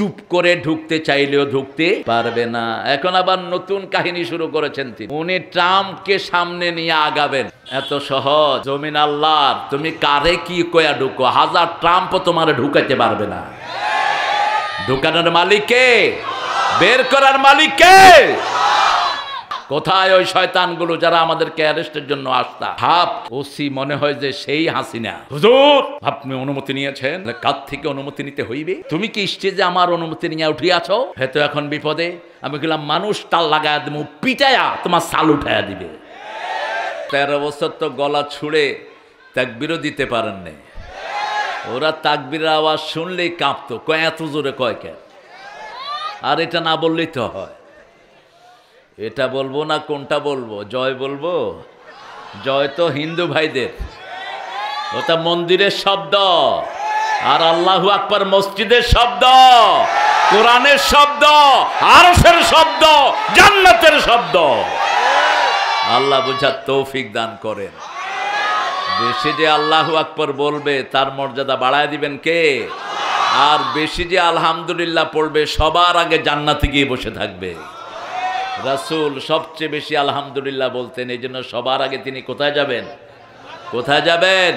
চুপ করে ঢুকতে চাইলেও ঢুকতে পারবে না। এখন আবার নতুন কাহিনী শুরু করেছেন তিনি, উনি ট্রাম্পকে সামনে নিয়ে আগাবেন। এত সহজ? জমিন আল্লাহর, তুমি কারে কি কয়া ঢুকো, হাজার ট্রাম্পও তোমারে ঢুকাইতে পারবে না। ঢুকানোর মালিক কে? বের করার মালিক কে? কোথায় ওই শয়তানগুলো যারা আমাদেরকে অ্যারেস্টের জন্য আসতা? ভাব ওসি মনে হয় যে সেই হাসিনা। হুজুর আপনি অনুমতি নিয়েছেন, কার থেকে অনুমতি নিতে হইবে? তুমি কি স্টেজে আমার অনুমতি নিয়ে উঠিয়াছো? হয়তো এখন বিপদে আমি গেলাম, মানুষ তাল লাগায়া দেবো, পিটায়া তোমার সাল উঠাইয়া দিবে। 13 বছর তো গলা ছুঁড়ে তাকবীরও দিতে পারেন নাই। ওরা তাকবীরের আওয়াজ শুনলেই কাঁপতো, কয় এত জোরে কয় কেন? আর এটা না বললেই তো হয়। এটা বলবো না কোনটা বলবো? জয় বলবো? জয় তো হিন্দু ভাইদের, ওটা মন্দিরের শব্দ। আর আল্লাহু আকবার মসজিদের শব্দ, কোরআনের শব্দ, আরশের শব্দ, জান্নাতের শব্দ। আল্লাহ বুঝার তৌফিক দান করেন। বেশি যে আল্লাহু আকবার বলবে তার মর্যাদা বাড়ায় দিবেন কে? আর বেশি যে আলহামদুলিল্লাহ পড়বে সবার আগে জান্নাতে গিয়ে বসে থাকবে। রাসূল সবচেয়ে বেশি আলহামদুলিল্লাহ বলতেন, এই জন্য সবার আগে তিনি কোথায় যাবেন? কোথায় যাবেন?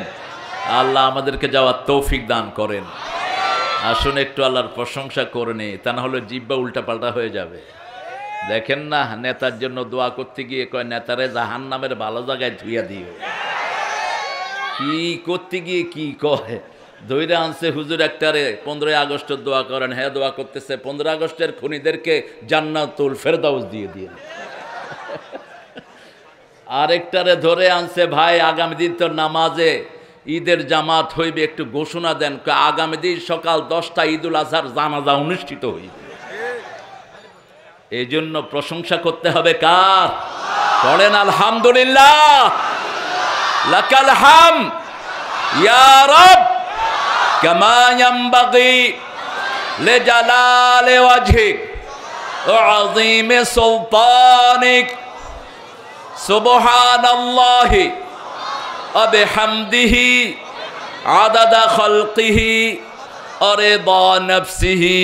আল্লাহ আমাদেরকে যাওয়ার তৌফিক দান করেন। আসুন একটু আল্লাহর প্রশংসা করে নেই, তা না হলে জিহ্বা উল্টাপাল্টা হয়ে যাবে। দেখেন না, নেতার জন্য দোয়া করতে গিয়ে কয় নেতারে জাহান্নামের ভালো জায়গায় ধুইয়া দিও। কি করতে গিয়ে কি কয়, ধৈর্য আনছে হুজুর একটারে 15 আগস্টের দোয়া করেন, হ্যাঁ দোয়া করতেছে 15 আগস্টের খুনিদেরকে জান্নাতুল ফেরদাউস দিয়ে দিয়ে। আরেকটারে ধরে আনছে, ভাই আগামী দিন তো নামাজে ঈদের জামাত হইবে, একটু ঘোষণা দেন। আগামী দিন সকাল 10টা ঈদুল আজহার জানাজা অনুষ্ঠিত হইবে। এই জন্য প্রশংসা করতে হবে কার? পড়েন আলহামদুলিল্লাহ, লাকাল হামদ ইয়া রব কামা ইয়ানবাগি লিজালালি ওয়াজহিক ওয়া আযীমি সুলতানিক সুবহানাল্লাহি ওয়া বিহামদিহি আদাদা খালকিহি ওয়া রিদা নাফসিহি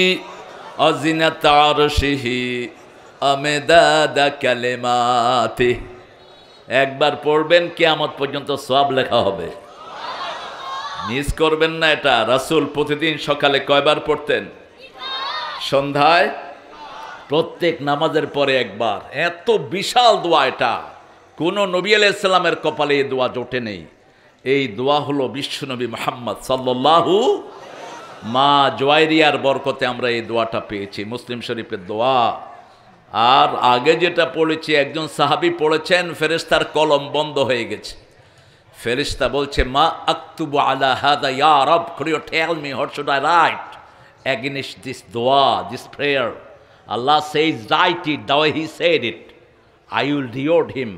ওয়া জিনাতা আরশিহি ওয়া মিদাদা কালিমাতিহি। একবার পড়বেন, কিয়ামত পর্যন্ত সওয়াব লেখা হবে। মিস করবেন না এটা। রাসূল প্রতিদিন সকালে কয়বার পড়তেন? সন্ধ্যায়, প্রত্যেক নামাজের পরে একবার। এত বিশাল দোয়া এটা, কোন নবী আলাইহিস সালামের কপালে এই দোয়া জোটে নেই। এই দোয়া হলো বিশ্বনবী মুহাম্মদ সাল্লাল্লাহু, মা জুয়াইরিয়ার বরকতে আমরা এই দোয়াটা পেয়েছি, মুসলিম শরীফের দোয়া। আর আগে যেটা পড়েছি, একজন সাহাবী পড়েছেন, ফেরেশতার কলম বন্ধ হয়ে গেছে। ফেরেশতা বলছে, মা আকতুবু আলা হাদা ইয়া রব, could you tell me what should I write against this dua, this prayer? Allah says, write it the way he said it, I will reward him.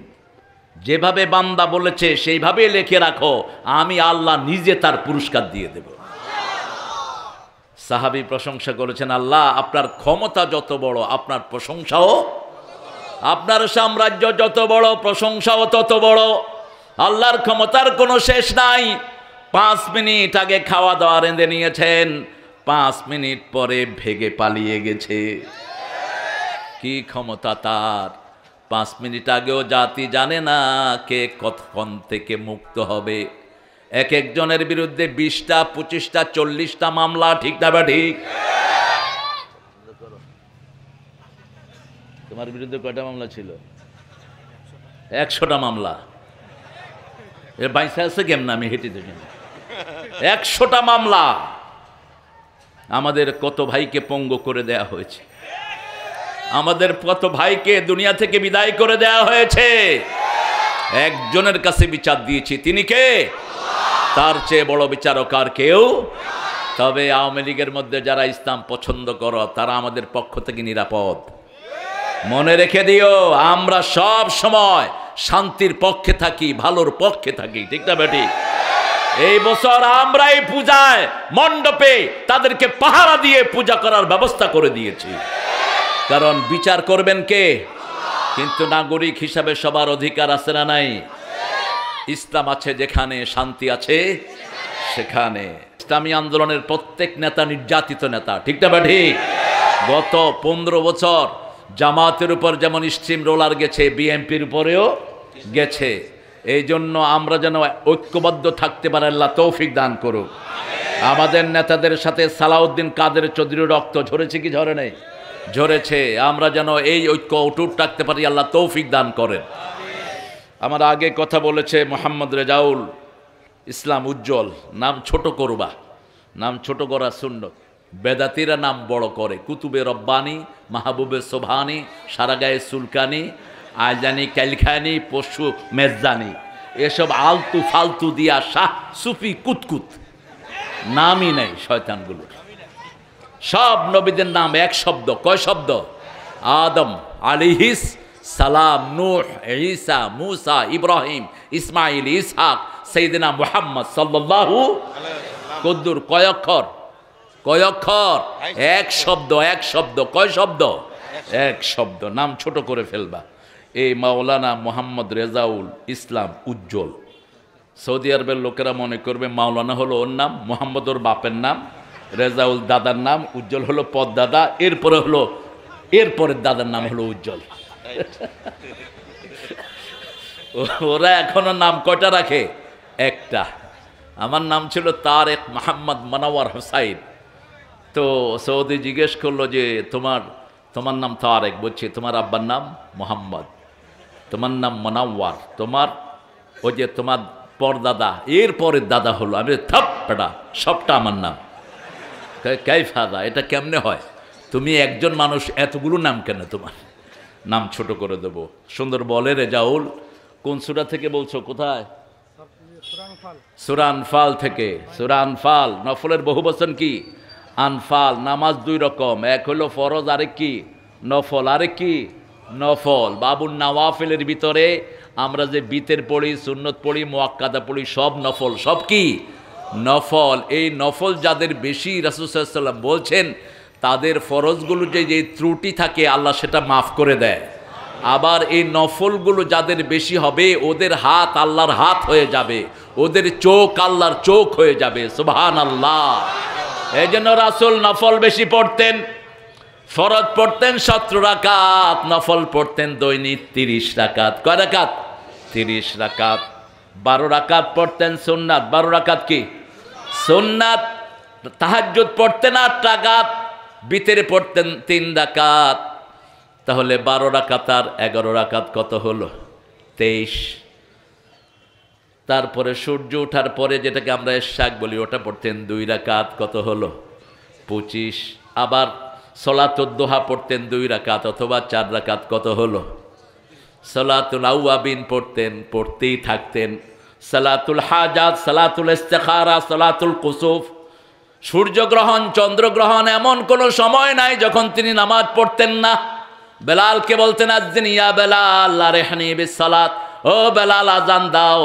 যেভাবে বান্দা বলেছে সেইভাবে লিখে রাখো, আমি আল্লাহ নিজে তার পুরস্কার দিয়ে দেব। সাহাবী প্রশংসা করেছেন, আল্লাহ আপনার ক্ষমতা যত বড়, আপনার প্রশংসাও, আপনার সাম্রাজ্য যত বড়, প্রশংসাও তত বড়। আল্লাহর ক্ষমতার কোনো শেষ নাই। 5 মিনিট আগে খাওয়া দাওয়া রেঁধে নিয়েছেন, 5 মিনিট পরে ভেগে পালিয়ে গেছে। কি ক্ষমতা তার! 5 মিনিট আগেও জাতি জানে না কে কতক্ষণ থেকে মুক্ত হবে। এক একজনের বিরুদ্ধে 20টা 25টা 40টা মামলা, ঠিক না বা ঠিক? তোমার বিরুদ্ধে কয়টা মামলা ছিল? 100টা মামলা। এর বাইসা আছে কেমন? আমি হেঁটে দেখি 100টা মামলা। আমাদের কত ভাইকে পঙ্গু করে দেয়া হয়েছে, আমাদের কত ভাইকে দুনিয়া থেকে বিদায় করে দেয়া হয়েছে। একজনের কাছে বিচার দিয়েছি, তিনি কে? তার চেয়ে বড় বিচারক আর কেউ। তবে আওয়ামী লীগের মধ্যে যারা ইসলাম পছন্দ করো তারা আমাদের পক্ষ থেকে নিরাপদ। মনে রেখে দিও, আমরা সব সময় শান্তির পক্ষে থাকি, ভালোর পক্ষে থাকি, ঠিক না বেটি? এই বছর আমরাই পূজায় মণ্ডপে তাদেরকে পাহারা দিয়ে পূজা করার ব্যবস্থা করে দিয়েছি। কারণ বিচার করবেন কে? কিন্তু নাগরিক হিসাবে সবার অধিকার আছে না নাই? ইসলাম আছে যেখানে, শান্তি আছে সেখানে। ইসলামী আন্দোলনের প্রত্যেক নেতা নির্যাতিত নেতা, ঠিক না ঠিক? গত 15 বছর জামাতের উপর যেমন স্ট্রিম রোলার গেছে, বিএনপির উপরেও গেছে। এই জন্য আমরা যেন ঐক্যবদ্ধ থাকতে পারে, আল্লাহ তৌফিক দান করুক। আমাদের নেতাদের সাথে সালাউদ্দিন কাদের চৌধুরীর রক্ত ঝরেছে কি ঝরে নেই? ঝরেছে। আমরা যেন এই ঐক্য অটুট রাখতে পারি, আল্লাহ তৌফিক দান করেন। আমার আগে কথা বলেছে মোহাম্মদ রেজাউল ইসলাম উজ্জ্বল, নাম ছোট করবা, নাম ছোট করা সুন্নত। বেদাতিরা নাম বড় করে, কুতুবে রব্বানি, মাহবুবে সোভানি, সারাগায়ে সুলকানি, আইজানি, ক্যালখানি, পশু মেজদানি, এসব আলতু ফালতু দিয়া শাহ সুফি কুতকুত, নামই নেই শয়তানগুলোর। সব নবীদের নাম এক শব্দ। কয় শব্দ? আদম আলাইহিস সালাম, নূহ, ঈসা, মুসা, ইব্রাহিম, ইসমাইল, ইসহাক, সাইয়েদনা মুহাম্মদ সাল্লাল্লাহু কদ্দুর। কয় অক্ষর? কয় অক্ষর? এক শব্দ, এক শব্দ। কয় শব্দ? এক শব্দ। নাম ছোট করে ফেলবা। এই মাওলানা মোহাম্মদ রেজাউল ইসলাম উজ্জ্বল। সৌদি আরবের লোকেরা মনে করবে মাওলানা হলো ওর নাম, মোহাম্মদ ওর বাপের নাম, রেজাউল দাদার নাম, উজ্জ্বল হলো পদ দাদা, এরপরে হলো এরপরের দাদার নাম হলো উজ্জ্বল। ওরা এখনো নাম কয়টা রাখে? একটা। আমার নাম ছিল তারেক মোহাম্মদ মনোয়ার হোসাইন। তো সৌদি জিজ্ঞেস করলো যে তোমার নাম তারেক, বলছে তোমার আব্বার নাম মোহাম্মদ, তোমার নাম মনোয়ার, তোমার ওই যে তোমার পরদাদা এরপরের দাদা হলো। আমি থাপ্পড়া, সবটা আমার নাম। কাইফাদা, এটা কেমনে হয়? তুমি একজন মানুষ, এতগুলো নাম কেন? তোমার নাম ছোট করে দেবো। সুন্দর বলে রেজাউল। কোন সূরা থেকে বলছো? কোথায়? সূরা আনফাল থেকে। সূরা আনফাল। নফলের বহু বচন কি? আনফাল। নামাজ দুই রকম, এক হলো ফরজ, আরেক কি? নফল। আরেক কি? নফল। বাবুল নওয়াফিলের ভিতরে আমরা যে বিতের পড়ি, সুন্নত পড়ি, মুআক্কাদা পড়ি, সব নফল। সব কি? নফল। এই নফল যাদের বেশি, রাসূল সাল্লাল্লাহু আলাইহি ওয়াসাল্লাম বলছেন তাদের ফরজগুলো যে ত্রুটি থাকে আল্লাহ সেটা মাফ করে দেয়। আবার এই নফলগুলো যাদের বেশি হবে ওদের হাত আল্লাহর হাত হয়ে যাবে, ওদের চোখ আল্লাহর চোখ হয়ে যাবে। সুবহানাল্লাহ। এই জন্য রাসূল নফল বেশি পড়তেন। ফরজ পড়তেন 17 রাকাত, নফল পড়তেন দৈনিক 30 রাকাত। কয় রাকাত? 30 রাকাত। 12 রাকাত পড়তেন সুন্নাত। 12 রাকাত কি? সুন্নাত। তাহাজ্জুদ পড়তেন 8 রাকাত, বিতরে পড়তেন 3 রাকাত। তাহলে 12 রাকাত আর 11 রাকাত কত হলো? 23। তারপরে সূর্য ওঠার পরে যেটাকে আমরা ইশরাক বলি ওটা পড়তেন 2 রাকাত, কত হলো? 25। আবার সলাতুদ দুহা পড়তেন 2 রাকাত অথবা 4 রাকাত, কত হলো? সালাতুল আওয়াবিন পড়তেন, পড়তেই থাকতেন। সালাতুল হাজাত, সালাতুল ইস্তিখারা, সালাতুল কুসুফ। সূর্যগ্রহণ, চন্দ্রগ্রহণ, এমন কোনো সময় নাই যখন তিনি নামাজ পড়তেন না। বেলালকে বলতেন আযজিন ইয়া বেলাল আরহিনি বিসসালাত, ও বেলাল আজান দাও,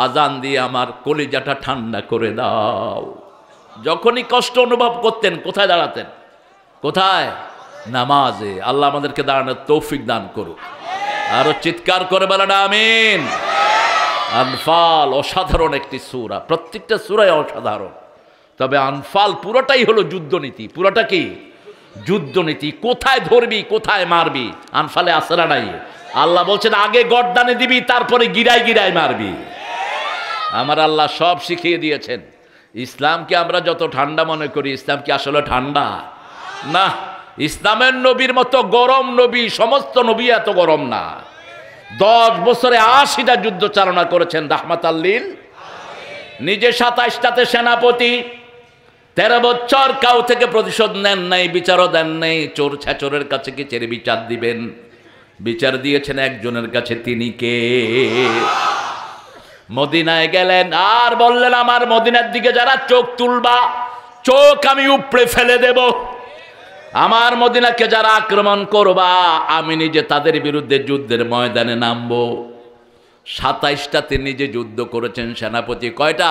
আজান দিয়ে আমার কলিজাটা ঠান্ডা করে দাও। যখনই কষ্ট অনুভব করতেন কোথায় দাঁড়াতেন? কোথায়? নামাজে। আল্লাহ আমাদেরকে দাঁড়ানোর তৌফিক দান করুক। আরো চিৎকার করে বলেন আমিন। আনফাল অসাধারণ একটি সূরা, প্রত্যেকটা সূরাই অসাধারণ। তবে আনফাল পুরোটাই হলো যুদ্ধনীতি। পুরোটা কি? যুদ্ধনীতি। কোথায় ধরবি, কোথায় মারবি, আনফালে আসরা নাই। আল্লাহ বলছেন আগে গর্দানে দিবি, তারপরে গিরায় গিরায় মারবি। আমার আল্লাহ সব শিখিয়ে দিয়েছেন। ইসলামকে আমরা যত ঠান্ডা মনে করি, ইসলাম কি আসলে ঠান্ডা? না। ইসলামের নবীর মতো গরম নবী, সমস্ত নবী এত গরম না। 10 বছরে 80টা যুদ্ধ চালনা করেছেন রাহমাতাল লিল। নিজে 27টাতে সেনাপতি। 13 বছর কাউ থেকে প্রতিশোধ নেন নাই, বিচারও দেন নাই। চোর ছেচরের কাছে কি চেরে বিচার দিবেন? বিচার দিয়েছেন একজনের কাছে, তিনি কে? মদিনায় গেলেন আর বললেন আমার মদিনার দিকে যারা চোখ তুলবা, চোখ আমি উপড়ে ফেলে দেব। আমার মদিনাকে যারা আক্রমণ করবা, আমি নিজে তাদের বিরুদ্ধে যুদ্ধের ময়দানে নামবো। 27টাতে নিজে যুদ্ধ করেছেন সেনাপতি। কয়টা?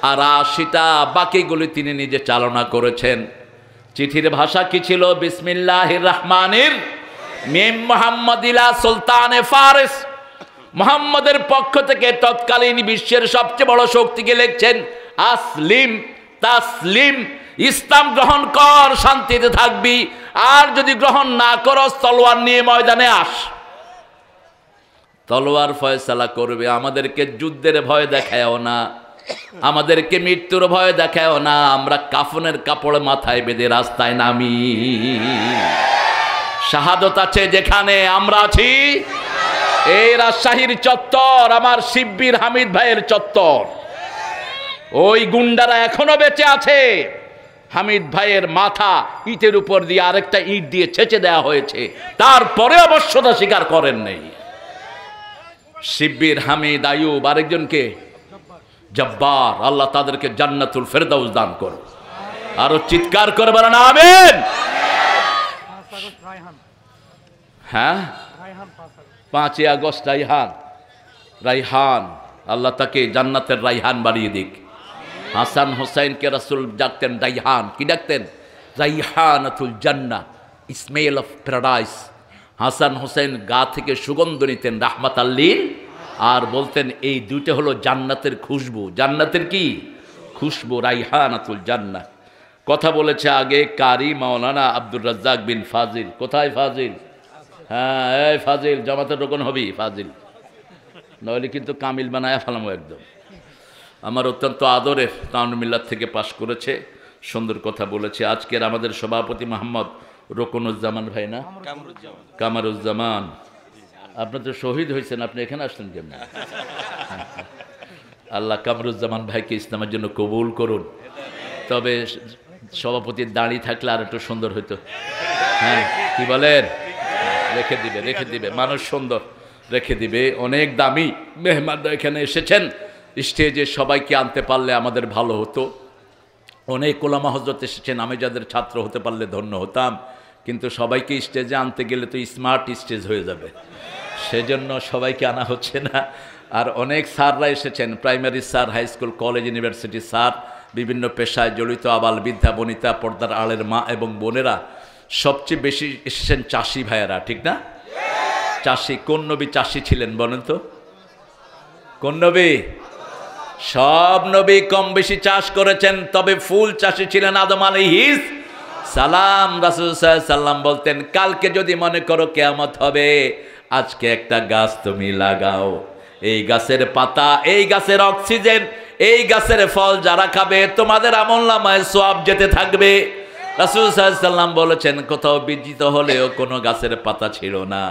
আর 80টা বাকিগুলি তিনি নিজে চালনা করেছেন। চিঠির ভাষা কি ছিল? বিসমিল্লাহির রহমানির মিম মুহাম্মদ ইলা সুলতানে ফারিস। মুহাম্মদের পক্ষ থেকে তৎকালীন বিশ্বের সবচেয়ে বড় শক্তিকে লিখছেন আসলিম তাসলিম, ইসলাম গ্রহণ কর, শান্তিতে থাকবি। আর যদি গ্রহণ না করস, তলোয়ার নিয়ে ময়দানে আস, তলোয়ার ফয়সালা করবে। আমাদেরকে যুদ্ধের ভয় দেখায়ও না, আমাদেরকে মৃত্যুর ভয় দেখায়ও না। আমরা কাফনের কাপড় মাথায় বেঁধে রাস্তায় নামি। শাহাদত আছে যেখানে, আমরা আছি এই রাজশাহীর চত্বর, আমার শিব্বির হামিদ ভাইয়ের চত্বর। ওই গুন্ডারা এখনো বেঁচে আছে। হামিদ ভাইয়ের মাথা ইটের উপর দিয়ে আরেকটা ইট দিয়ে ছেঁচে দেওয়া হয়েছে, তারপরে অবশ্যতা স্বীকার করেন নাই। শিব্বির, হামিদ, আয়ুব, আরেকজনকে জব্বার, আল্লাহ তাদেরকে জান্নাতুল ফেরদাউস দান করো। আরো চিৎকার করে বলেন আমিন। হ্যাঁ, 5ই আগস্ট রাইহান, রাইহান, আল্লাহ তাকে জান্নাতের রাইহান বাড়িয়ে দিক। হাসান হোসাইনকে রাসূল ডাকতেন রাইহান। কি ডাকতেন? রাইহানাতুল জান্নাহ, smell of paradise. Hasan Hossain গা থেকে সুগন্ধ নিতেন রাহমাতাল লিল, আর বলতেন এই দুইটা হলো জান্নাতের খুশবু। জান্নাতের কি খুশবু? রাইহানাতুল জান্নাহ। কথা বলেছে আগে কারি মাওলানা আব্দুর রাজ্জাক বিন ফাজিল। কোথায় ফাজিল? হ্যাঁ, এই ফাজিল, জামাতের রোকন হবি ফাজিল, নইলে কিন্তু কামিল বানায় ফেলামো একদম। আমার অত্যন্ত আদরে তাওয়ান মিল্লাত থেকে পাশ করেছে, সুন্দর কথা বলেছে। আজকের আমাদের সভাপতি মোহাম্মদ রোকনুজ্জামান ভাই, না কামারুজ্জামান, আপনার তো শহীদ হয়েছেন, আপনি এখানে আসলেন কেমন? আল্লাহ কামরুজ্জামান ভাইকে ইসলামের জন্য কবুল করুন। তবে সভাপতির দাঁড়িয়ে থাকলে আর একটু সুন্দর হইতো। হ্যাঁ, কি বলেন? রেখে দিবে, রেখে দিবে, মানুষ সুন্দর রেখে দিবে। অনেক দামি মেহমানরা এখানে এসেছেন, স্টেজে সবাইকে আনতে পারলে আমাদের ভালো হতো। অনেক ওলামা হযরত এসেছেন, আমি যাদের ছাত্র হতে পারলে ধন্য হতাম, কিন্তু সবাইকে স্টেজে আনতে গেলে তো স্মার্ট স্টেজ হয়ে যাবে, সেজন্য সবাইকে আনা হচ্ছে না। আর অনেক স্যাররা এসেছেন, primary sir, high school, college, university sir, বিভিন্ন পেশায় জড়িত আবাল বৃদ্ধা বনিতা, পর্দার আড়ের মা এবং বোনেরা। সবচেয়ে বেশি এসেছেন চাষি ভাইয়েরা, ঠিক না? চাষি, কোন নবী চাষি ছিলেন বলেন তো? কোন নবী? সব নবী কম বেশি চাষ করেছেন, তবে ফুল চাষি ছিলেন আদম আলাইহিস সালাম। রাসূল সাল্লাল্লাহু আলাইহি সাল্লাম বলতেন, কালকে যদি মনে করো কিয়ামত হবে, আজকে একটা গাছ তুমি লাগাও। এই গাছের পাতা, এই গাছের অক্সিজেন, এই গাছের ফল যারা খাবে, তোমাদের আমলনামায় সওয়াব যেতে থাকবে। রাসূল সাল্লাল্লাহু আলাইহি সাল্লাম বলেছেন, কোথাও বিজিত হলেও কোনো গাছের পাতা ছিল না,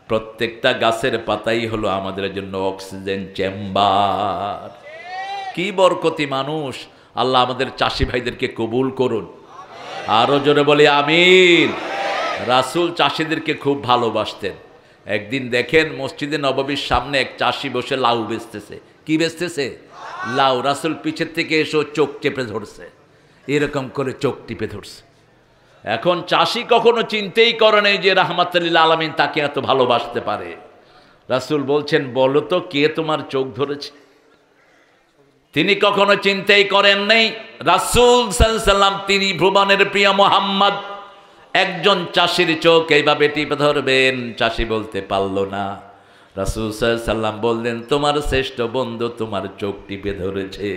প্রত্যেকটা গাছের পাতাই হলো আমাদের জন্য অক্সিজেন চেম্বার। কি বরকতি মানুষ! আল্লাহ আমাদের চাষি ভাইদেরকে কবুল করুন। আরো জোরে বলি আমিন। রাসূল চাষিদেরকে খুব ভালোবাসতেন। একদিন দেখেন মসজিদে নববীর সামনে এক চাষি বসে লাউ বেচতেছে। কি বেচতেছে? লাউ। রাসূল পিছের থেকে এসে চোখ চেপে ধরছে, এরকম করে চোখ টিপে ধরছে। এখন চাষি কখনো চিন্তাই করে নাই যে রাহমাতুল লিল আলামিন তাকে এত ভালোবাসতে পারে। রাসূল বলছেন, বলো তো কে তোমার চোখ ধরেছে? তিনি কখনো চিন্তাই করেন নাই। রাসূল সাল্লাল্লাহু আলাইহি সাল্লাম, তিনি ভুবনের প্রিয় মুহাম্মদ, একজন চাষির চোখ এইভাবে টিপে ধরবেন, চাষি বলতে পারল না। রাসূল সাল্লাল্লাহু আলাইহি সাল্লাম বললেন, তোমার শ্রেষ্ঠ বন্ধু তোমার চোখ টিপে ধরেছে।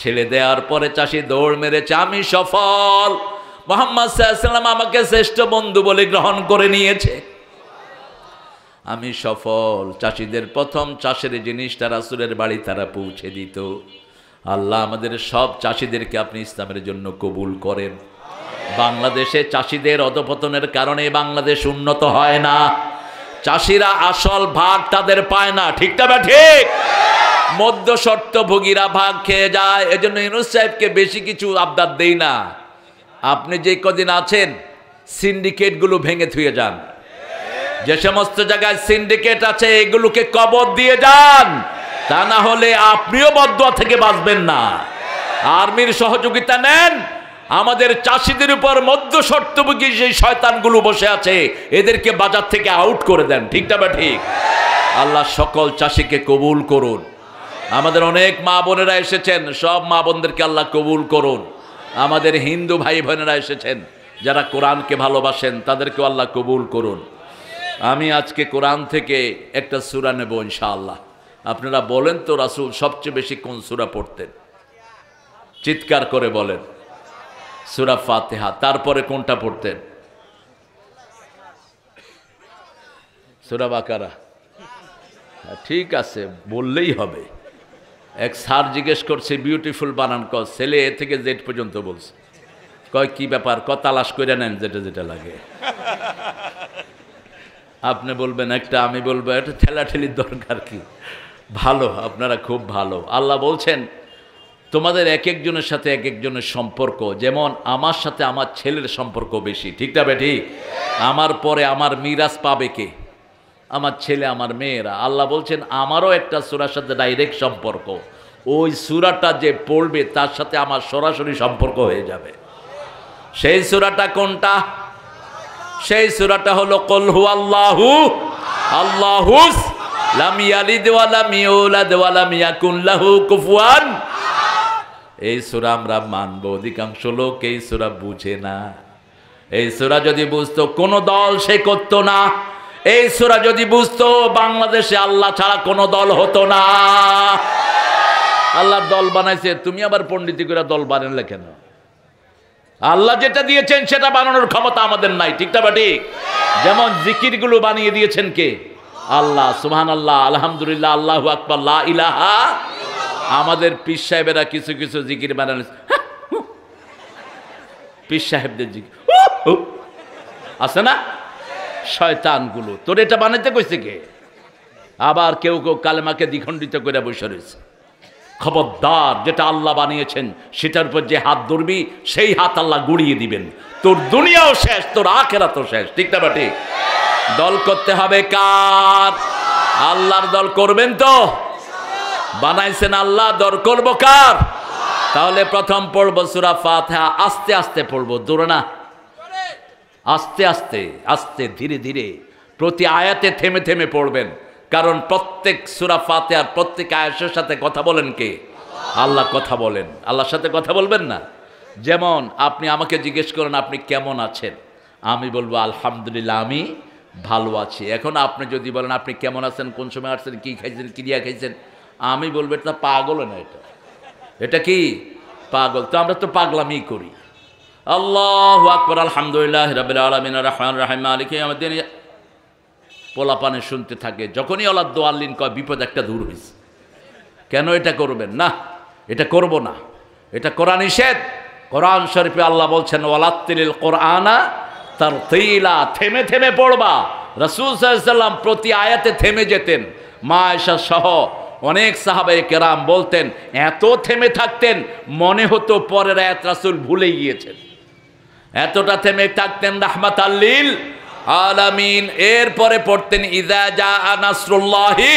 ছেড়ে দেওয়ার পরে চাষি দৌড় মেরেছে, আমি সফল, মুহাম্মদ সাল্লাল্লাহু আলাইহি সাল্লাম আমাকে শ্রেষ্ঠ বন্ধু বলে গ্রহণ করে নিয়েছে, আমি সফল। চাষিদের প্রথম চাষের জিনিসটা রাসূলের বাড়ি তারা পৌঁছে দিত। আল্লাহ আমাদের সব চাষিদেরকে আপনি ইসলামের জন্য কবুল করেন। বাংলাদেশে চাষিদের অধপতনের কারণে বাংলাদেশ উন্নত হয় না। চাষিরা আসল ভাগ তাদের পায় না, ঠিক না? ঠিক। মধ্যস্বত্বভোগীরা ভাগ খেয়ে যায়। এজন্য ইউনূস সাহেবকে বেশি কিছু আবদার দেই না। আপনি যে কদিন আছেন, সিন্ডিকেটগুলো ভেঙে থুয়ে যান। যে সমস্ত জায়গায় সিন্ডিকেট আছে এগুলোকে কবর দিয়ে যান, তা না হলে আপনিও বদদুয়া থেকে বাঁচবেন না। আর্মির সহযোগিতা নেন। আমাদের চাষিদের উপর মধ্যস্বত্বভোগী যে শয়তানগুলো বসে আছে, এদেরকে বাজার থেকে আউট করে দেন, ঠিক না? ঠিক। আল্লাহ সকল চাষিকে কবুল করুন। আমাদের অনেক মা বোনেরা এসেছেন, সব মা বোনদেরকে আল্লাহ কবুল করুন। আমাদের হিন্দু ভাই বোনেরা এসেছেন, যারা কোরআনকে ভালোবাসেন, তাদেরকেও আল্লাহ কবুল করুন। আমি আজকে কোরআন থেকে একটা সূরা নেব ইনশাআল্লাহ। আপনারা বলেন তো রাসূল সবচেয়ে বেশি কোন সূরা পড়তেন? চিৎকার করে বলেন। সূরা ফাতিহা। তারপরে কোনটা পড়তেন? সূরা বাকারা। ঠিক আছে, বললেই হবে। এক স্যার জিজ্ঞেস করছে বিউটিফুল বানান কর, ছেলে এ থেকে জেড পর্যন্ত বলছে। কয় কি ব্যাপার? তালাশ করে নেন যেটা যেটা লাগে। আপনি বলবেন একটা, আমি বলবো এটা, ঠেলাঠেলির দরকার কি? ভালো, আপনারা খুব ভালো। আল্লাহ বলছেন তোমাদের এক একজনের সাথে এক একজনের সম্পর্ক, যেমন আমার সাথে আমার ছেলের সম্পর্ক বেশি, ঠিক না ঠিক? আমার পরে আমার মিরাজ পাবে কে? আমার ছেলে, আমার মেয়েরা। আল্লাহ বলছেন আমারও একটা সূরার সাথে ডাইরেক্ট সম্পর্ক, ওই সূরাটা যে পড়বে তার সাথে আমার সরাসরি সম্পর্ক হয়ে যাবে। সেই সূরাটা কোনটা? সেই সূরাটা হলো কুল হুয়াল্লাহু আল্লাহুস লাম ইয়ালিদ ওয়া লাম ইউলাদ ওয়া লাম ইয়াকুন লাহু কুফুয়ান। এই সূরা আমরা মানব, অধিকাংশ লোক এই সূরা বুঝে না। এই সূরা যদি বুঝতো কোনো দল সে করতো না। এই সূরা যদি বুঝতো বাংলাদেশে আল্লাহ ছাড়া কোনো দল হতো না। আল্লাহ দল বানাইছে, তুমি আবার পণ্ডিতি করে দল বানালে কেন? আল্লাহ যেটা দিয়েছেন সেটা বানানোর ক্ষমতা আমাদের নাই, ঠিক না ঠিক? যেমন জিকিরগুলো বানিয়ে দিয়েছেন কে? আল্লাহ। সুবহানাল্লাহ, আলহামদুলিল্লাহ, আল্লাহু আকবার, লা ইলাহা। আমাদের পীর সাহেবেরা কিছু কিছু জিকির বানালেন, পীর সাহেবদের জিকির আছে না, শয়তানগুলো। তোর এটা বানাইতে কইছে কে? আবার কেউ কেউ কালেমাকে দ্বিখণ্ডিত করে বসে রয়েছে। খবরদার, যেটা আল্লাহ বানিয়েছেন সেটার উপর যে হাত ধরবি সেই হাত আল্লাহ গুড়িয়ে দিবেন। তোর দুনিয়াও শেষ, তোর আখিরাতও শেষ, ঠিক না ঠিক? দল করতে হবে কার? আল্লাহর দল করবেন তো? বানাইছেন আল্লাহ, দল করব কার? তাহলে প্রথম পড়বো সূরা ফাতিহা, আস্তে আস্তে পড়বো, দৌড়ে না, আস্তে আস্তে আস্তে ধীরে ধীরে প্রতি আয়াতে থেমে থেমে পড়বেন। কারণ প্রত্যেক সূরা ফাতিহার প্রত্যেক আয়াতের সাথে কথা বলেন কে? আল্লাহ কথা বলেন। আল্লাহর সাথে কথা বলবেন না? যেমন আপনি আমাকে জিজ্ঞেস করেন আপনি কেমন আছেন, আমি বলবো আলহামদুলিল্লাহ আমি ভালো আছি। এখন আপনি যদি বলেন আপনি কেমন আছেন, কোন সময় আসছেন, কী খাইছেন, ক্রিয়া খাইছেন, আমি বলবো এটা পাগল না, এটা কি পাগল? তো আমরা তো পাগলামি করি। আল্লাহু আকবার, আলহামদুলিল্লাহ রাব্বিল আলামিন আর রহমানির রহিম মালিকি ইয়াউমিদ্দিন। পোলাপানে শুনতে থাকে, যখনই আল্লাহ দোয়াল্লিন কয় বিপদ একটা দূর হয়েছে। কেন এটা করবেন না? এটা করব না, এটা করা নিষেধ। কোরআন শরীফে আল্লাহ বলছেন ওয়ালাত্তিলিল কোরআনা তারতিলা, থেমে থেমে পড়বা। রাসূল সাল্লাল্লাহু আলাইহি ওয়াসাল্লাম প্রতি আয়াতে থেমে যেতেন। মা আয়েশা সহ অনেক সাহাবায়ে কেরাম বলতেন এত থেমে থাকতেন মনে হতো পরের আয়াত রাসূল ভুলে গিয়েছেন, এতটা থেমে থাকতেন রাহমাতাল লিল আলামিন। এরপরে পড়তেন ইযা জাআ নাসরুল্লাহি,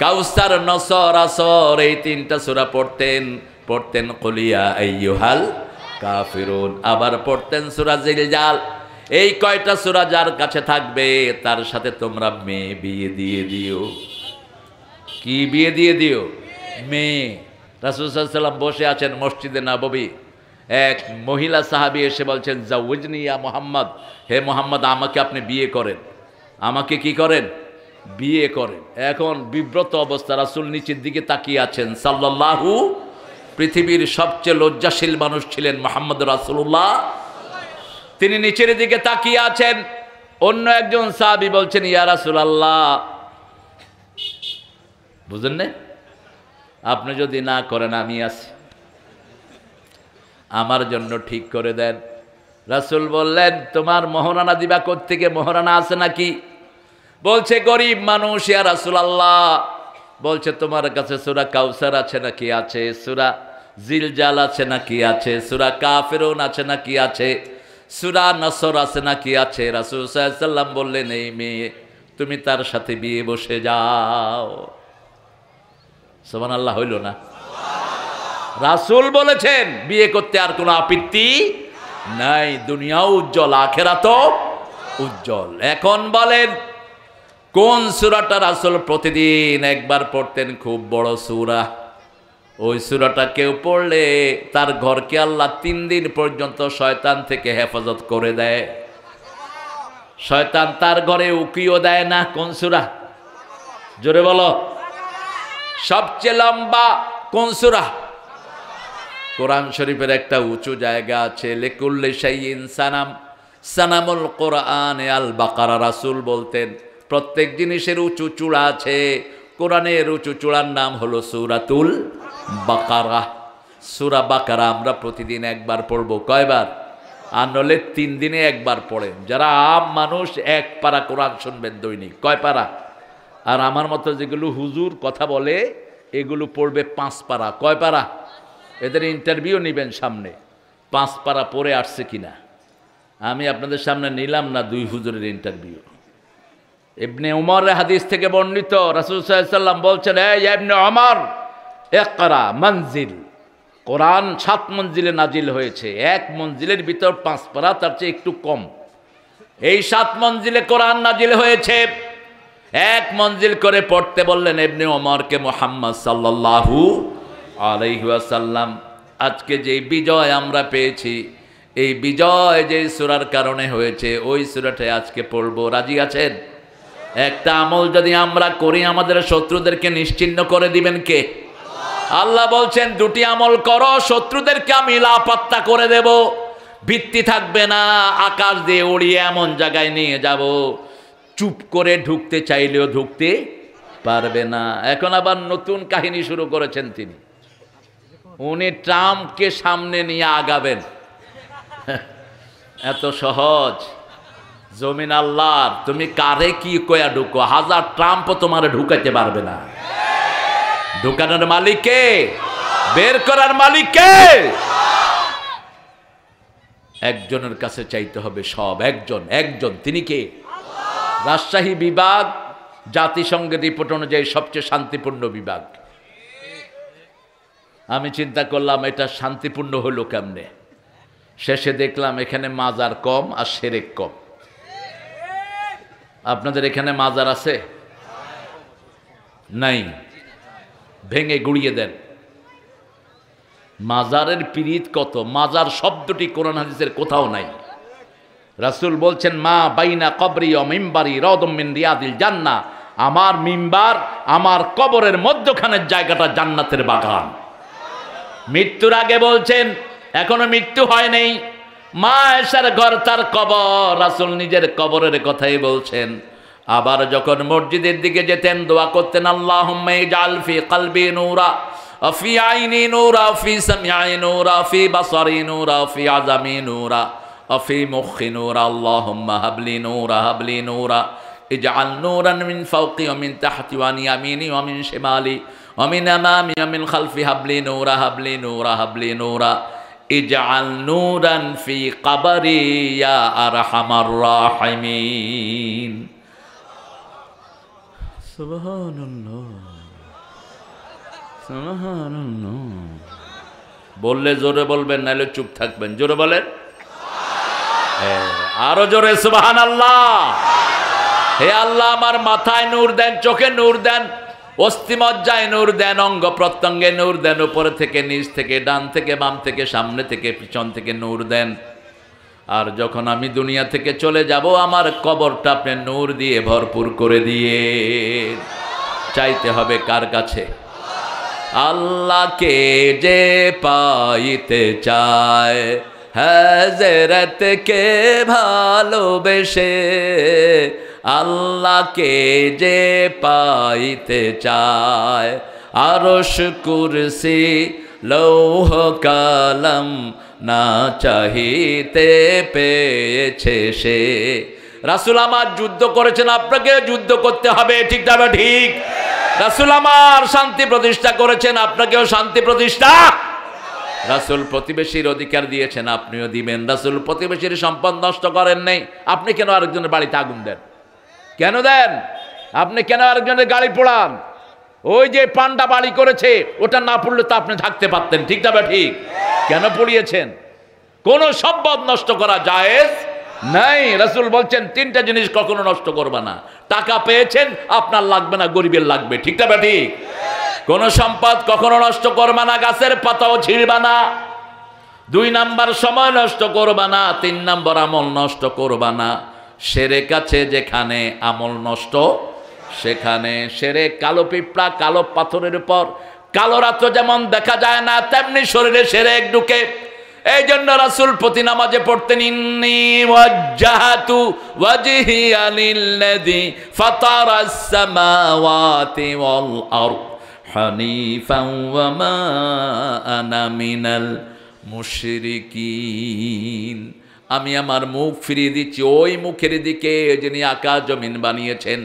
কাউসার, নসর, আসর, এই তিনটা সূরা পড়তেন কুল ইয়া আইয়ুহাল কাফিরুন, আবার পড়তেন সূরা জিলজাল। এই কয়টা সূরা যার কাছে থাকবে তার সাথে তোমরা মেয়ে বিয়ে দিয়ে দিও। কি বিয়ে দিয়ে দিও? মেয়ে। রাসূল সাল্লাল্লাহু আলাইহি ওয়াসাল্লাম বসে আছেন মসজিদে নববী, এক মহিলা সাহাবী এসে বলছেন জাওয়াজনি ইয়া মুহাম্মদ, হে মুহাম্মদ আমাকে আপনি বিয়ে করেন। আমাকে কি করেন? বিয়ে করেন। এখন বিব্রত অবস্থা, রাসূল নিচের দিকে তাকিয়ে আছেন সাল্লাল্লাহু। পৃথিবীর সবচেয়ে লজ্জাশীল মানুষ ছিলেন মুহাম্মদ রাসূলুল্লাহ, তিনি নিচের দিকে তাকিয়ে আছেন। অন্য একজন সাহাবী বলছেন ইয়া রাসূলুল্লাহ, বুঝেন না, আপনি যদি না করেন আমি আছি, আমার জন্য ঠিক করে দেন। রাসূল বললেন তোমার মোহরানা দিবা কোত্থেকে? মোহরানা আছে নাকি? বলছে গরিব মানুষ ইয়া রাসূলুল্লাহ। বলছে তোমার কাছে সূরা কাউসার আছে নাকি? আছে। সূরা জিলজাল আছে নাকি? আছে। সূরা কাফিরুন আছে নাকি? আছে। সূরা নসর আছে নাকি? আছে। রাসূল সাল্লাল্লাহু আলাইহি ওয়াসাল্লাম বললেন এই মেয়ে তুমি তার সাথে বিয়ে বসে যাও। সুবহানাল্লাহ, হইল না? রাসূল বলেছেন বিয়ে করতে আর কোনো আপত্তি নাই, দুনিয়াও উজ্জ্বল আখিরাতও উজ্জ্বল। এখন বলেন কোন সূরাটা রাসূল প্রতিদিন একবার পড়তেন? খুব বড় সূরা। ওই সূরাটা কেউ পড়লে তার ঘরকে আল্লাহ 3 দিন পর্যন্ত শয়তান থেকে হেফাজত করে দেয়। শয়তান তার ঘরে উকিও দেয় না। কোন সূরা? জোরে বলো। সবচেয়ে লম্বা কোন সূরা? কোরআন শরীফের একটা উঁচু জায়গা আছে, লিকুল্লি শাইইন সানাম, সানামুল কোরআন আল বাকারা। রাসূল বলতেন প্রত্যেক জিনিসের উঁচু চূড়া আছে, কোরআনের উঁচু চূড়ার নাম হলো সূরাতুল বাকারা। সূরা বাকারা আমরা প্রতিদিন একবার পড়ব। কয়বার? আর নলে 3 দিনে একবার পড়েন। যারা আম মানুষ 1 পারা কোরআন শুনবেন দৈনিক। কয় পারা? আর আমার মতো যেগুলো হুজুর কথা বলে এগুলো পড়বে 5 পারা। কয় পারা? এদের ইন্টারভিউ নেবেন সামনে, 5 পারা পড়ে আসছে কিনা। আমি আপনাদের সামনে নিলাম না 2 হুজুরের ইন্টারভিউ। ইবনে উমরের হাদিস থেকে বর্ণিত, রাসূল সাল্লাল্লাহু আলাইহি ওয়াসাল্লাম বলছেন, এই ইবনে উমর ইকরা মনজিল, কোরআন 7 মঞ্জিলে নাজিল হয়েছে, 1 মঞ্জিলের ভিতর 5 পারা, তার চেয়ে একটু কম। এই 7 মঞ্জিলে কোরআন নাজিল হয়েছে, 1 মঞ্জিল করে পড়তে বললেন ইবনে উমরকে মুহাম্মদ সাল্লাল্লাহু আলাইহি ওয়াসাল্লাম। আজকে যে বিজয় আমরা পেয়েছি, এই বিজয় যে সূরার কারণে হয়েছে, ওই সূরাটাই আজকে পড়ব। রাজি আছেন? একটা আমল যদি আমরা করি আমাদের শত্রুদেরকে নিশ্চিহ্ন করে দিবেন কে? আল্লাহ বলছেন 2টি আমল করো, শত্রুদেরকে আমি লাপাত্তা করে দেব, ভিত্তি থাকবে না, আকাশ দিয়ে উড়িয়ে এমন জায়গায় নিয়ে যাব চুপ করে ঢুকতে চাইলেও ঢুকতে পারবে না। এখন আবার নতুন কাহিনী শুরু করেছেন তিনি, উনি ট্রাম্পকে সামনে নিয়ে আগাবেন। এত সহজ? জমিন আল্লাহর, তুমি কারে কি কয়া ঢুকো, 1000 ট্রাম্পও তোমারে ঢুকাইতে পারবে না। ঢুকানোর মালিক কে? বের করার মালিক কে? একজনের কাছে চাইতে হবে সব। একজন, তিনি কে? রাজশাহী বিভাগ জাতিসংঘের রিপোর্ট অনুযায়ী সবচেয়ে শান্তিপূর্ণ বিভাগ। আমি চিন্তা করলাম এটা শান্তিপূর্ণ হলো কেমনে। শেষে দেখলাম এখানে মাজার কম আর শিরক কম। আপনাদের এখানে মাজার আছে? নাই? ভেঙে গুড়িয়ে দেন। মাজারের পীড়িত কত! মাজার শব্দটি কোরআন হাদিসের কোথাও নাই। রাসূল বলছেন, মা বাইনা কবরি ও মিম্বারি রাউদুম মিন রিয়াদিল জান্নাহ, আমার মিম্বার আমার কবরের মধ্যখানের জায়গাটা জান্নাতের বাগান। মৃত্যুর আগে বলছেন, এখনো মৃত্যু হয় নাই, মা আয়েশার ঘর তার কবর। রাসূল নিজের কবরের কথাই বলছেন। আবার যখন মসজিদের দিকে যেতেন দোয়া করতেন, আল্লাহুম্মা ইজআল ফি কলবি নূরা ওয়া ফি আইনি নূরা ওয়া ফি সামঈ নূরা ওয়া ফি বাসারি নূরা ওয়া ফি আযামি নূরা ওয়া ফি মুখি নূরা, আল্লাহুম্মা হাবলি নূরা ইজআল নূরান মিন ফাওকি ওয়া মিন তাহতি ওয়া আন ইয়ামিনি ওয়া মিন শিমালি ওয়া মিন আমামি ওয়া মিন খালফি হাবলি নূরা ইজআল নূরান ফি কবরি ইয়া আরহামার রাহিমিন। সুবহানাল্লাহ, সুবহানাল্লাহ। বললে জোরে বলবেন, নাহলে চুপ থাকবেন। জোরে বলেন, আরো জোরে সুবহানাল্লাহ। হে আল্লাহ, আমার মাথায় নূর দেন, চোখে নূর দেন, অস্থিমজ্জায় নূর দেন, অঙ্গ প্রত্যঙ্গে নূর দেন, উপরে থেকে নিচ থেকে, ডান থেকে বাম থেকে, সামনে থেকে পিছন থেকে নূর দেন। আর যখন আমি দুনিয়া থেকে চলে যাব, আমার কবরটা আপনি নূর দিয়ে ভরপুর করে দিয়ে। চাইতে হবে কার কাছে? আল্লাহকে যে পাইতে চায়, হযরতকে ভালোবেসে, আল্লাহকে যে পাইতে চায়, আরশ কুরসি লৌহ কালাম না চাহিতে পেয়েছে সে। রাসূল আমার যুদ্ধ করেছেন, আপনাকে যুদ্ধ করতে হবে, ঠিক না? ঠিক। রাসূল আমার শান্তি প্রতিষ্ঠা করেছেন, আপনাকেও শান্তি প্রতিষ্ঠা। রাসূল প্রতিবেশীর অধিকার দিয়েছেন, আপনিও দিবেন। রাসূল প্রতিবেশীর সম্পদ নষ্ট করেন নাই, আপনি কেন আরেকজনের বাড়িতে আগুন দেন? কেন দেন? আপনি কেন আরেকজনের গাড়ি পোড়ান? ওই যে পান্ডা বাড়ি করেছে, ওটা না পড়লে তো আপনি থাকতে পারতেন, ঠিক না? ঠিক। কেন পড়িয়েছেন? কোন সম্পদ নষ্ট করা জায়েজ নাই। রাসূল বলছেন 3টা জিনিস কখনো নষ্ট করবা না। টাকা পেয়েছেন, আপনার লাগবে না, গরিবের লাগবে, ঠিক না? ঠিক। কোন সম্পদ কখনো নষ্ট করবা না, গাছের পাতাও ছিঁড়বা না। 2 নাম্বার সময় নষ্ট করবা না। 3 নাম্বার আমল নষ্ট করবা না। শিরক আছে যেখানে, আমল নষ্ট সেখানে। শিরক কালো পিঁপড়া কালো পাথরের উপর কালো রাত্র যেমন দেখা যায় না, তেমনি শরীরে শিরক ঢুকে। এই জন্য রাসূল প্রতি নামাজে পড়তেন, ইন্নী ওয়াজ্জাহাতু ওয়াজহিয়া লিল্লাযী ফাতারাস সামাওয়াতি ওয়াল আরদ হানিফান ওয়া মা আনা মিনাল মুশরিকিন। আমি আমার মুখ ফিরিয়ে দিচ্ছি ওই মুখের দিকে যিনি আকাশ জমিন বানিয়েছেন।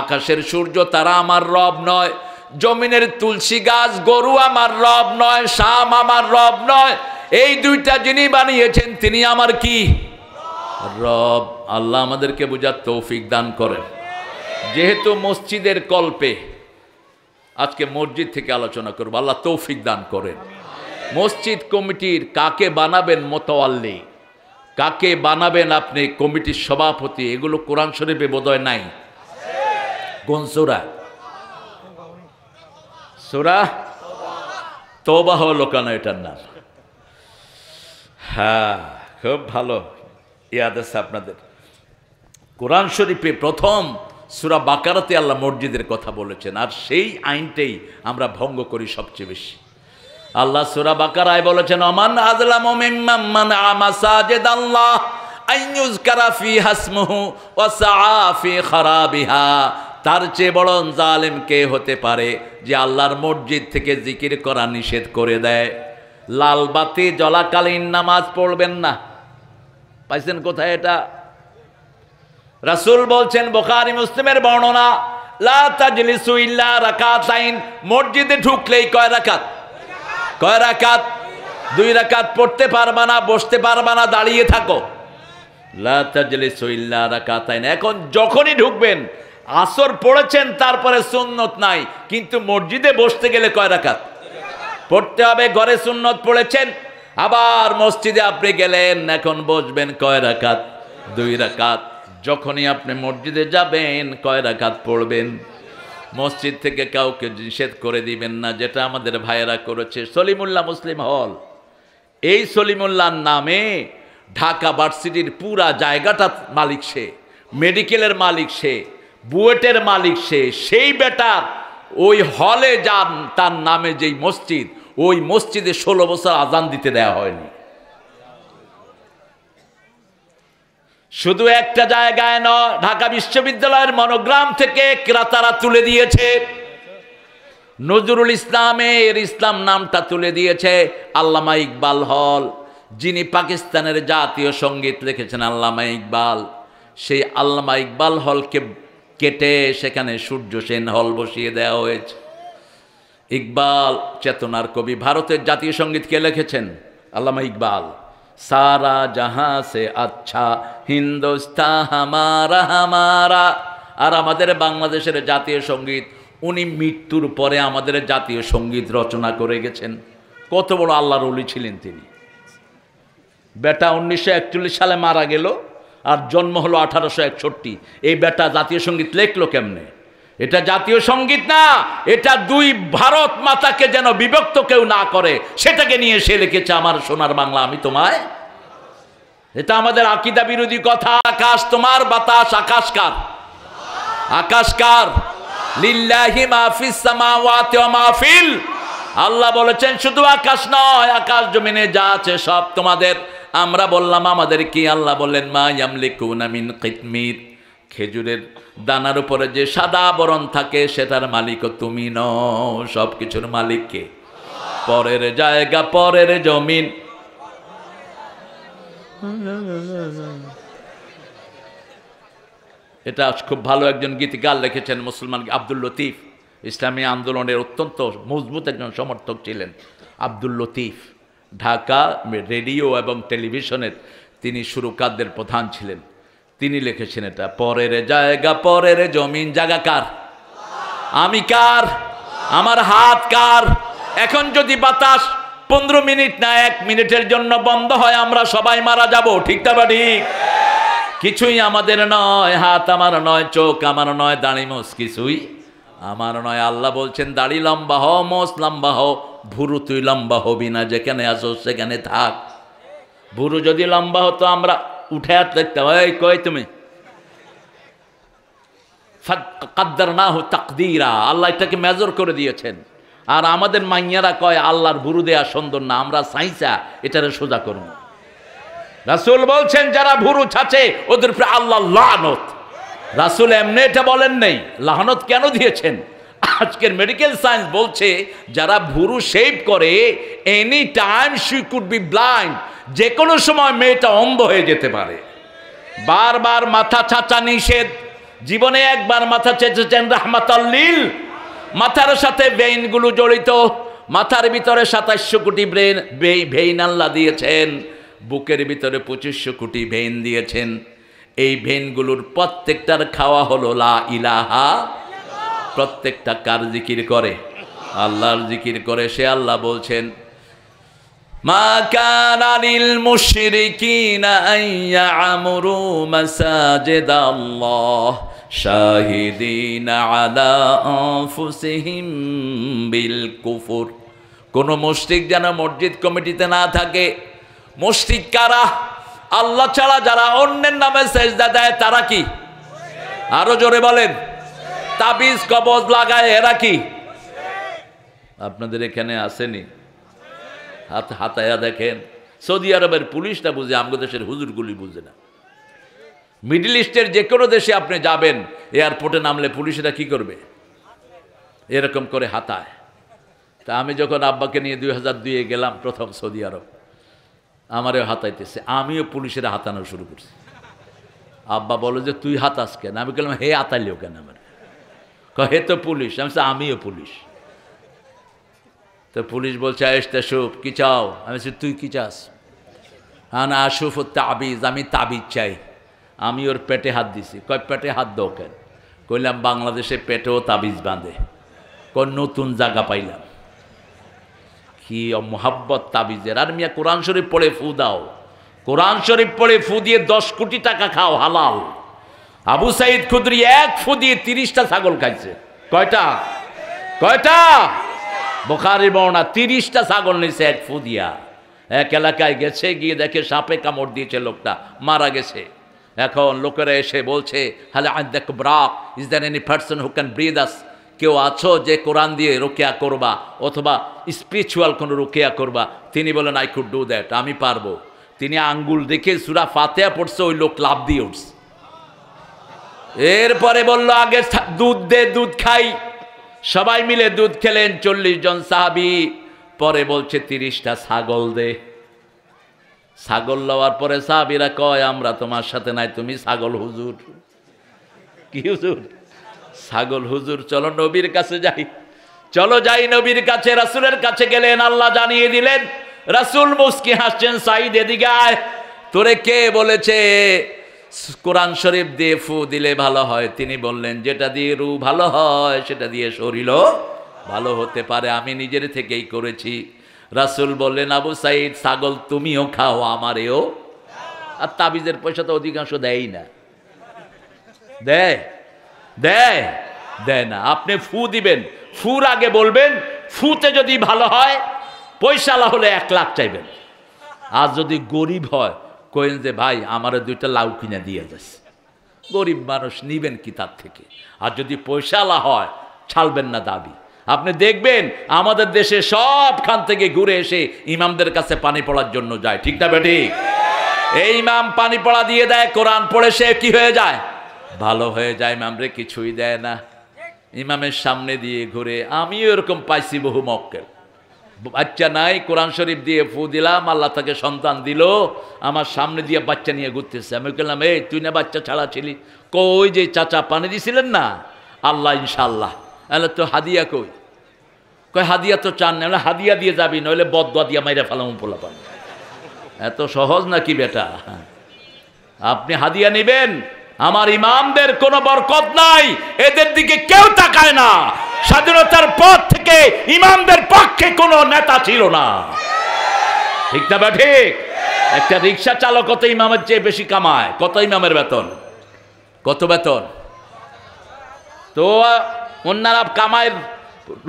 আকাশের সূর্য তারা আমার রব নয়, জমিনের তুলসী গাছ গরু আমার রব নয়, শাম আমার রব নয়। এই দুইটা যিনি বানিয়েছেন তিনি আমার কি রব। আল্লাহ আমাদেরকে বুঝার তৌফিক দান করেন। যেহেতু মসজিদের কল্পে আজকে মসজিদ থেকে আলোচনা করব, আল্লাহ তৌফিক দান করেন। মসজিদ কমিটির কাকে বানাবেন মোতাওয়াল্লি, কাকে বানাবেন আপনি কমিটির সভাপতি, এগুলো কোরআন শরীফে বোধহয় নাই। কোন সূরা? সূরা তওবা হলো কেন এটার নাম? হ্যাঁ, খুব ভালো ইয়াদ আছে আপনাদের। কোরআন শরীফে প্রথম সূরা বাকারাতে আল্লাহ মসজিদের কথা বলেছেন, আর সেই আইনটাই আমরা ভঙ্গ করি সবচেয়ে বেশি। আল্লাহ সূরা বাকারায় বলেছেন, আমান আযলামু মিম্মান মানআ মাসাজিদাল্লাহ আইয়ুযকারা ফিহা ইসমুহু ওয়া সাআ ফি খারাবিহা। তার চেয়ে বড় জালেম কে হতে পারে যে আল্লাহর মসজিদ থেকে জিকির করা নিষেধ করে দেয়। লাল বাতি জ্বলাকালীন নামাজ পড়বেন না। পাইছেন কোথায় এটা? রাসূল বলছেন, বুখারী মুসলিমের বর্ণনা, লা তাজলিসু ইল্লা রাকাতাইন। মসজিদে ঢুকলেই কয় রাকাত? কয় রাকাত? 2 রাকাত। পড়তে পারবা না, বসতে পারবা না, দাঁড়িয়ে থাকো। লা তাজলিসু ইল্লা রাকাতাইন। এখন যখনই ঢুকবেন, আসর পড়েছেন তারপরে সুন্নত নাই, কিন্তু মসজিদে বসতে গেলে কয় রাকাত পড়তে হবে? ঘরে সুন্নত পড়েছেন, আবার মসজিদে আপনি গেলেন, এখন বসবেন, কয় রাকাত? 2 রাকাত। যখনই আপনি মসজিদে যাবেন কয় রাকাত পড়বেন? মসজিদ থেকে কাউকে নিষেধ করে দিবেন না, যেটা আমাদের ভাইয়েরা করেছে। সলিমুল্লাহ মুসলিম হল, এই সলিমুল্লাহর নামে ঢাকা ভার্সিটির পুরা জায়গাটা মালিক সে, মেডিকেলের মালিক সে, বুয়েটের মালিক সে। সেই বেটার ওই হলে যান, তার নামে যেই মসজিদ, ওই মসজিদে 16 বছর আজান দিতে দেওয়া হয়নি। শুধু একটা জায়গায় নয়, ঢাকা বিশ্ববিদ্যালয়ের মনোগ্রাম থেকে ক্রেতারা তুলে দিয়েছে, নজরুল ইসলামের ইসলাম নামটা তুলে দিয়েছে। আল্লামা ইকবাল হল, যিনি পাকিস্তানের জাতীয় সঙ্গীত লিখেছেন আল্লামা ইকবাল, সেই আল্লামা ইকবাল হলকে কেটে সেখানে সূর্য সেন হল বসিয়ে দেওয়া হয়েছে। ইকবাল চেতনার কবি। ভারতের জাতীয় সঙ্গীত কে লিখেছেন? আল্লামা ইকবাল। সারা জাহাঁ সে আচ্ছা হিন্দুস্তান হামারা হামারা। আর আমাদের বাংলাদেশের জাতীয় সঙ্গীত, উনি মৃত্যুর পরে আমাদের জাতীয় সঙ্গীত রচনা করে গেছেন। কত বড় আল্লাহর ওলি ছিলেন তিনি। বেটা 1941 সালে মারা গেল, আর জন্ম হলো 1861। এই বেটা জাতীয় সঙ্গীত লেখলো কেমনে? এটা জাতীয় সঙ্গীত না, এটা 2 ভারত মাতাকে যেন বিভক্ত কেউ না করে সেটাকে নিয়ে সে লিখেছে, আমার সোনার বাংলা আমি তোমায়। এটা আমাদের আকীদা বিরোধী কথা। আকাশ তোমার, বাতাস আকাশ কার? আকাশ কার? লিল্লাহি মা ফিস সামাওয়াতি ওয়া মা ফিল। আল্লাহ বলেছেন শুধু আকাশ নয়, আকাশ জমিনে যা আছে সব তোমাদের। আমরা বললাম আমাদের কি? আল্লাহ বললেন, মা ইয়ামলিকুনা মিন কিতমির। খেজুরের দানার উপরে যে সাদা বরণ থাকে সেটার মালিকও তুমি নও। সব কিছুর মালিক কে? পরের জায়গা, পরের জমিন। এটা খুব ভালো একজন গীতিকার লিখেছেন, মুসলমান আব্দুল লতিফ। ইসলামী আন্দোলনের অত্যন্ত মজবুত একজন সমর্থক ছিলেন আব্দুল লতিফ। ঢাকা রেডিও এবং টেলিভিশনের তিনি সুরকারদের প্রধান ছিলেন। তিনি লিখেছেন এটা, পরের জায়গা, পরের জমিন। জায়গা কার? আমি কার? আমার হাত কার? এখন যদি বাতাস 15 মিনিট না 1 মিনিটের জন্য বন্ধ হয়, আমরা সবাই মারা যাব। ঠিক না ঠিক? কিছুই আমাদের নয়, হাত আমার নয়, চোখ আমার নয়, দাড়ি মোছ কিছুই আমার নয়। আল্লাহ বলছেন, দাড়ি লম্বা হও, মোছ লম্বা হও, ভুরু তুই লম্বা হবি না, যেখানে আসো সেখানে থাক। ভুরু যদি লম্বা হতো আমরা উঠে হাত দেখতে, ওই কই তুমি, কাদ্দারনাহু তাকদীরা। আল্লাহ এটাকে মেজর করে দিয়েছেন। আর আমাদের মাইয়ারা কয় আল্লাহর ভুরু দেয়া সুন্দর না, আমরা সাইসা এটারে সোজা করব। রাসূল বলছেন যারা ভুরু ছাচে ওদের উপরে আল্লাহ লানত। রাসূল এমনি এটা বলেন নাই, লানত কেন দিয়েছেন? আজকের মেডিকেল সায়েন্স বলছে যারা ভুরু শেভ করে any time she could be blind, যে কোনো সময় মেয়েটা অন্ধ হয়ে যেতে পারে। বারবার মাথা ছাঁচা নিষেধ। জীবনে একবার মাথা চেঁচেছেন রাহমাতাল্লিল, মাথার সাথে ভেইনগুলো জড়িত, মাথার ভিতরে 2700 কোটি ভেইন আল্লাহ দিয়েছেন, বুকের ভিতরে 2500 কোটি ভেইন দিয়েছেন। এই ভেইনগুলোর প্রত্যেকটার খাওয়া হলো লা ইলাহা। প্রত্যেকটা কার জিকির করে? আল্লাহর জিকির করে। সে আল্লাহ বলছেন মা কানা লিল মুশরিকিনা আন ইয়ামুরু মাসাজিদাল্লাহ শাহিদিনা আলা আনফুসিহিম বিল কুফর। কোন মুশরিক যেন মসজিদ কমিটিতে না থাকে। মুশরিক কারা? আল্লাহ ছাড়া যারা অন্যের নামে সেজদা দেয় তারা কি? আরো জোরে বলেন। তাবিজ কবজ লাগায় এরা কি? আপনাদের এখানে আসেনি? হাতায়া দেখেন। সৌদি আরবের পুলিশটা বুঝে, আমাদের দেশের হুজুরগুলি বুঝে না। মিডল ইস্টের যে কোনো দেশে আপনি যাবেন, এয়ারপোর্টে নামলে পুলিশেরা কি করবে? এরকম করে হাতায়। তা আমি যখন আব্বাকে নিয়ে 2002-এ গেলাম প্রথম সৌদি আরব, আমারও হাতাইতেছে, আমিও পুলিশেরা হাতানো শুরু করছি। আব্বা বলো যে তুই হাতাস কেন? আমি বললাম হে হাতাইলেও কেন? আমার হে তো পুলিশ। আমি আমিও পুলিশ। তো পুলিশ বলছে আয়েশতা শুভ কি চাও? আমি বলছি তুই কি চাস? আনা আশুফ তাবিজ, আমি তাবিজ চাই। আমি ওর পেটে হাত দিছি। কয় পেটে হাত দাও কেন? কইলাম বাংলাদেশে পেটেও তাবিজ বাঁধে। কোন নতুন জায়গা পাইলাম। কি মোহাব্বত তাবিজের। আর মিয়া কোরআন শরীফ পড়ে ফু দাও। কোরআন শরীফ পড়ে ফু দিয়ে 10 কোটি টাকা খাও হালাল। আবু সাইদ খুদরি এক ফু দিয়ে 30টা ছাগল খাইছে। কয়টা? কয়টা? বুখারীর বর্ণনা 30টা ছাগল নিছে এক ফু দিয়া। এক এলাকায় গেছে, গিয়ে দেখে সাপে কামড় দিয়েছে, লোকটা মারা গেছে। এখন লোকেরা এসে বলছে হ্যালো আইদাক ব্রাক, is there any person who can breathe us? কেউ আছো যে কোরআন দিয়ে রুকিয়া করবা অথবা স্পিরিচুয়াল কোনো রুকিয়া করবা? তিনি বলেন আই কুড ডু দ্যাট, আমি পারবো। তিনি আঙ্গুল দেখে সূরা ফাতিহা পড়ছে, ওই লোক লাফ দিয়ে উঠছে। এরপরে বলল আগে দুধ দে, দুধ খাই। সবাই মিলে দুধ খেলেন 40 জন সাহাবী। পরে বলছে 30টা ছাগল দে। ছাগল লওয়ার পরে সাহাবীরা কয় আমরা তোমার সাথে নাই, তুমি ছাগল হুজুর। কি হুজুর? ছাগল হুজুর। চলো নবীর কাছে যাই। চলো যাই নবীর কাছে। রাসূলের কাছে গেলেন, আল্লাহ জানিয়ে দিলেন। রাসূল মুস্কি হাসছেন, সাইদ এদিকে আয়। তোরে কে বলেছে কোরআন শরীফ দিয়ে ফু দিলে ভালো হয়? তিনি বললেন যেটা দিয়ে রু ভালো হয় সেটা দিয়ে শরীরও ভালো হতে পারে, আমি নিজের থেকেই করেছি। রাসূল বললেন আবু সাইদ ছাগল তুমিও খাও, আমারেও। আর তাবিজের পয়সা তো অধিকাংশ দেয়ই না। দেয়? দেয়? দেয় না। আপনি ফু দিবেন, ফুর আগে বলবেন ফুতে যদি ভালো হয়, পয়সালা হলে 1 লাখ চাইবেন। আর যদি গরিব হয় কইন যে ভাই আমারে 2টা লাউ কিনে দিয়ে যাচ্ছে। গরিব মানুষ নিবেন কি তার থেকে? আর যদি পয়সালা হয় ছাড়বেন না দাবি। আপনি দেখবেন আমাদের দেশে সবখান থেকে ঘুরে এসে ইমামদের কাছে পানি পড়ার জন্য যায়, ঠিক না বেঠিক? এই ইমাম পানি পড়া দিয়ে দেয়, কোরআন পড়ে সে কি হয়ে যায়? ভালো হয়ে যায়। ইমামরে কিছুই দেয় না, ইমামের সামনে দিয়ে ঘুরে। আমিও এরকম পাইছি বহু মক্কেল। বাচ্চা নাই, কোরআন শরীফ দিয়ে ফু দিলাম, আল্লাহ তাকে সন্তান দিল, আমার সামনে দিয়ে বাচ্চা নিয়ে ঘুরতেছে। আমি বললাম এই তুই না বাচ্চা ছাড়া ছিলি? কই যে চাচা পানি দিছিলেন না? আল্লাহ ইনশাল্লাহ। তাহলে তো হাদিয়া কই? কয় হাদিয়া তো চান না। হাদিয়া দিয়ে যাবি, নইলে বদদোয়া দিয়া মাইরা ফেলাম পোলা পান। এত সহজ নাকি বেটা? আপনি হাদিয়া নিবেন। আমার ইমামদের কোনো বরকত নাই, এদের দিকে কেউ তাকায় না। স্বাধীনতার পর থেকে ইমামদের পক্ষে কোনো নেতা ছিল না, ঠিক না বা ঠিক? একটা রিক্সা চালক কত ইমামের চেয়ে বেশি কামায়? কত ইমামের বেতন? কত বেতন? তো অন্যরা কামায়,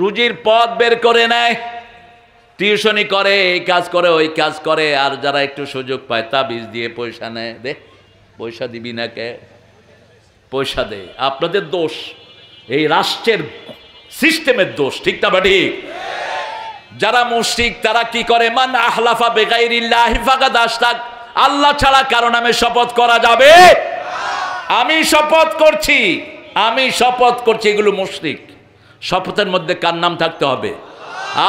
রুজির পথ বের করে নেয়, টিউশনি করে, এই কাজ করে, ওই কাজ করে। আর যারা একটু সুযোগ পায় তাবিজ দিয়ে পয়সা নেয়। দে পয়সা দিবি না কে? পয়সা দে। আপনাদের দোষ, এই রাষ্ট্রের সিস্টেমের দোষ, ঠিক না বা ঠিক? যারা মুশরিক তারা কি করে, মান আহলাফা বিগাইরিল্লাহি ফাকাদ আশরাক, আল্লাহ ছাড়া কারো নামে শপথ করা যাবে। আমি শপথ করছি, আমি শপথ করছি, এগুলো মুশরিক। শপথের মধ্যে কার নাম থাকতে হবে?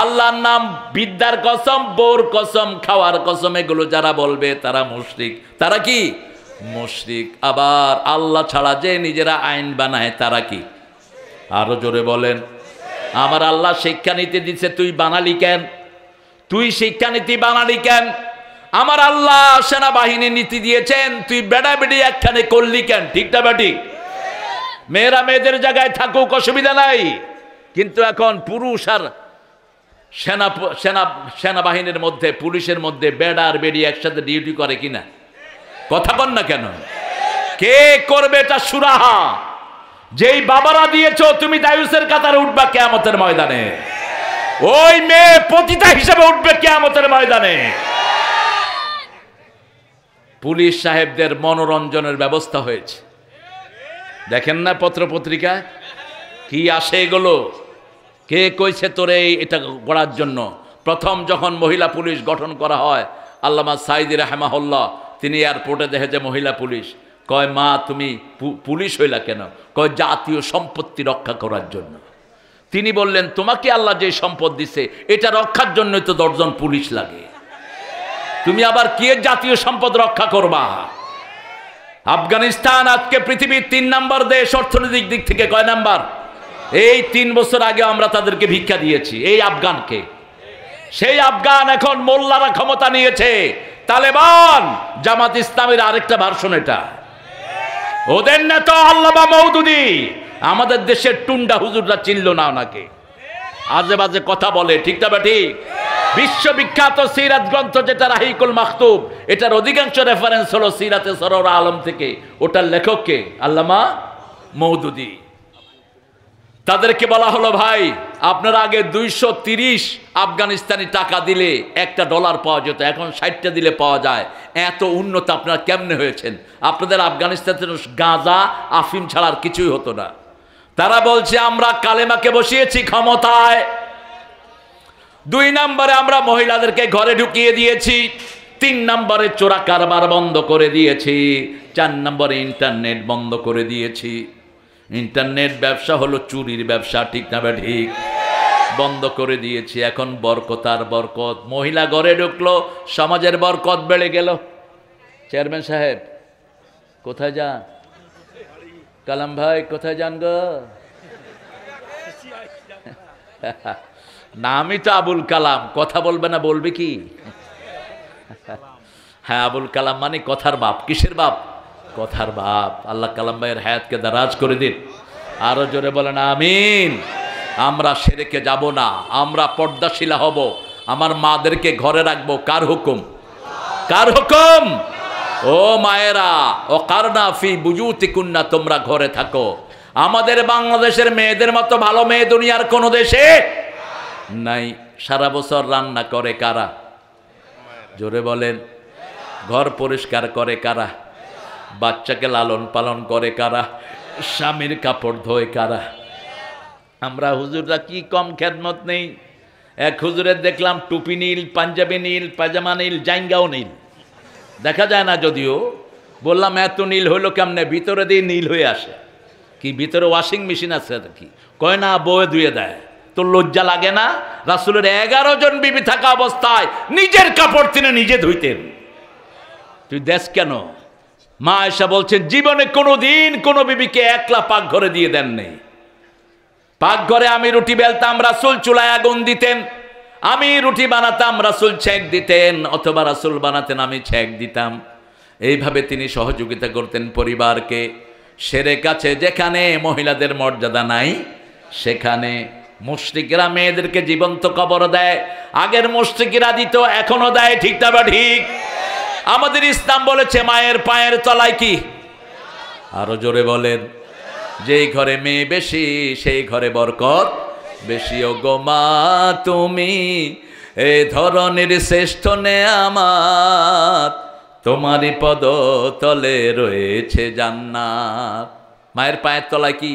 আল্লাহর নাম। বিদ্যার কসম, বোর কসম, খাওয়ার কসম, এগুলো যারা বলবে তারা মুশরিক। তারা কি মুশরিক? আবার আল্লাহ ছাড়া যে নিজেরা আইন বানায় তারা কি? আরো জোরে বলেন। আমার আল্লাহ শিক্ষানীতি দিচ্ছে, তুই বানালি কেন? তুই শিক্ষানীতি বানালি কেন? আমার আল্লাহ সেনাবাহিনী নীতি দিয়েছেন, তুই বেড়া বেড়ি একখানে করলি কেন? ঠিকটা বেটি? মেয়েরা মেয়েদের জায়গায় থাকুক, অসুবিধা নাই, কিন্তু এখন পুরুষ আর সেনাবাহিনীর মধ্যে, পুলিশের মধ্যে বেড়া আর বেড়ি একসাথে ডিউটি করে কিনা? কথা বল না কেন? কে করবে এটা সুরাহা? যেই বাবারা দিয়েছো, তুমি দায়ুসের কাতারে উঠবা কিয়ামতের ময়দানে। ওই মেয়ে পতিতা হিসেবে উঠবে কিয়ামতের ময়দানে। পুলিশ সাহেবদের মনোরঞ্জনের ব্যবস্থা হয়েছে, দেখেন না পত্র পত্রিকায় কি আসে এগুলো? কে কইছে তোরে এটা গড়ার জন্য? প্রথম যখন মহিলা পুলিশ গঠন করা হয়, আল্লামা সাইদি রাহমাহুল্লাহ তিনি এয়ারপোর্টে দেখে যে মহিলা পুলিশ, কয় মা তুমি পুলিশ হইলা কেন? কয় জাতীয় সম্পত্তি রক্ষা করার জন্য। তিনি বললেন, তোমাকে আল্লাহ যে সম্পদ দিছে এটা রক্ষার জন্যই তো 10 জন পুলিশ লাগে, তুমি আবার কি জাতীয় সম্পদ রক্ষা করবা? আফগানিস্তান আজকে পৃথিবীর 3 নম্বর দেশ অর্থনৈতিক দিক থেকে। কয় নাম্বার? এই 3 বছর আগে আমরা তাদেরকে ভিক্ষা দিয়েছি, এই আফগানকে। সেই আফগান এখন মোল্লারা ক্ষমতা নিয়েছে, তালেবান, জামাত ইসলামের আরেকটা ভার্সন এটা। ওদের নেতা আল্লামা মওদুদী, আমাদের দেশের টুন্ডা হুজুররা চিনল না ওনাকে, আজে বাজে কথা বলে, ঠিক না বা ঠিক? বিশ্ববিখ্যাত সিরাত গ্রন্থ যেটা রাহিকুল মাকতুব, এটার অধিকাংশ রেফারেন্স হলো সিরাতে সরওয়ার আলম থেকে। ওটার লেখক কে? আল্লামা মওদুদী। তাদেরকে বলা হলো, ভাই আপনারা আগে 230 আফগানিস্তানি টাকা দিলে $1 পাওয়া যেত, এখন 60টা দিলে পাওয়া যায়। এত উন্নত আপনারা কেমনে হয়েছেন? আপনাদের আফগানিস্তানের গাঁজা আফিম ছাড়ার কিছুই হতো না। তারা বলছে, আমরা কালেমাকে বসিয়েছি ক্ষমতায়। 2 নম্বরে আমরা মহিলাদেরকে ঘরে ঢুকিয়ে দিয়েছি। 3 নম্বরে চোরা কারবার বন্ধ করে দিয়েছি। 4 নম্বরে ইন্টারনেট বন্ধ করে দিয়েছি। ইন্টারনেট ব্যবসা হলো চুরির ব্যবসা, ঠিক না বা ঠিক? বন্ধ করে দিয়েছি। এখন বরকত আর বরকত। মহিলা ঘরে ঢুকলো, সমাজের বরকত বেড়ে গেল। চেয়ারম্যান সাহেব কোথায় যান? কালাম ভাই কোথায় যান গো? নামই তো আবুল কালাম, কথা বলবে না, বলবে কি? হ্যাঁ, আবুল কালাম মানে কথার বাপ। কিসের বাপ? কথার বাপ। আল্লাহ কালাম ভাইয়ের হায়াতকে দারাজ করে দিন। আরো জোরে বলেন আমিন। আমরা শিরকে যাব না, আমরা পর্দাশীলা হব, আমার মাদেরকে ঘরে রাখবো। কার হুকুম? কার হুকুম? ও মায়েরা, ও কারনা ফি বুজুতিকুন্না, তোমরা ঘরে থাকো। আমাদের বাংলাদেশের মেয়েদের মতো ভালো মেয়ে দুনিয়ার কোন দেশে নাই। সারা বছর রান্না করে কারা? জোরে বলেন। ঘর পরিষ্কার করে কারা? বাচ্চাকে লালন পালন করে কারা? স্বামীর কাপড় ধোয় কারা? আমরা হুজুররা কি কম খেদমত নেই? এক হুজুরের দেখলাম টুপি নীল, পাঞ্জাবি নীল, পায়জামা নীল, জাইঙ্গাও নীল। দেখা যায় না যদিও। বললাম এত নীল হইলো কেমনে? ভিতরে দিয়ে নীল হয়ে আসে। কি ভিতরে ওয়াশিং মেশিন আছে কি? কয় না, বয়ে ধুয়ে দেয়। তোর লজ্জা লাগে না? রাসূলের 11 জন বিবি থাকা অবস্থায় নিজের কাপড় তিনি নিজে ধুইতেন। তুই দেশ কেন? মা আয়েশা বলছেন, জীবনে কোনোদিন কোনো বিবিকে একলা পাকঘরে দিয়ে দেন নেই। পাকঘরে আমি রুটি বেলতাম, রাসূল চুলায় আগুন দিতেন। আমি রুটি বানাতাম, রাসূল ছেঁক দিতেন, অথবা রাসূল বানাতেন, আমি ছেঁক দিতাম। এইভাবে তিনি সহযোগিতা করতেন পরিবারকে। শিরক আছে যেখানে মহিলাদের মর্যাদা নাই, সেখানে মুশরিকরা মেয়েদেরকে জীবন্ত কবর দেয়। আগের মুশরিকরা দিত, এখনো দেয়, ঠিক না বা ঠিক? আমাদের ইসলাম বলেছে মায়ের পায়ের তলায় কি? আরো জোরে বলেন। যেই ঘরে মেয়ে বেশি সেই ঘরে বরকত বেশি। ও গো মা তুমি এ ধরনের শ্রেষ্ঠ নেয়ামত, তোমারই পদ তলে রয়েছে জান্নাত। মায়ের পায়ের তলায় কি?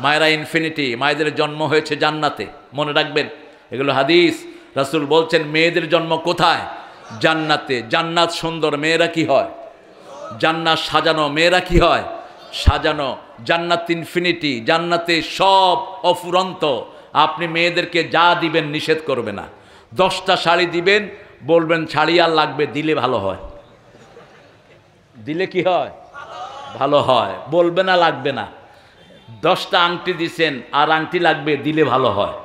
মায়েরা ইনফিনিটি। মায়েদের জন্ম হয়েছে জান্নাতে। মনে রাখবেন, এগুলো হাদিস। রাসূল বলছেন মেয়েদের জন্ম কোথায়? জান্নাতে। জান্নাত সুন্দর, মেয়েরা কি হয়? জান্নাত সাজানো, মেয়েরা কি হয়? সাজানো। জান্নাত ইনফিনিটি, জান্নাতে সব অফুরন্ত। আপনি মেয়েদেরকে যা দিবেন নিষেধ করবে না। 10টা শাড়ি দিবেন, বলবেন শাড়ি আর লাগবে, দিলে ভালো হয়। দিলে কি হয়? ভালো হয়। বলবে না লাগবে না। 10টা আংটি দিছেন আর আংটি লাগবে, দিলে ভালো হয়।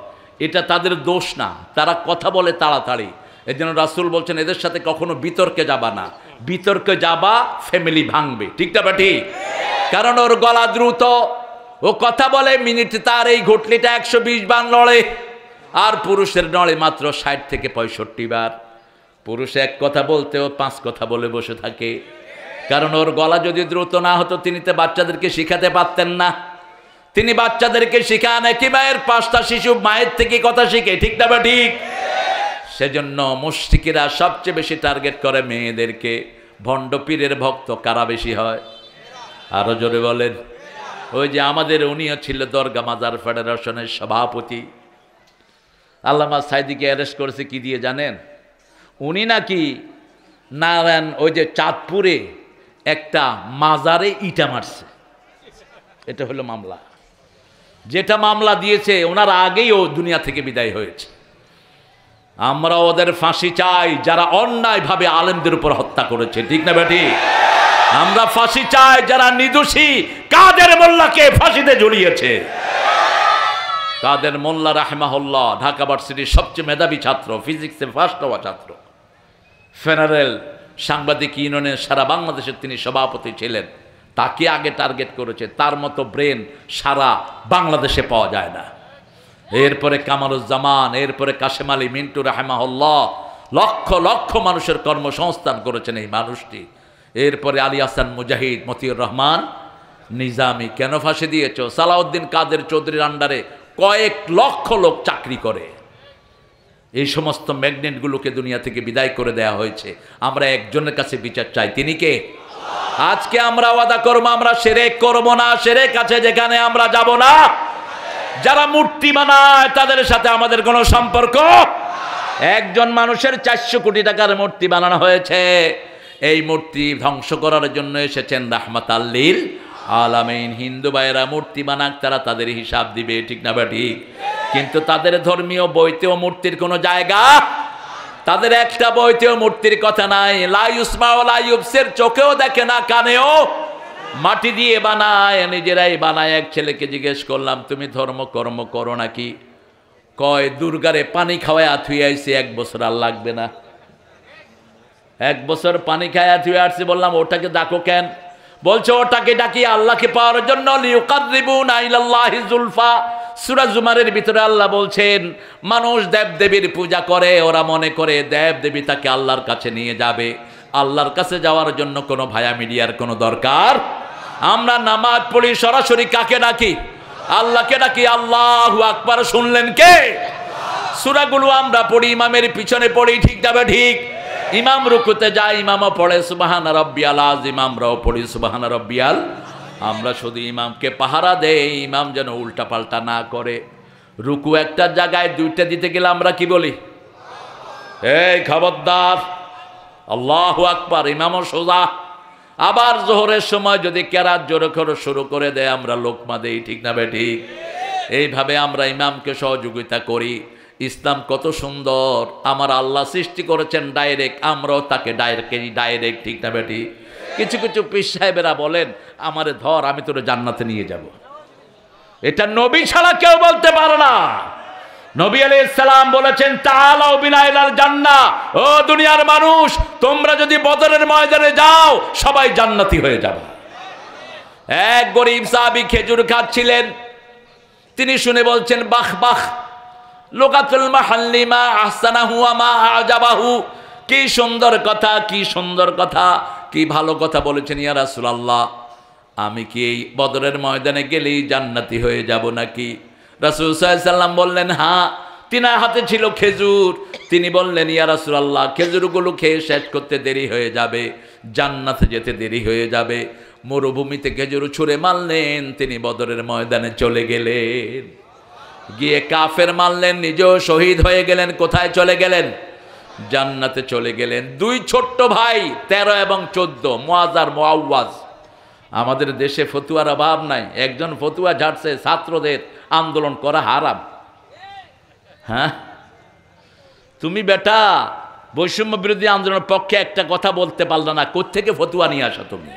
এটা তাদের দোষ না, তারা কথা বলে তাড়াতাড়ি। এই জন্য রাসূল বলছেন এদের সাথে কখনো বিতর্কে যাবা না। বিতর্কে যাবা ফ্যামিলি ভাঙবে। ঠিক না ঠিক? কারণ ওর গলা দ্রুত, ও কথা বলে মিনিটে তার এই ঘটলিটা 120 বার নড়ে, আর পুরুষের নড়ে মাত্র 60 থেকে 65 বার। পুরুষ এক কথা বলতেও 5 কথা বলে বসে থাকে। কারণ ওর গলা যদি দ্রুত না হতো তিনি তো বাচ্চাদেরকে শিখাতে পারতেন না। তিনি বাচ্চাদেরকে শিখান কি মায়ের 5টা শিশু মায়ের থেকে কথা শিখে। ঠিক না বা ঠিক? সেজন্য মুশরিকেরা সবচেয়ে বেশি টার্গেট করে মেয়েদেরকে। ভণ্ড পীরের ভক্ত কারা বেশি হয়? আরো জোরে বলেন। ওই যে আমাদের উনিও ছিল দরগা মাজার ফেডারেশনের সভাপতি, আল্লামা সাইদিকে অ্যারেস্ট করেছে কি দিয়ে জানেন? উনি নাকি নারায়ণ ওই যে চাঁদপুরে একটা মাজারে ইটা মারছে। এটা হলো মামলা। যেটা মামলা দিয়েছে ওনার আগেই ও দুনিয়া থেকে বিদায় হয়েছে। আমরা ওদের ফাঁসি চাই যারা অন্যায়ভাবে আলেমদের উপর হত্যা করেছে। ঠিক না বেটি? আমরা ফাঁসি চাই যারা নির্দোষী কাদের মোল্লাকে ফাঁসিতে ঝুলিয়েছে। কাদের মোল্লা রাহমাহুল্লাহ ঢাকা ভার্সিটির সবচেয়ে মেধাবী ছাত্র, ফিজিক্সে ফার্স্ট হওয়া ছাত্র, ফেনারেল সাংবাদিক ইউনিয়নের সারা বাংলাদেশের তিনি সভাপতি ছিলেন। তাকে আগে টার্গেট করেছে। তার মতো ব্রেন সারা বাংলাদেশে পাওয়া যায় না। এরপরে কামারুজ্জামান, এরপরে কাশেম আলী মিন্টু রাহমাহুল্লাহ, লক্ষ লক্ষ মানুষের কর্মসংস্থান করেছেন এই মানুষটি। এরপরে আলী হাসান মুজাহিদ, মতিউর রহমান নিজামী। কেন ফাঁসি দিয়েছ? সালাউদ্দিন কাদের চৌধুরীর আন্ডারে কয়েক লক্ষ লোক চাকরি করে। এই সমস্ত ম্যাগনেটগুলোকে দুনিয়া থেকে বিদায় করে দেওয়া হয়েছে। আমরা একজনের কাছে বিচার চাই, তিনি কে? আজকে আমরা ওয়াদা করবো আমরা শিরক করব না। শিরক আছে যেখানে আমরা যাব না। যারা মূর্তি বানায় তাদের সাথে আমাদের কোনো সম্পর্ক। একজন মানুষের 400 কোটি টাকার মূর্তি বানানো হয়েছে। এই মূর্তি ধ্বংস করার জন্য এসেছেন রাহমাতাল লিল আলামিন। হিন্দু ভাইয়েরা মূর্তি বানাক, তারা তাদের হিসাব দিবে। ঠিক না বা ঠিক? কিন্তু তাদের ধর্মীয় বইতেও মূর্তির কোনো জায়গা, তাদের একটা বইতেও মূর্তির কথা নাই। লা ইউসমা ওয়ালা ইউবসির, চোখেও দেখে না, কানেও, মাটি দিয়ে বানায়, নিজেরাই বানায়। এক ছেলেকে জিজ্ঞেস করলাম তুমি ধর্ম কর্ম করো নাকি? কয় দুর্গারে পানি খাওয়ায় থুই আইছে, 1 বছর আর লাগবে না। 1 বছর পানি খাওয়া থুই আসছে। বললাম ওটাকে ডাকো কেন? বলছে ওটাকে ডাকি আল্লাহকে পাওয়ার জন্য। লিউকাররিবুনা ইলাল্লাহি যুলফা। সূরা জুমারের ভিতরে আল্লাহ বলছেন মানুষ দেবদেবীর পূজা করে, ওরা মনে করে দেবদেবী তাকে আল্লাহর কাছে নিয়ে যাবে। আল্লাহর কাছে যাওয়ার জন্য কোনো ভায়া মিডিয়ার কোনো দরকার। আমরা নামাজ পড়ি সরাসরি কাকে ডাকি? আল্লাহকে ডাকি। আল্লাহু আকবার শুনলেন কে? সূরাগুলো আমরা পড়ি, ইমামের পিছনে পড়ি। ঠিক যাবে ঠিক? ইমাম রুকুতে যায়, ইমামও পড়ে সুবহান রাব্বিয়াল আযীম, আমরাও পড়ি সুবহান রাব্বিয়াল। আমরা শুধু ইমামকে পাহারা দেই, ইমাম যেন উল্টা পাল্টা না করে। রুকু একটা জায়গায় 2টা দিতে গেলে আমরা কি বলি? এই খবরদার, আল্লাহু আকবার, ইমামও সোজা। আবার জোহরের সময় যদি কেরাত জোরে করে শুরু করে দেয় আমরা লোকমা দেই। ঠিক না বেটি? এইভাবে আমরা ইমামকে সহযোগিতা করি। ইসলাম কত সুন্দর। আমার আল্লাহ সৃষ্টি করেছেন ডাইরেক্ট, আমরাও তাকে ডাইরেক্ট। ঠিক না বেটি? কিছু কিছু পীর সাহেবেরা বলেন আমারে ধর, আমি তোরে জান্নাতে নিয়ে যাব। এটা নবী ছাড়া কেউ বলতে পারে না। নবী আলাইহিস সালাম বলেছেন তাআলাউ বিনা ইলাল জান্নাহ। ও দুনিয়ার মানুষ, তোমরা যদি বদরের ময়দানে যাও সবাই জান্নাতি হয়ে যাবে। এক গরীব সাহাবী খেজুর খাচ্ছিলেন, তিনি শুনে বলছেন বাহ বাহ, লোকাতুল মাহাল্লিমা আহসানাহু ওয়া মা আজাবাহু। কি সুন্দর কথা, কি সুন্দর কথা, কি ভালো কথা বলেছেন ইয়া রাসূলুল্লাহ। আমি কি এই বদরের ময়দানে গেলেই জান্নাতি হয়ে যাব নাকি? রাসূল সাল্লাল্লাহু আলাইহি সাল্লাম বললেন হ্যাঁ। তিনার হাতে ছিল খেজুর। তিনি বললেন ইয়া রাসূলুল্লাহ, খেজুরগুলো খেয়ে শেষ করতে দেরি হয়ে যাবে, জান্নাতে যেতে দেরি হয়ে যাবে। মরুভূমিতে খেজুর ছুঁড়ে মারলেন, তিনি বদরের ময়দানে চলে গেলেন। গিয়ে কাফের মারলেন, নিজেও শহীদ হয়ে গেলেন। কোথায় চলে গেলেন? জান্নাতে চলে গেলেন। দুই ছোট্ট ভাই 13 এবং 14, মুআজ আর মুআওয়াজ। আমাদের দেশে ফতুয়ার অভাব নাই। একজন ফতুয়া ঝাড়ছে ছাত্রদের আন্দোলন করা হারাম। হ্যাঁ, তুমি বেটা বৈষম্য বিরোধী আন্দোলনের পক্ষে একটা কথা বলতে পারল না, কোত্থেকে ফতুয়া নিয়ে আসা তুমি?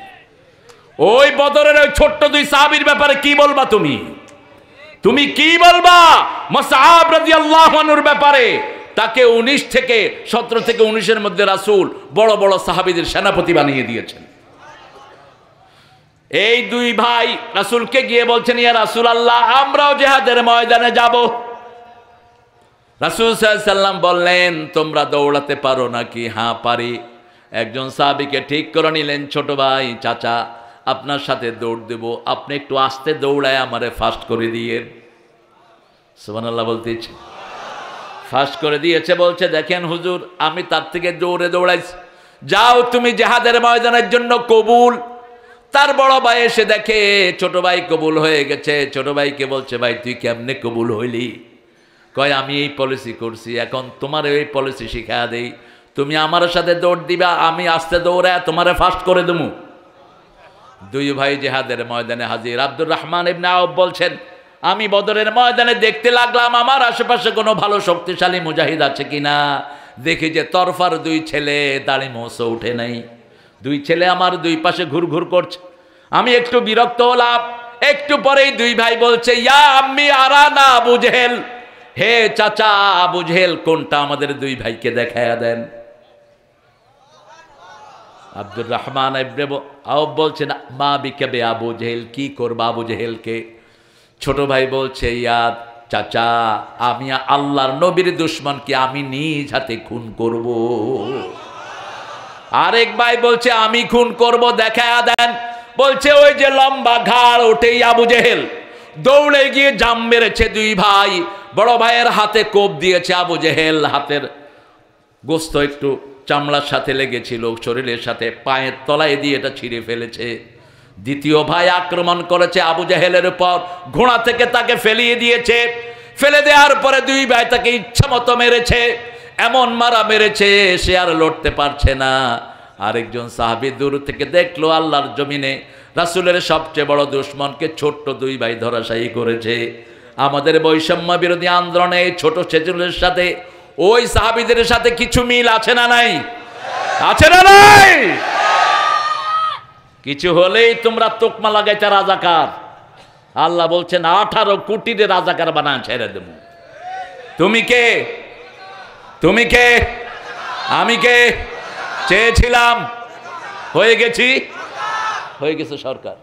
ওই বদরের ওই ছোট্ট দুই সাহাবীর ব্যাপারে কি বলবা তুমি? তুমি কি বলবা মুসআব রাদিয়াল্লাহু আনহুর ব্যাপারে? তাকে 17 থেকে 19-এর মধ্যে রাসূল বড় বড় সাহাবীদের সেনাপতি বানিয়ে দিয়েছেন। এই দুই ভাই রাসূলকে গিয়ে বলছেন, ইয়া রাসূলুল্লাহ, আমরাও জিহাদের ময়দানে যাব। রাসূল সাল্লাল্লাহু আলাইহি সাল্লাম বললেন, তোমরা দৌড়াতে পারো নাকি? হ্যাঁ পারি। একজন সাহাবীকে ঠিক করে নিলেন, ছোট ভাই, চাচা আপনার সাথে দৌড় দেব, আপনি একটু আস্তে দৌড়ায় আমারে ফাস্ট করে দিয়ে। সুবহানাল্লাহ বলতে ইচ্ছে, ফাস্ট করে দিয়েছে। বলছে, দেখেন হুজুর, আমি তার থেকে জোরে দৌড়াইছি, যাও তুমি জিহাদের ময়দানের জন্য কবুল। তার বড় ভাই এসে দেখে ছোট ভাই কবুল হয়ে গেছে। ছোট ভাইকে বলছে, ভাই তুই কেমনে কবুল হইলি? কয়, আমি এই পলিসি করছি, এখন তোমার এই পলিসি শিখা দেই। তুমি আমার সাথে দৌড় দিবা, আমি আস্তে দৌড়ায় তোমারে ফাস্ট করে দেবো। দুই ভাই জিহাদের ময়দানে হাজির। আব্দুর রহমান ইবনে আওফ বলছেন, আমি বদরের ময়দানে দেখতে লাগলাম আমার আশেপাশে কোনো ভালো শক্তিশালী মুজাহিদ আছে কিনা। দেখি যে তরফার দুই ছেলে, দাড়ি মোছও উঠে নাই। দুই ছেলে আমার দুই পাশে ঘুরঘুর করছে। আমি একটু বিরক্ত হলাম। একটু পরেই দুই ভাই বলছে, ইয়া আম্মি আরানা আবু জেহেল, হে চাচা আবু জেহেল কোনটা, আমাদের দুই ভাইকে দেখায়া দেন। আব্দুর রহমান ইবনে আওফ বলছেন, মা বিকাবে আবু জেহেল, কি করবা আবু জেহেলকে? ছোট ভাই বলছে, ইয়া চাচা, আমি আল্লাহর নবীর দুশমনকে আমি নিজ হাতে খুন করব। আরেক ভাই বলছে, আমি খুন করব, দেখায়া দেন। বলছে, ওই যে লম্বা ঘাড়, ওঠেই আবু জেহেল। দৌড়ে গিয়ে জাম মেরেছে দুই ভাই। বড় ভাইয়ের হাতে কোপ দিয়েছে আবু জেহেল। হাতের গোস্ত একটু চামড়ার সাথে লেগেছিল, শরীরের সাথে পায়ের তলায় দিয়ে এটা ছিঁড়ে ফেলেছে। দ্বিতীয় ভাই আক্রমণ করেছে আবু জেহেলের উপর, ঘোড়া থেকে তাকে ফেলিয়ে দিয়েছে। ফেলে দেওয়ার পরে দুই ভাই তাকে ইচ্ছা মতো মেরেছে, এমন মারা মেরেছে সে আর লড়তে পারছে না। আরেকজন সাহাবী দূর থেকে দেখলো আল্লাহর জমিনে রাসূলের সবচেয়ে বড় দুশমনকে ছোট্ট দুই ভাই ধরাশায়ী করেছে। আমাদের বৈষম্য বিরোধী আন্দোলনে এই ছোট ছেলেদের সাথে ওই সাহাবীদের সাথে কিছু মিল আছে না নাই? আছে না নাই? কিছু হলেই তোমরা তোকমা লাগাইতে রাজাকার। আল্লাহ বলছেন 18 কোটির রাজাকার বানায় ছেড়ে দেব। তুমি কে? তুমি কে? আমি কে? চেয়েছিলাম, হয়ে গেছি, হয়ে গেছে সরকার।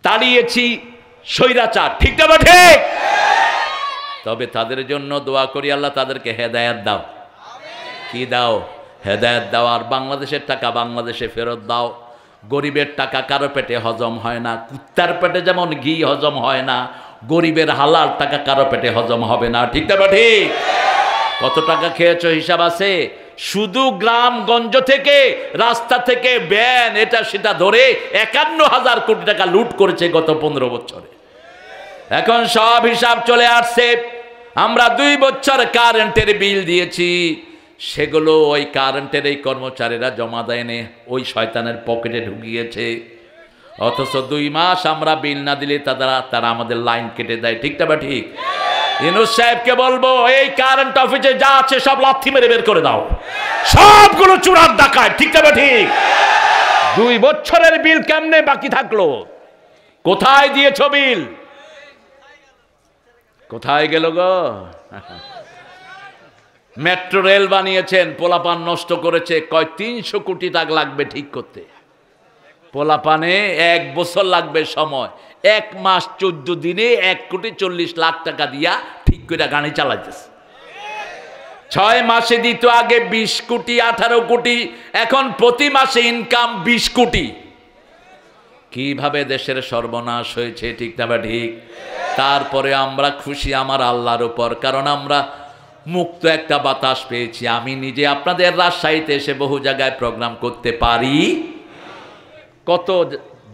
তাড়িয়েছি স্বৈরাচার, ঠিক না ঠিক? তবে তাদের জন্য দোয়া করি, আল্লাহ তাদেরকে হেদায়েত দাও। কি দাও? হেদায়েত দাও। আর বাংলাদেশের টাকা বাংলাদেশে ফেরত দাও। গরিবের টাকা কারো পেটে হজম হয় না। কুত্তার পেটে যেমন ঘি হজম হয় না, গরিবের হালাল টাকা কারো পেটে হজম হবে না, ঠিক না ঠিক? কত টাকা খেয়েছো হিসাব আছে? শুধু গ্রামগঞ্জ থেকে, রাস্তা থেকে, ব্যান, এটা সেটা ধরে 51,000 কোটি টাকা লুট করেছে গত 15 বছরে। এখন সব হিসাব চলে আসছে। আমরা 2 বছর কারেন্টের বিল দিয়েছি, সেগুলো ওই কারেন্টের এই কর্মচারীরা জমা দেয়নি, ওই শয়তানের পকেটে ঢুকিয়েছে। অথচ 2 মাস আমরা বিল না দিলে তারা আমাদের লাইন কেটে দেয়, ঠিক না ঠিক? ইউনূস সাহেবকে বলবো, এই কারেন্ট অফিসে যা আছে সব লাথি মেরে বের করে দাও, সবগুলো চুরার ডাকায়, ঠিক না ঠিক? 2 বছরের বিল কেমনে বাকি থাকলো? কোথায় দিয়েছো বিল? কোথায় গেল গো? মেট্রো রেল বানিয়েছেন, পোলাপান নষ্ট করেছে, কয় 300 কোটি টাকা লাগবে ঠিক করতে। পোলাপানে 1 বছর লাগবে সময়, 1 মাস 14 দিনে 1,40,00,000 টাকা দিয়া ঠিক করে গাড়ি চালাইতেছে। 6 মাসে দিত আগে 20 কোটি, 18 কোটি, এখন প্রতি মাসে ইনকাম 20 কোটি। কিভাবে দেশের সর্বনাশ হয়েছে, ঠিক না ঠিক? তারপরে আমরা খুশি আমার আল্লাহর উপর, কারণ আমরা মুক্ত একটা বাতাস পেয়েছি। আমি নিজে আপনাদের রাজশাহীতে এসে বহু জায়গায় প্রোগ্রাম করতে পারি। কত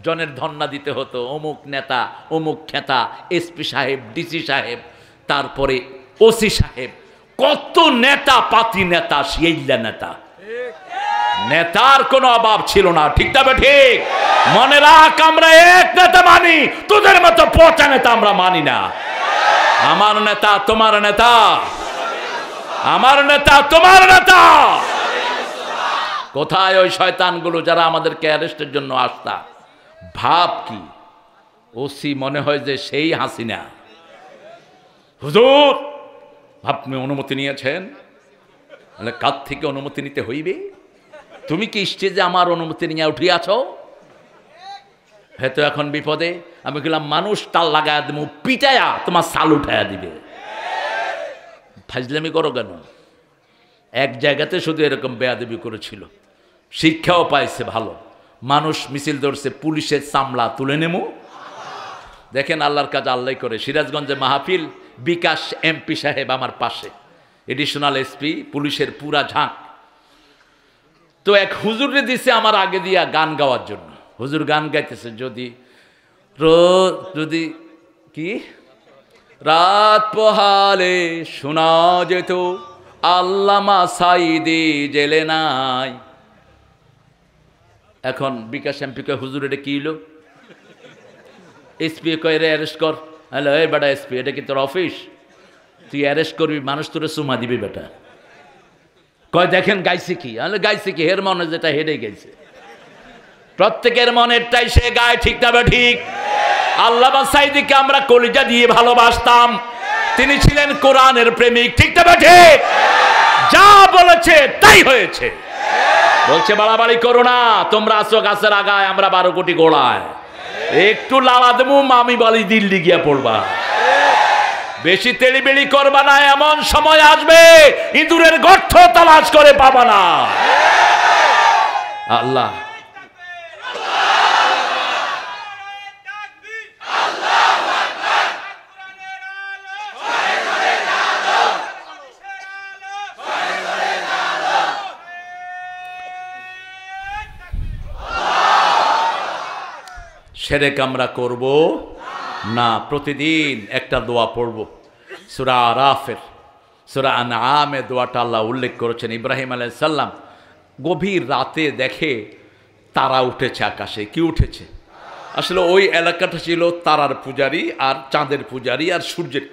জনের ধন্না দিতে হতো, অমুক নেতা, অমুক খেতা, এসপি সাহেব, ডিসি সাহেব, তারপরে ওসি সাহেব, কত নেতা পাতি নেতা, সেইলা নেতা। নেতার কোনো অভাব ছিল না, ঠিক তবে ঠিক। মনে রাখ, আমরা এক নেতা মানি, তোদের মতো পচা নেতা আমরা মানি না। আমার নেতা তোমার নেতা, আমার নেতা তোমার নেতা। কোথায় ওই শয়তানগুলো যারা আমাদেরকে অ্যারেস্টের জন্য আসতা? ভাব কি ওসি মনে হয় যে সেই হাসিনা। হুজুর আপনি অনুমতি নিয়েছেন, তাহলে কার থেকে অনুমতি নিতে হইবে? তুমি কি স্টেজে আমার অনুমতি নিয়ে উঠিয়াছ? হয়তো এখন বিপদে আমি গেলাম, মানুষ তাল লাগায় দেবো, পিটায়া তোমার সাল উঠাইয়া দিবে। ফাজলামি করো কেন? এক জায়গাতে শুধু এরকম বেয়াদবি করেছিল, শিক্ষাও পাইছে ভালো, মানুষ মিছিল ধরছে, পুলিশের চামড়া তুলে নেমো। দেখেন আল্লাহর কাজ আল্লাহ করে। সিরাজগঞ্জে মাহফিল, বিকাশ এমপি সাহেব আমার পাশে, এডিশনাল এসপি, পুলিশের পুরা ঝাঁক। তো এক হুজুরে দিছে আমার আগে দিয়া গান গাওয়ার জন্য। হুজুর গান গাইতেছে, যদি কি রাত পোহালে শোনা যেত আল্লামা সাইদি জেলে নাই। এখন বিকাশ এমপিকে হুজুর এটা কি হলো? এসপি কয় রে অ্যারেস্ট কর। হ্যালো এই বেটা এসপি, এটা কি তোর অফিস? তুই অ্যারেস্ট করবি, মানুষ তোরে চুমা দিবি বেটা। কয় দেখেন গাইছে কি? আরে গাইছে কি? হের মনে যেটা হেডে গেছে, প্রত্যেকের মনেরটাই সে গায়, ঠিক না? ঠিক। আল্লামা সাইদিকে আমরা কলিজা দিয়ে ভালোবাসতাম, তিনি ছিলেন কোরআনের প্রেমিক, ঠিক না? ঠিক। যা বলেছে তাই হয়েছে। বলছে বাড়াবাড়ি করো না, তোমরা আসো গাছের আগায়, আমরা 12 কোটি গোড়ায়। একটু লাড়া দেবো, মামি বালি দিল্লি গিয়া পড়বা। বেশি তেড়িবেড়ি করবা না, এমন সময় আসবে ইঁদুরের গর্ত তালাশ করে পাবা না। আল্লাহ শিরক আমরা করব না। প্রতিদিন একটা দোয়া পড়ব। সূরা আরাফের, সূরা আনআমের দোয়াটা আল্লাহ উল্লেখ করেছেন। ইব্রাহিম আলাইহিস সালাম গভীর রাতে দেখে তারা উঠেছে আকাশে। কি উঠেছে? আসলে ওই এলাকাটা ছিল তারার পূজারি আর চাঁদের পূজারি আর সূর্যের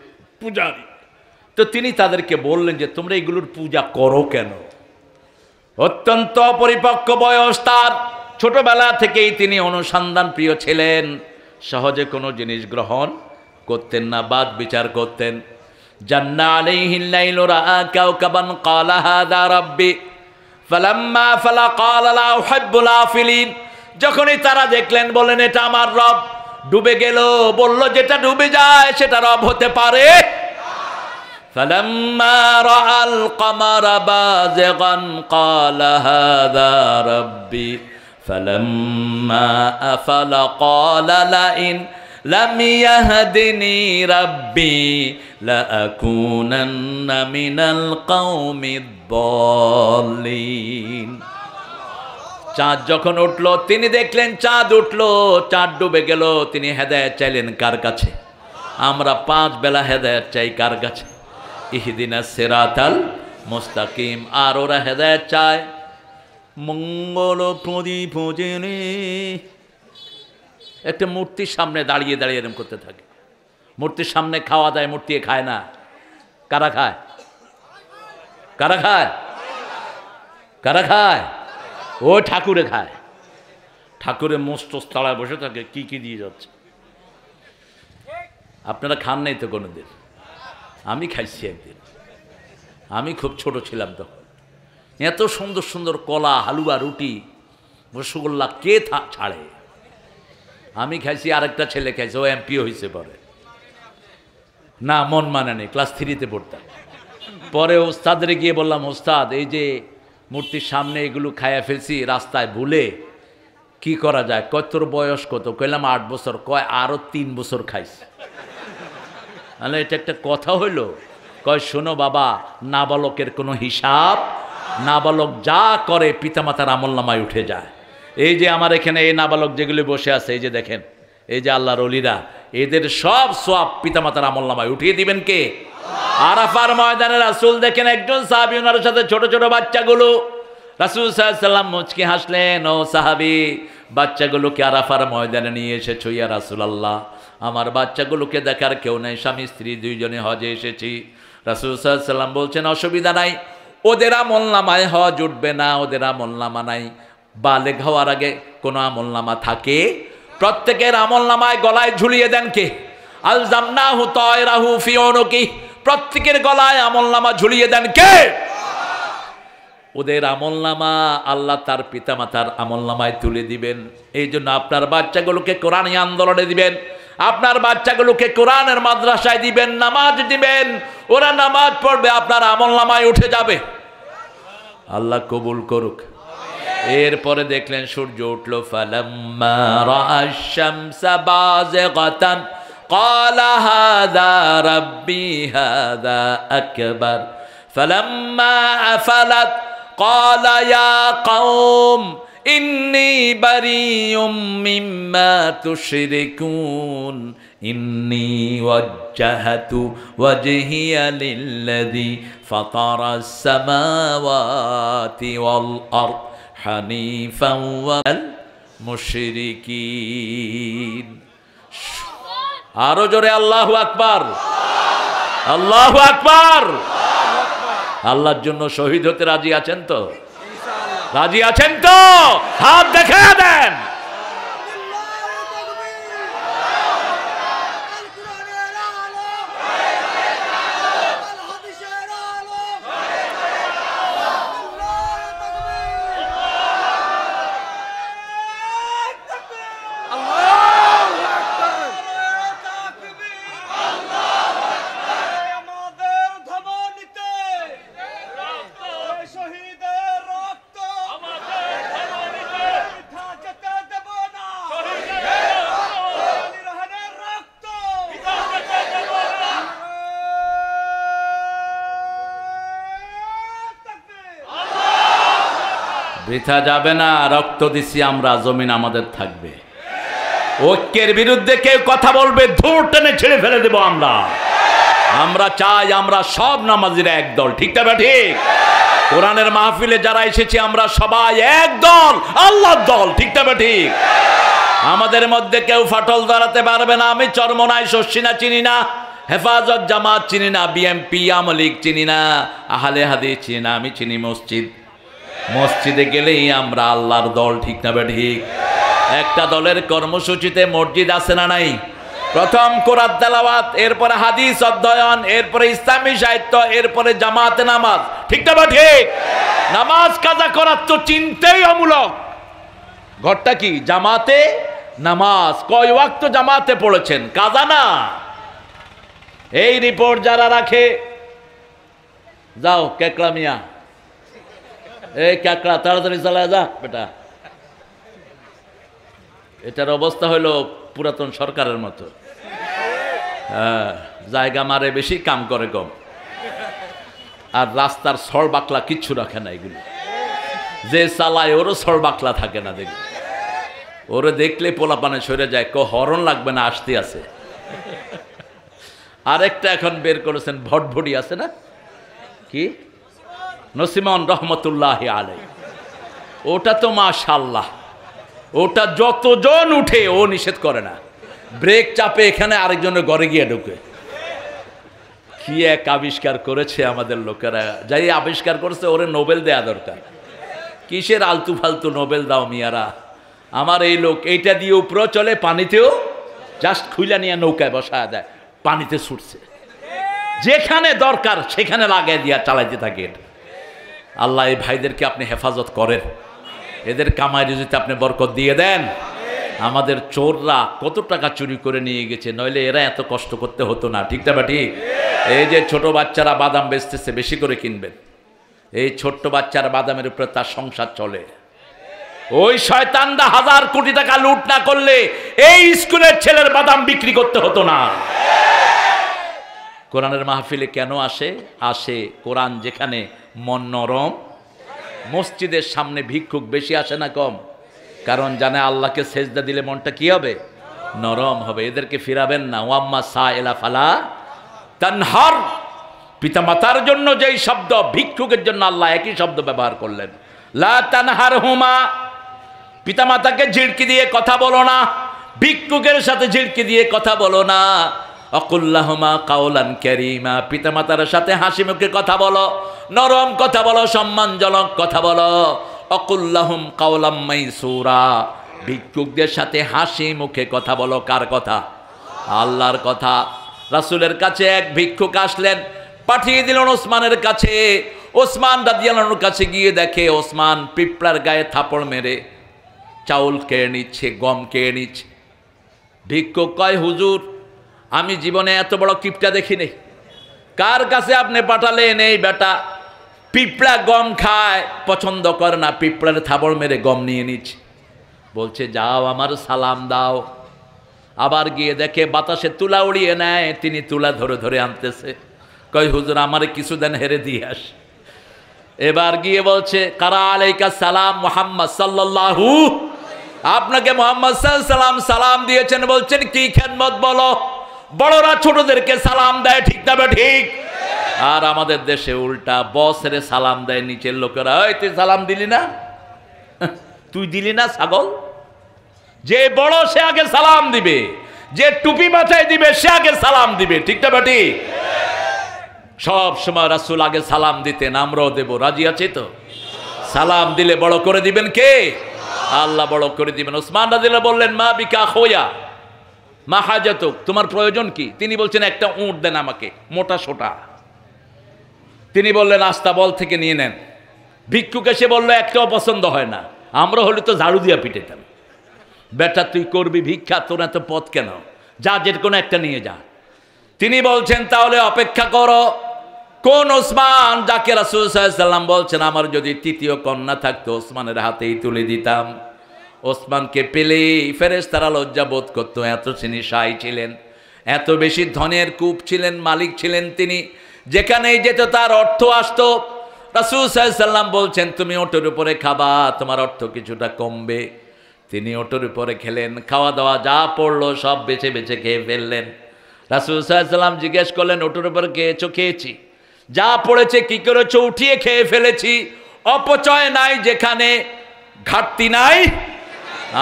পূজারি। তো তিনি তাদেরকে বললেন যে তোমরা এগুলোর পূজা করো কেন? অত্যন্ত পরিপক্ক বয়স তার, ছোটবেলা থেকেই তিনি অনুসন্ধান প্রিয় ছিলেন, সহজে কোনো জিনিস গ্রহণ করতেন না, বাদ বিচার করতেন। জান্না আলাইহিল লাইলু রাআ কাওকাবান ক্বালা হাযা রাব্বি ফালাম্মা ফালা ক্বালা লা উহিব্বুল আফিলিন। যখনই তারা দেখলেন বললেন এটা আমার রব। ডুবে গেল, বলল যেটা ডুবে যায় সেটা রব হতে পারে? فلما رأى القمر بازغا قال هذا ربي فلما أفل قال لئن لم يهدني ربي لأكونن من القوم الضالين। চাঁদ যখন উঠলো, তিনি দেখলেন চাঁদ উঠলো, চাঁদ ডুবে গেল, তিনি হেদায়েত চাইলেন কার কাছে? আমরা 5 বেলা হেদায়েত চাই কার কাছে? ইহদিনাস সিরাতাল মুস্তাকিম। আর ওরা হেদায়েত চায় মঙ্গল প্রদীপ জেনে। একটা মূর্তির সামনে দাঁড়িয়ে দাঁড়িয়ে এরকম করতে থাকে। মূর্তির সামনে খাওয়া যায়, মূর্তি খায় না। কারা খায়? কারা খায়? কারা খায়? ও ঠাকুরে খায়। ঠাকুরে মস্ত তাড়ায় বসে থাকে, কি কি দিয়ে যাচ্ছে। আপনারা খান নাই তো কোনোদিন? আমি খাইছি একদিন, আমি খুব ছোট ছিলাম তখন। এত সুন্দর সুন্দর কলা, হালুয়া, রুটি, রসগোল্লা কে ছাড়ে? আমি খাইছি, আরেকটা ছেলে খাইছে, ও এমপি হয়েছে পরে। না, মন মানে নেই, ক্লাস 3-তে পড়তাম। পরে ওস্তাদরে গিয়ে বললাম, ওস্তাদ এই যে মূর্তির সামনে এগুলো খাইয়া ফেলছি রাস্তায় ভুলে, কি করা যায়? কয় তোর বয়স কত? কইলাম 8 বছর। কয় আরো 3 বছর খাইছে। তাহলে এটা একটা কথা হইল? কয় শোনো বাবা, নাবালকের কোনো হিসাব, নাবালক যা করে পিতামাতার আমলনামায় উঠে যায়। এই যে আমার এখানে এই নাবালক যেগুলি বসে আছে, এই যে দেখেন, এই যে আল্লাহর ওলিরা, এদের সব সওয়াব পিতামাতার আমলনামায় উঠিয়ে দিবেন কে? আরাফার ময়দানে রাসূল দেখেন একজন সাহাবী, ওনার সাথে ছোট ছোট বাচ্চাগুলো। রাসূল সাল্লাল্লাহু আলাইহি ওয়াসাল্লাম মুচকি হাসলেন, ও সাহাবী, বাচ্চাগুলোকে আরাফার ময়দানে নিয়ে এসেছো ইয়া রাসূলুল্লাহ, আমার বাচ্চাগুলোকে দেখার কেউ নেই, স্বামী স্ত্রী দুইজনে হজে এসেছি। রাসূল সাল্লাল্লাহু আলাইহি ওয়াসাল্লাম বলছেন, অসুবিধা নাই, ওদের আমলনামায় হজ উঠবে না, ওদের আমলনামা নাই। বালেগ হওয়ার আগে কোনো আমলনামা থাকে? প্রত্যেকের আমলনামায় গলায় ঝুলিয়ে দেন কে? আলজামনাহু তায়রাহু ফি উনুকি, প্রত্যেকের গলায় আমলনামা ঝুলিয়ে দেন কে? ওদের আমলনামা আল্লাহ তার পিতামাতার আমলনামায় তুলে দিবেন। এই জন্য আপনার বাচ্চাগুলোকে কোরআনী আন্দোলনে দিবেন, আপনার বাচ্চাগুলোকে কোরআনের মাদ্রাসায় দিবেন, নামাজ দিবেন, ওরা নামাজ পড়বে, আপনার আমলনামায় উঠে যাবে। আল্লাহ কবুল করুক। এরপরে দেখলেন সূর্য উঠল, ফালাম্মা রাআশ শামসা বাযিগাতান ক্বালা হাযা রাব্বি হাযা আকবার ফালাম্মা আফালাত ক্বালা ইয়া কওম ইন্নী বারিউম মিম্মা তুশরিকুন ইন্নী ওয়াজ্জাহতু ওয়াজহিয়া লিল্লাযী ফাতারাস সামাওয়াতি ওয়াল আরদ হানিফান ওয়াল মুশরিকিন। আরো জোরে আল্লাহু আকবার, আল্লাহু আকবার। আল্লাহর জন্য শহীদ হতে রাজি আছেন তো? রাজি আছেন তো? হাত দেখা দেন। বৃথা যাবে না, রক্ত দিছি আমরা, জমিন আমাদের থাকবে। ঐক্যের বিরুদ্ধে কেউ কথা বলবে, ধুর টেনে ছেড়ে ফেলে দেব আমরা। আমরা চাই আমরা সব নামাজিরা এক দল, ঠিক না ঠিক? কোরআনের মাহফিলে যারা এসেছি আমরা সবাই এক দল, আল্লাহর দল, ঠিক না ঠিক? আমাদের মধ্যে কেউ ফাটল ধরাতে পারবে না। আমি চরমনাই শর্ষিনা চিনি না, হেফাজত জামাত চিনি না, বিএমপি আওয়ামী লীগ চিনি না, আহলে হাদিস চিনি না, আমি চিনি মসজিদ। মসজিদে গেলেই আমরা আল্লাহর দল, ঠিক না ঠিক? একটা দলের কর্মসূচিতে মসজিদ আছে না নাই? প্রথম কোরআন তেলাওয়াত, এরপরে হাদিস অধ্যয়ন, এরপরে ইসলামী সাহিত্য, এরপরে জামাতে নামাজ, ঠিক না ঠিক? নামাজ কাজা করার তো চিন্তাই অমূলক। ঘরটা কি? জামাতে নামাজ। কয় ওয়াক্ত জামাতে পড়েছেন? কাজা না। এই রিপোর্ট যারা রাখে, যাও কেকলা মিয়া, এই কাকড়া তাড়াতাড়ি চালায় যা বেটা। এটার অবস্থা হইল পুরাতন সরকারের মতো। হ্যাঁ, জায়গা মারে বেশি, কাম করে কম, আর রাস্তার সড় বাকলা কিচ্ছু রাখে না। এগুলো যে চালায় ওরও সড় বাকলা থাকে না। দেখবে ওরে দেখলে পোলাপানে সরে যায়, হরণ লাগবে না, আসতে আছে। আরেকটা এখন বের করেছেন, ভটভটি আছে না, কি নসিমন রহমতুল্লাহ আলাই, ওটা তো মাশাআল্লাহ, ওটা যতজন উঠে ও নিষেধ করে না, ব্রেক চাপে এখানে আরেকজনের ঘরে গিয়ে ঢুকে। কি এক আবিষ্কার করেছে আমাদের লোকেরা, যাই আবিষ্কার করেছে ওরে নোবেল দেয়া দরকার। কিসের আলতু ফালতু নোবেল দাও মিয়ারা। আমার এই লোক এইটা দিয়ে উপরেও চলে, পানিতেও জাস্ট খুইলা নিয়ে নৌকায় বসায় দেয়, পানিতে ছুটছে, যেখানে দরকার সেখানে লাগাই দিয়া চালাইতে থাকে। আল্লাহ এই ভাইদেরকে আপনি হেফাজত করেন, এদের কামাই রুজিতে আপনি বরকত দিয়ে দেন। আমাদের চোররা কত টাকা চুরি করে নিয়ে গেছে, নইলে এরা এত কষ্ট করতে হতো না, ঠিক না ঠিক? এই যে ছোট বাচ্চারা বাদাম বেচতেছে, বেশি করে কিনবেন। এই ছোট্ট বাচ্চার বাদামের উপরে তার সংসার চলে। ওই শয়তানরা 1000 কোটি টাকা লুট না করলে এই স্কুলের ছেলের বাদাম বিক্রি করতে হতো না। কোরআনের মাহফিলে কেন আসে? আসে কোরআন যেখানে মন নরম। মসজিদের সামনে ভিক্ষুক বেশি আসে না কম? কারণ জানে আল্লাহকে সেজদা দিলে মনটা কি হবে? নরম হবে। এদেরকে ফিরাবেন না। ওয়াম্মা সাইলা ফালা তানহার। পিতামাতার জন্য যেই শব্দ, ভিক্ষুকের জন্য আল্লাহ একই শব্দ ব্যবহার করলেন, লা তানহারহুমা। পিতামাতাকে ঝিড়কি দিয়ে কথা বলো না, ভিক্ষুকের সাথে ঝিড়কি দিয়ে কথা বলো না। অকুল্লাহুমা কাওলান কারীমা। পিতামাতার সাথে হাসি মুখে কথা বলো, নরম কথা বলো, সম্মানজনক কথা বলো। অকুল্লাহুম কাওলাম মাইসুরা। ভিক্ষুকদের সাথে হাসি মুখে কথা বলো। কার কথা? আল্লাহর কথা। রাসূলের কাছে এক ভিক্ষুক আসলেন, পাঠিয়ে দিলেন ওসমানের কাছে। ওসমান রাদিয়াল্লাহু আনহুর কাছে গিয়ে দেখে ওসমান পিঁপড়ার গায়ে থাপড় মেরে চাউল খেয়ে নিচ্ছে, গম খেয়ে নিচ্ছে। ভিক্ষুক কয়, হুজুর আমি জীবনে এত বড় কিপটা দেখিনি। কার কাছে আপনি পাঠালেন? এই বেটা পিঁপড়া গম খায়, পছন্দ করে না, পিঁপড়ার থাপড় মেরে গম নিয়ে নিচ্ছে। বলছে যাও আমার সালাম দাও। আবার গিয়ে দেখে বাতাসে তুলা উড়িয়ে নেয়, তিনি তুলা ধরে ধরে আনতেছে। কয় হুজুর আমারে কিছু দেন, হেরে দিয়ে আস। এবার গিয়ে বলছে কারা আলাইকা সালাম মুহাম্মদ সাল্লাল্লাহু। আপনাকে মুহাম্মদ সাল্লাল্লাহু সালাম দিয়েছেন, বলছেন কি খেদমত বলো। বড়রা ছোটদেরকে সালাম দেয়, ঠিক না ঠিক? আর আমাদের দেশে উল্টা, বসের সালাম দেয় নিচের লোকেরা। এই তুই সালাম দিলি না, তুই দিলি না ছাগল। যে বড় সে আগে সালাম দিবে, যে টুপি মাথায় দিবে সে আগে সালাম দিবে, ঠিক না ঠিক? সব সময় রাসূল আগে সালাম দিতেন, আমরাও দেব। রাজি আছি তো? সালাম দিলে বড় করে দিবেন কে? আল্লাহ বড় করে দিবেন। ওসমান রাদিয়াল্লাহু বললেন মা বিকা খোয়া মা হাজাতুক, তোমার প্রয়োজন কি? তিনি বলছেন একটা উট দেন আমাকে, মোটা সোটা। তিনি বললেন আস্তাবল থেকে নিয়ে নেন। ভিক্ষুক এসে বললো একটাও পছন্দ হয় না। আমরা হলে তো ঝাড়ু দিয়া পিটেতাম। বেটা তুই করবি ভিক্ষা, তোর এত পথ কেন? যা, যে কোনো একটা নিয়ে যা। তিনি বলছেন তাহলে অপেক্ষা করো। কোন ওসমান? যাকে রাসূল সাল্লাল্লাহু আলাইহি ওয়াসাল্লাম বলছেন আমার যদি তৃতীয় কন্যা থাকতো ওসমানের হাতেই তুলে দিতাম। ওসমানকে পেলেই ফেরেশতারা লজ্জা বোধ করতো, এত তিনি সাই ছিলেন, এত বেশি ধনের কূপ ছিলেন, মালিক ছিলেন তিনি। যেখানেই যেত তার অর্থ আসতো। রাসূল সাল্লাল্লাহু আলাইহি ওয়াসাল্লাম বলছেন তুমি ওটের উপরে খাবা, তোমার অর্থ কিছুটা কমবে। তিনি ওটের উপরে খেলেন, খাওয়া দাওয়া যা পড়লো সব বেছে বেছে খেয়ে ফেললেন। রাসূল সাল্লাল্লাহু আলাইহি ওয়াসাল্লাম জিজ্ঞেস করলেন ওটের উপরে খেয়েছো? খেয়েছি। যা পড়েছে কি করেছো? উঠিয়ে খেয়ে ফেলেছি। অপচয় নাই যেখানে, ঘাটতি নাই।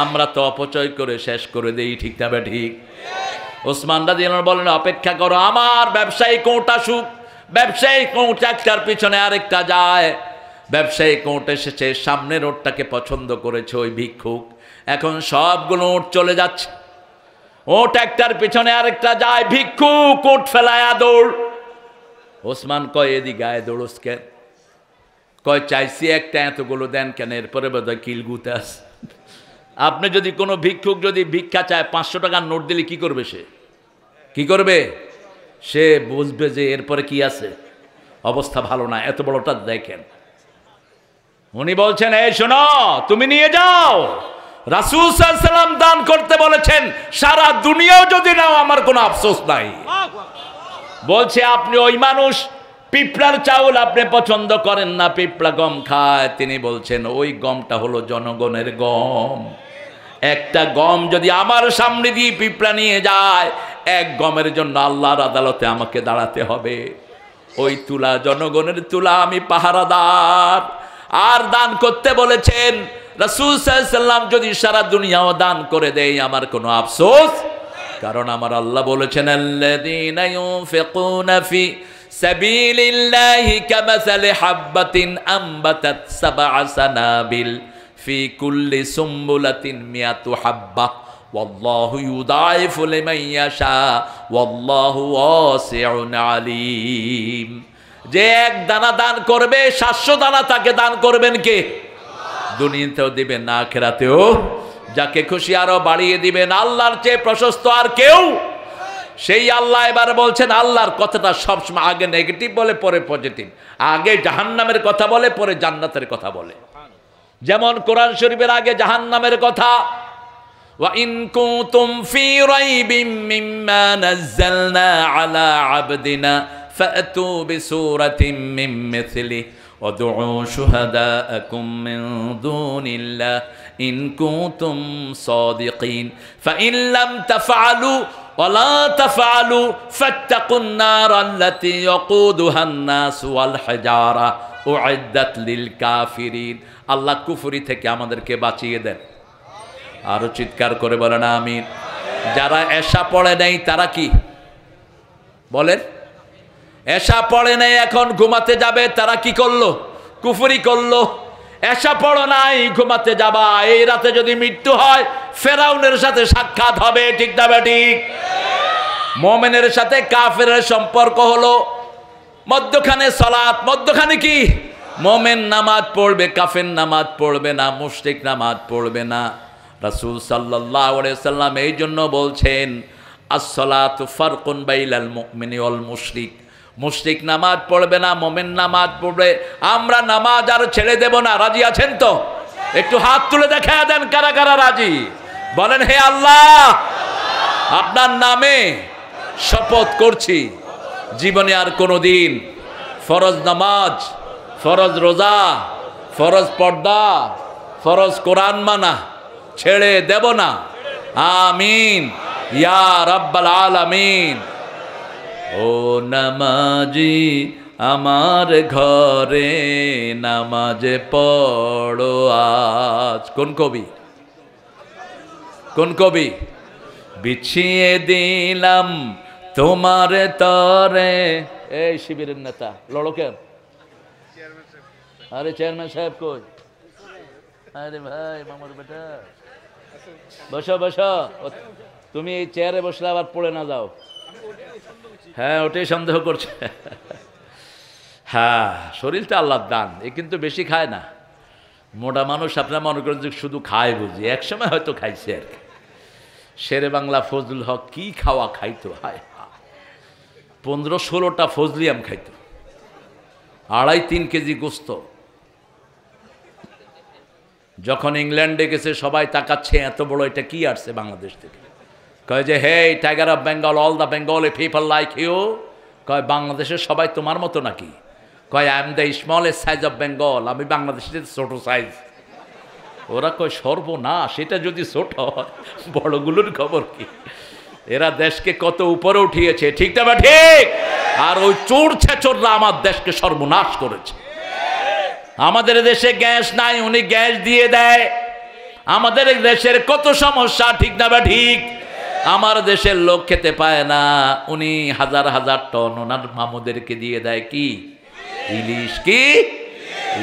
আমরা তো অপচয় করে শেষ করে দেই, ঠিক না ঠিক? ওসমান রাদিয়াল্লাহু আনহু বলেন অপেক্ষা করো, আমার ব্যবসায়ী কোর্ট আসুক। ব্যবসায়ী কোর্ট একটার পিছনে আরেকটা যায়। ব্যবসায়ী কোর্ট এসেছে, সামনের ওটটাকে পছন্দ করেছে ওই ভিক্ষুক। এখন সবগুলো ওট চলে যাচ্ছে, ওট একটার পিছনে আরেকটা যায়। ভিক্ষুক ওট ফেলায়া দৌড়। ওসমান কয় এদিকে গায়ে দৌড়স কেন? কয় চাইছি একটা, এতগুলো দেন কেন? এরপরে বোধহয় কিলগুতে আস। আপনি যদি কোনো ভিক্ষুক যদি ভিক্ষা চায় 500 টাকার নোট দিলে কি করবে? সে কি করবে? সে বুঝবে যে এরপরে কি আছে, অবস্থা ভালো না, এত বড়টা দেখেন। উনি বলছেন এই শোনো, তুমি নিয়ে যাও। রাসূল সাল্লাল্লাহু আলাইহি ওয়াসাল্লাম দান করতে বলেছেন, সারা দুনিয়াও যদি নাও আমার কোনো আফসোস নাই। বলছে আপনি ওই মানুষ, পিঁপড়ার চাউল আপনি পছন্দ করেন না, পিঁপড়া গম খায়। তিনি বলছেন ওই গমটা হলো জনগণের গম। একটা গম যদি আমার সামনে দিয়ে পিঁপড়া নিয়ে যায়, এক গমের জন্য আল্লাহর আদালতে আমাকে দাঁড়াতে হবে। ওই তুলা জনগণের তুলা, আমি পাহারাদার। আর দান করতে বলেছেন রাসূল সাল্লাল্লাহু আলাইহি ওয়াসাল্লাম, যদি সারা দুনিয়াও দান করে দেয় আমার কোনো আফসোস, কারণ আমার আল্লাহ বলেছেন আল্লাযীনা ইউনফিকুনা ফি সাবিলিল্লাহি কামাসালি হাববাতিন আম্বাতাত সাবআ সানাবিল ফি কুল্লি সুম্বুলাতিন মিয়াতু হাব্বাহ ওয়াল্লাহু ইউদাইফু লিমান ইয়াশা ওয়াল্লাহু ওয়াসিউন আলীম। যে এক দানা দান করবে 700 দানা তাকে দান করবেন কে? দুনিয়াতেও দিবেন না, আখিরাতেও। যাকে খুশি আরো বাড়িয়ে দিবেন। আল্লাহর চেয়ে প্রশস্ত আর কেউ? সেই আল্লাহ এবার বলছেন, আল্লাহর কথাটা সবসময় আগে নেগেটিভ বলে পরে পজিটিভ, আগে জাহান্নামের কথা বলে পরে জান্নাতের কথা বলে। যেমন কোরআন শরীফের আগে জাহান্নামের কথা, ওয়া ইন কুনতুম ফি রাইবিম মিম্মা নাযালনা আলা আবদিনা ফাতু বিসূরাতিন মিন মিথলিহি ওয়াদউ শুহাদাআকুম মিন দুনিল্লাহ ইন কুনতুম সাদিকিন ফাইন লাম তাফআলু ওয়ালা তাফআলু ফাত্তাকুন নার আল্লাতী ইয়াকুদুহান নাস ওয়াল হিজারা উইদ্দাত লিল কাফিরিন। আল্লাহ কুফরি থেকে আমাদেরকে বাঁচিয়ে দেন। আরো চিৎকার করে বলেন আমিন। যারা এশা পড়ে নাই তারা কি বলেন? এশা পড়ে নাই, এখন ঘুমাতে যাবে, তারা কি করলো? কুফরি করলো। এশা পড়ো নাই, ঘুমাতে যাবা, এই রাতে যদি মৃত্যু হয় ফেরাউনের সাথে সাক্ষাৎ হবে, ঠিক না ঠিক? মুমিনের সাথে কাফেরের সম্পর্ক হলো মধ্যখানে সালাত, মধ্যখানে কি? মুমিন নামাজ পড়বে, কাফের নামাজ পড়বে না, মুশরিক নামাজ পড়বে না। রাসূল সাল্লাল্লাহু আলাইহি সাল্লাম এই জন্য বলছেন আস-সালাতু ফারকুন বাইনাল মুমিনি ওয়াল মুশরিক। মুশরিক নামাজ পড়বে না, মুমিন নামাজ পড়বে। আমরা নামাজ আর ছেড়ে দেব না। রাজি আছেন তো? একটু হাত তুলে দেখা দেন কারা কারা রাজি। বলেন, হে আল্লাহ, আপনার নামে শপথ করছি জীবনে আর কোনোদিন ফরজ নামাজ, ফরজ রোজা, ফরজ পর্দা, ফরজ কোরআন মানা ছেড়ে দেব না। আমিন ইয়া রাব্বাল আলামিন। ও নামাজি আমার ঘরে নামাজ পড়ো আজ। কোন কবি? কোন কবি? বিছিয়ে দিলাম তোমার তরে। এই শিবিরের নেতা লড়ো কেন? আরে চেয়ারম্যান সাহেব কই? আরে ভাই মামার বেটা, বসো বসো। তুমি এই চেয়ারে বসলে আবার পড়ে না যাও। হ্যাঁ, ওটাই সন্দেহ করছে। হ্যাঁ, শরীরটা আল্লাহর দান, এ কিন্তু বেশি খায় না। মোটা মানুষ আপনার মনে করেন যে শুধু খায় বুঝি, একসময় হয়তো খাইছে আর কি। শেরে বাংলা ফজলুল হক কি খাওয়া খাইতো, হায় 15-16টা ফজলিয়াম খাইতো, 2.5-3 কেজি গোস্ত। যখন ইংল্যান্ডে গেছে সবাই তাকাচ্ছে, এত বড় এটা কি আসছে বাংলাদেশ থেকে। কয় যে hey tiger of Bengal, all the Bengali people like you. কয় বাংলাদেশের সবাই তোমার মতো নাকি? কয় I am the smallest size of Bengal, আমি বাংলাদেশের ছোট সাইজ। ওরা কয় সর্বনাশ, সেটা যদি ছোট হয় বড়গুলোর খবর কি? এরা দেশকে কত উপরে উঠিয়েছে, ঠিক না বা ঠিক? আর ওই চোর ছেচররা আমার দেশকে সর্বনাশ করেছে। আমাদের দেশে গ্যাস নাই, উনি গ্যাস দিয়ে দেয়। আমাদের দেশের কত সমস্যা, ঠিক না বা ঠিক? আমার দেশের লোক খেতে পায় না, উনি হাজার হাজার টন ওনার মামুদেরকে দিয়ে দেয় কি? ইলিশ। কি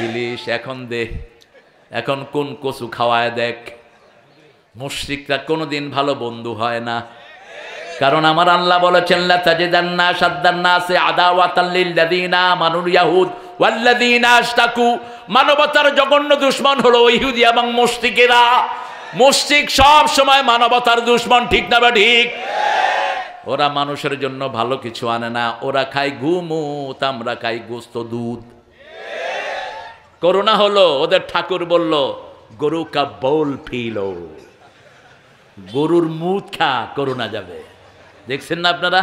ইলিশ? এখন দে, এখন কোন কচু খাওয়ায় দেখ। মুশরিকরা কোনোদিন ভালো বন্ধু হয় না, কারণ আমার আল্লাহ বলেছেন লা তাজিদান্না শাদ্দান্নাসি আদাওয়াতাল লিল্লাযিনা আমানুল ইয়াহুদ ওয়াল্লাযিনা আশরাকু। মানবতার জঘন্য দুশমন হলো ইহুদি এবং মুশরিকেরা। মুশরিক সব সময় মানবতার দুশমন, ঠিক না বা ঠিক? ওরা মানুষের জন্য ভালো কিছু আনে না, ওরা খায় ঘুমুত, আমরা খাই গোস্ত দুধ। করোনা হলো, ওদের ঠাকুর বলল গরু কা বোল ফিলো, গরুর মুখ খা, করোনা যাবে। দেখছেন না আপনারা?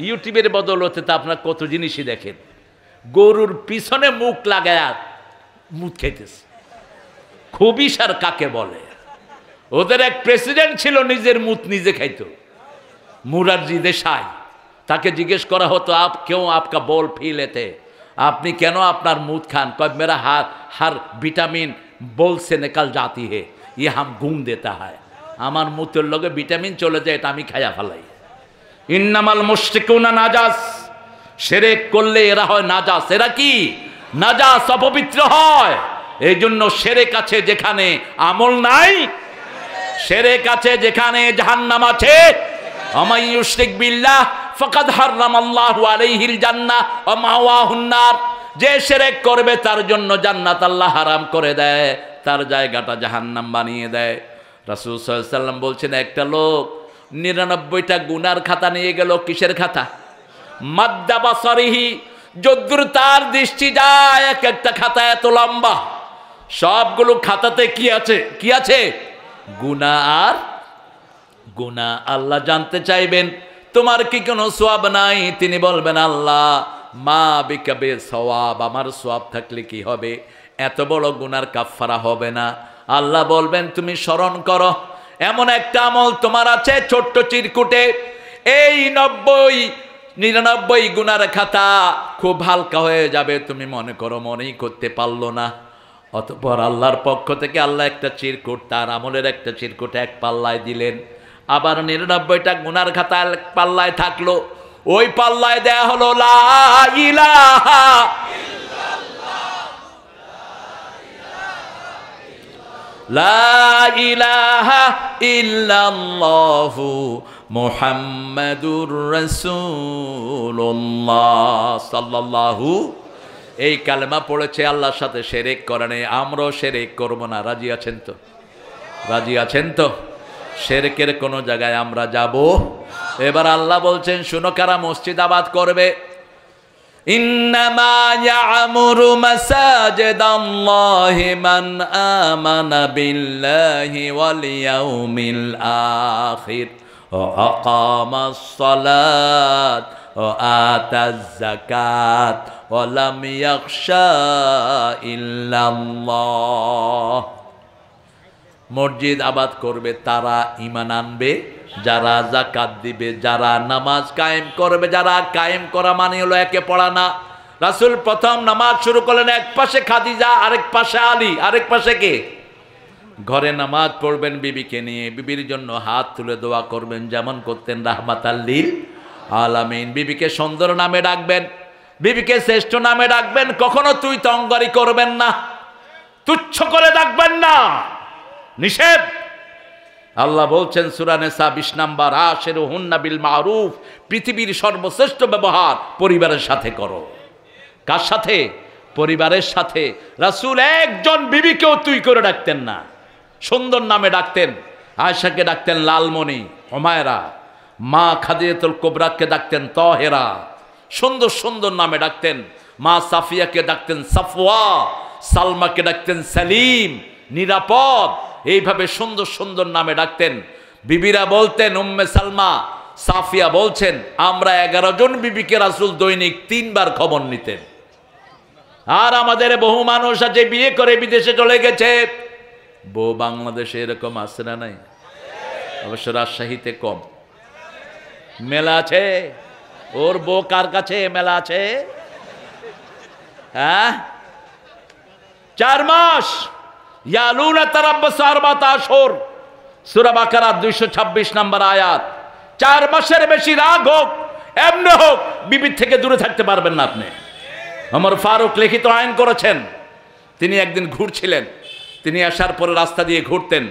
ইউটিউবের বদলতে তো আপনারা কত জিনিসই দেখেন। গরুর পিছনে মুখ লাগায় মুখ খাইতেছে। খবিসার কাকে বলে? ওদের এক প্রেসিডেন্ট ছিল নিজের মুখ নিজে খাইতো, মুরারজি দেশাই। তাকে জিজ্ঞেস করা হতো আপ কেউ আপকা বোল ফি লেতে, আপনি কেন আপনার মুখ খান? কয় মেরা হার ভিটামিন बोल से निकल जाती है, ये हम घूम देता है। আমার মুতের লগে ভিটামিন চলে যায়, এটা আমি খায়া ফেলাই। ইন্নামাল মুশরিকুনা নাজাস, শিরক করলে এরা হয় নাজাস। এরা কি? নাজাস, অপবিত্র হয়। এই জন্য শিরক আছে যেখানে আমল নাই, শিরক আছে যেখানে জাহান্নাম আছে। আমাই ইউশরিক বিল্লাহ ফাকাদ হারামাল্লাহু আলাইহিল জান্নাহ ওয়া মাওয়াহুন নার। যে শিরক করবে তার জন্য জান্নাত আল্লাহ হারাম করে দেয়, তার জায়গাটা জাহান্নাম বানিয়ে দেয়। রাসূল সাল্লাল্লাহু আলাইহি ওয়াসাল্লাম বলছেন, একটা লোক 99টা গুনার খাতা নিয়ে গেল। কিসের খাতা? মাদ্দা বাসারিহি, যদ্দুর তার দৃষ্টি যায়, এক একটা খাতা এত লম্বা। সবগুলো খাতাতে কি আছে? কি আছে? গুনাহ আর গুনাহ। আল্লাহ জানতে চাইবেন তোমার কি কোনো সওয়াব নাই? তিনি বলবেন আল্লাহ মা বিকাবে সওয়াব, আমার সওয়াব থাকলে কি হবে? এত বড় গুনার কাফফারা হবে না। আল্লাহ বলবেন তুমি স্মরণ করো এমন একটা আমল তোমার আছে ছোট্ট চিরকুটে, এই 99 গুনার খাতা খুব হালকা হয়ে যাবে, তুমি মনে করো মনেই করতে পারলো না। অতঃপর আল্লাহর পক্ষ থেকে আল্লাহ একটা চিরকুট, তার আমলের একটা চিরকুট এক পাল্লায় দিলেন, আবার 99টা গুনার খাতা এক পাল্লায় থাকলো, ওই পাল্লায় দেয়া হলো লা ইলাহা লা ইলাহা ইল্লাল্লাহু মুহাম্মাদুর রাসূলুল্লাহ সাল্লাল্লাহু। এই কালেমা পড়েছে, আল্লাহর সাথে শিরক করে নাই, আমরাও শিরক করব না। রাজি আছেন তো? রাজি আছেন তো? শিরকের কোন জায়গায় আমরা যাব? এবার আল্লাহ বলছেন শুনো, কারা মসজিদ আবাদ করবে? ইন্নামা ইয়া'মুরু মাসাজিদাল্লাহি মান আমানা বিল্লাহি ওয়াল ইয়াউমিল আখির ওয়া আকামাস সালাত ওয়া আতাজ যাকাত ওয়া লাম ইয়াখশা ইল্লাল্লাহ। মসজিদ আবাদ করবে তারা ঈমান আনবে যারা যাকাত দিবে, যারা নামাজ কায়েম করবে। যারা কায়েম করা মানে হলো একে পড়া না। রাসূল প্রথম নামাজ শুরু করলেন, এক পাশে খাদিজা, আরেক পাশে আলী, আরেক পাশে কে? ঘরে নামাজ পড়বেন বিবিকে নিয়ে, বিবির জন্য হাত তুলে দোয়া করবেন যেমন করতেন রাহমাতাল লিল আলামিন। বিবিকে সুন্দর নামে ডাকবেন, বিবিকে শ্রেষ্ঠ নামে ডাকবেন, কখনো তুই তঙ্গারি করবেন না, তুচ্ছ করে ডাকবেন না, নিষেধ। আল্লাহ বলছেন সূরা নিসা 20 নম্বর, আশিরুহুন্না বিল মারুফ, পৃথিবীর সর্বশ্রেষ্ঠ ব্যবহার পরিবারের সাথে করো। কার সাথে? পরিবারের সাথে। রাসূল একজন বিবিকেও তুই করে ডাকতেন না, সুন্দর নামে ডাকতেন। আয়েশাকে ডাকতেন লালমণি, হুমায়রা, মা খাদিজাতুল কুবরাকে ডাকতেন তাহেরা, সুন্দর সুন্দর নামে ডাকতেন। মা সাফিয়াকে ডাকতেন সাফওয়া, সালমাকে ডাকতেন সালিম, নিরাপদ। এইভাবে সুন্দর সুন্দর নামে ডাকতেন। বিবিরা বলতেন, উম্মে সালমা, সাফিয়া বলছেন, আমরা 11 জন বিবিকে রাসূল দৈনিক 3 বার খবর নিতেন। আর আমাদের বহু মানুষ আছে বিয়ে করে বিদেশে চলে গেছে। বউ বাংলাদেশে এরকম আছে না নাই? অবশ্য রাজশাহীতে কম। মেলা আছে? ওর বউ কার কাছে মেলা আছে? হ্যাঁ, 4 মাস। ইয়ালুনা তারাব্বাসু আরবাতা আশহুর, সূরা বাকারা 226 নম্বর আয়াত। 4 মাসের বেশি রাগ হোক, এমনি হোক, বিবির থেকে দূরে থাকতে পারবেন না আপনি। ওমর ফারুক লিখিত আইন করেছেন। তিনি একদিন ঘুরছিলেন, তিনি আসার পরে রাস্তা দিয়ে ঘুরতেন।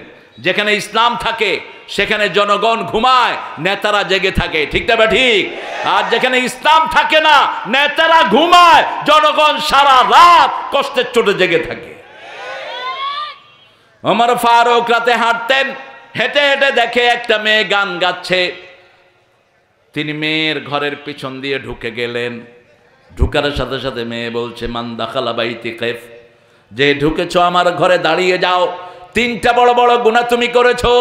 যেখানে ইসলাম থাকে সেখানে জনগণ ঘুমায়, নেতারা জেগে থাকে, ঠিক না? ঠিক। আর যেখানে ইসলাম থাকে না, নেতারা ঘুমায়, জনগণ সারা রাত কষ্টের চোটে জেগে থাকে। ওমর ফারুক রাতে হাঁটতেন, হেঁটে হেঁটে দেখে একটা মেয়ে গান গাচ্ছে। তিনি মেয়ের ঘরের পিছন দিয়ে ঢুকে গেলেন। ঢুকার সাথে সাথে মেয়ে বলছে, মান দাখালা বাইতি কাইফ, যে ঢুকেছ আমার ঘরে দাঁড়িয়ে যাও, 3টা বড় বড় গুনাহ তুমি করেছো।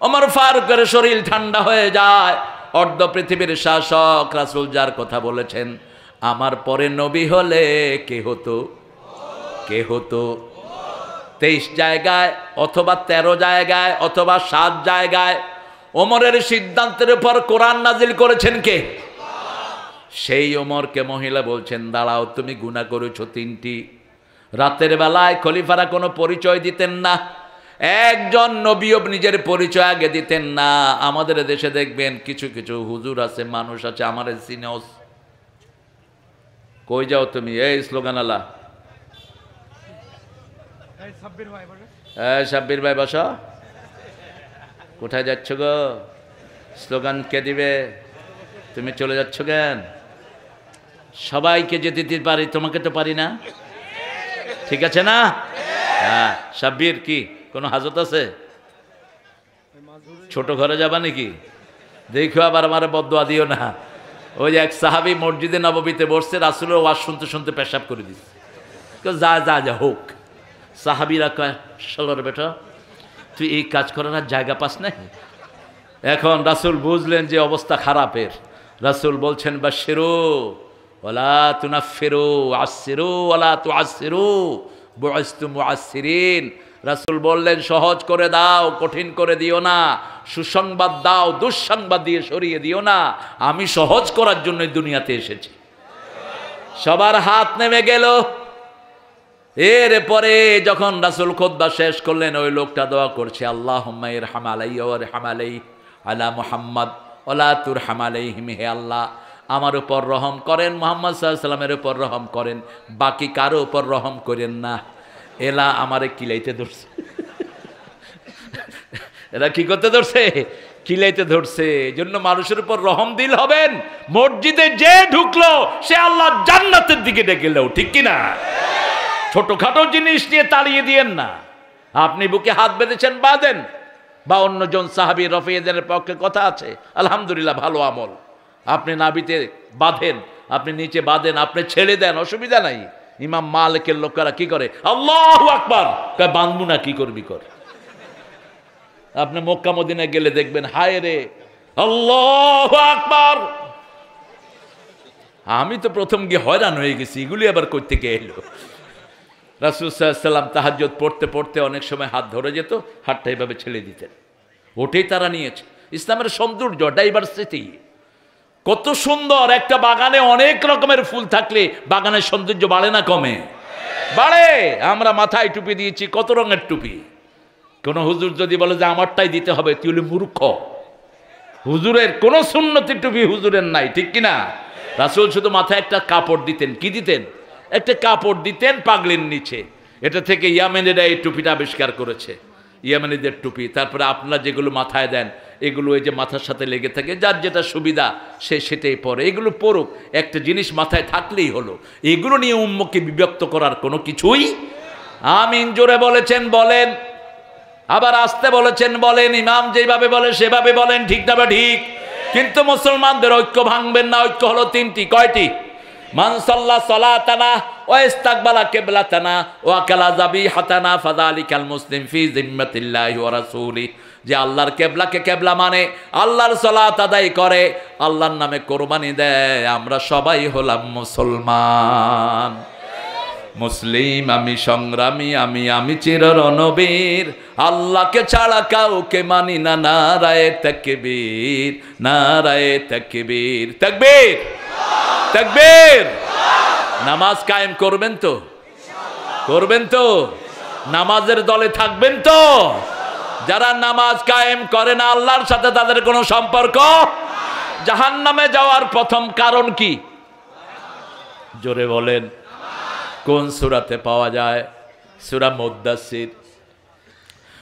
ওমর ফারুকের শরীর ঠান্ডা হয়ে যায়। অর্ধ পৃথিবীর শাসক রাসূল যার কথা বলেছেন, আমার পরে নবী হলে কে হতো? কে হতো? 23 জায়গায় অথবা 13 জায়গায় অথবা 7 জায়গায় ওমরের সিদ্ধান্তের উপর কোরআন নাজিল করেছেন কে? সেই ওমরকে মহিলা বলছেন, দাঁড়াও, তুমি গুনাহ করেছো 3টি। রাতের বেলায় খলিফারা কোনো পরিচয় দিতেন না, একজন নবীও নিজের পরিচয় আগে দিতেন না। আমাদের দেশে দেখবেন কিছু কিছু হুজুর আছে, মানুষ আছে, আমার সিনোস, কই যাও তুমি? এই স্লোগান আলা, সাব্বির ভাই বসো, কোথায় যাচ্ছ গো? স্লোগান কে দিবে? তুমি চলে যাচ্ছ কেন? সবাইকে যেতে দিতে পারি, তোমাকে তো পারি না, ঠিক আছে না? হ্যাঁ, সাব্বির কি কোনো হাজত আছে? ছোট ঘরে যাবা নাকি? দেখো আবার আমার বদদুয়া দিও না। ওই এক সাহাবী মসজিদে নববীতে বসছে, রাসূলের ওয়াজ শুনতে শুনতে পেশাব করে দিচ্ছে। যা যা যা হোক। সাহাবীরা কয়, শালার বেটা, তুই এই কাজ করার আর জায়গা পাস নাই? এখন রাসূল বুঝলেন যে অবস্থা খারাপের। রাসূল বলছেন, বাশশিরু ওয়ালা তুনাফফিরু, আশশিরু ওয়ালা তুআশশিরু, বুইসতু মুআশশিরিন। রাসূল বললেন, সহজ করে দাও, কঠিন করে দিও না, সুসংবাদ দাও, দুঃসংবাদ দিয়ে সরিয়ে দিও না। আমি সহজ করার জন্য দুনিয়াতে এসেছি। সবার হাত নেমে গেল। এরপরে যখন রাসূল খুতবা শেষ করলেন, ওই লোকটা দোয়া করছে, আল্লাহুম্মা ইরহাম আলাইয়া ওয়ারহাম আলাইহি আলা মুহাম্মদ ওয়ালা তুরহাম আলাইহিম। হে আল্লাহ, আমার উপর রহম করেন, মুহাম্মদ সাল্লাল্লাহু আলাইহি ওয়াসাল্লামের উপর রহম করেন, বাকি কারো উপর রহম করেন না। এলা আমারে কিলাইতে ধরছে। এরা কি করতে ধরছে? কিলাইতে ধরছে। এই জন্য মানুষের উপর রহম দিল হবেন। মসজিদে যে ঢুকলো সে আল্লাহ জান্নাতের দিকে ডেকে এলো, ঠিক কিনা? ছোটখাটো জিনিস নিয়ে তাড়িয়ে দিয়েন না। আপনি বুকে হাত বেঁধেছেন, বাঁধেন। 52 জন সাহাবী রফিয়েদের পক্ষে কথা আছে, আলহামদুলিল্লাহ, ভালো আমল। আপনি নাভিতে বাঁধেন, আপনি নিচে বাঁধেন, আপনি ছেড়ে দেন, অসুবিধা নাই। ইমাম মালিকের লোকেরা কি করে? আল্লাহু আকবার, কয় বাঁধবো না, কি করবি কর। আপনি মক্কা মদিনায় গেলে দেখবেন, হায় রে আল্লাহু আকবার। আমি তো প্রথম গিয়ে হয়রান হয়ে গেছি, এগুলি আবার কই থেকে এলো? রাসূল সাল্লাল্লাহু আলাইহি ওয়াসাল্লাম তাহাজ্জুদ পড়তে পড়তে অনেক সময় হাত ধরে যেত, হাতটা এইভাবে ছেড়ে দিতেন। ওটাই তারা নিয়েছে ইসলামের সৌন্দর্য, ডাইভার্সিটি। কত সুন্দর একটা বাগানে অনেক রকমের ফুল থাকলে বাগানের সৌন্দর্য বাড়ে না কমে? বাড়ে। আমরা মাথায় টুপি দিয়েছি, কত রঙের টুপি। কোন হুজুর যদি বলে যে আমারটাই দিতে হবে, তুই হলে মূর্খ। হুজুরের কোন সুন্নতি টুপি হুজুরের নাই, ঠিক কিনা? রাসূল শুধু মাথায় একটা কাপড় দিতেন। কি দিতেন? একটা কাপড় দিতেন পাগড়ির নিচে। এটা থেকে ইয়ামেনিরা এই টুপিটা আবিষ্কার করেছে, ইয়ামেনিদের টুপি। তারপরে আপনারা যেগুলো মাথায় দেন, এগুলো এই যে মাথার সাথে লেগে থাকে, যার যেটা সুবিধা সে সেটাই পরে। এগুলো পরুক, একটা জিনিস মাথায় থাকলেই হলো। এগুলো নিয়ে উম্মতকে বিভক্ত করার কোনো কিছুই। আমিন জোরে বলেছেন বলেন, আবার আসতে বলেছেন বলেন। ইমাম যেভাবে বলে সেভাবে বলেন, ঠিক না? বা ঠিক। কিন্তু মুসলমানদের ঐক্য ভাঙবেন না। ঐক্য হলো তিনটি। কয়টি? মান সাল্লা সালাতানা ওয়া ইস্তাকবালা কিবলাতানা ওয়া আকালা যাবিহাতানা ফাযালিকাল মুসলিম ফি জিম্মাতিল্লাহি ওয়া রাসূলিহি। যে আল্লাহর কিবলাকে কিবলা মানে, আল্লাহর সালাত আদায় করে, আল্লাহর নামে কোরবানি দেয়, আমরা সবাই হলাম মুসলমান। মুসলিম আমি, সংগ্রামী আমি, আমি চির রণবীর, আল্লাহকে ছাড়া কাউকে মানি না। নারায়ে তাকবীর, নারায়ে তাকবীর, তাকবীর, তাকবীর। নামাজ কায়েম করবেন তো? করবেন তো? নামাজের দলে থাকবেন তো? যারা নামাজ কায়েম করে না আল্লাহর সাথে, তাদের কোনো সম্পর্ক। জাহান্নামে যাওয়ার প্রথম কারণ কি? জোরে বলেন। কোন সূরাতে পাওয়া যায়? সূরা মুদ্দাসসির।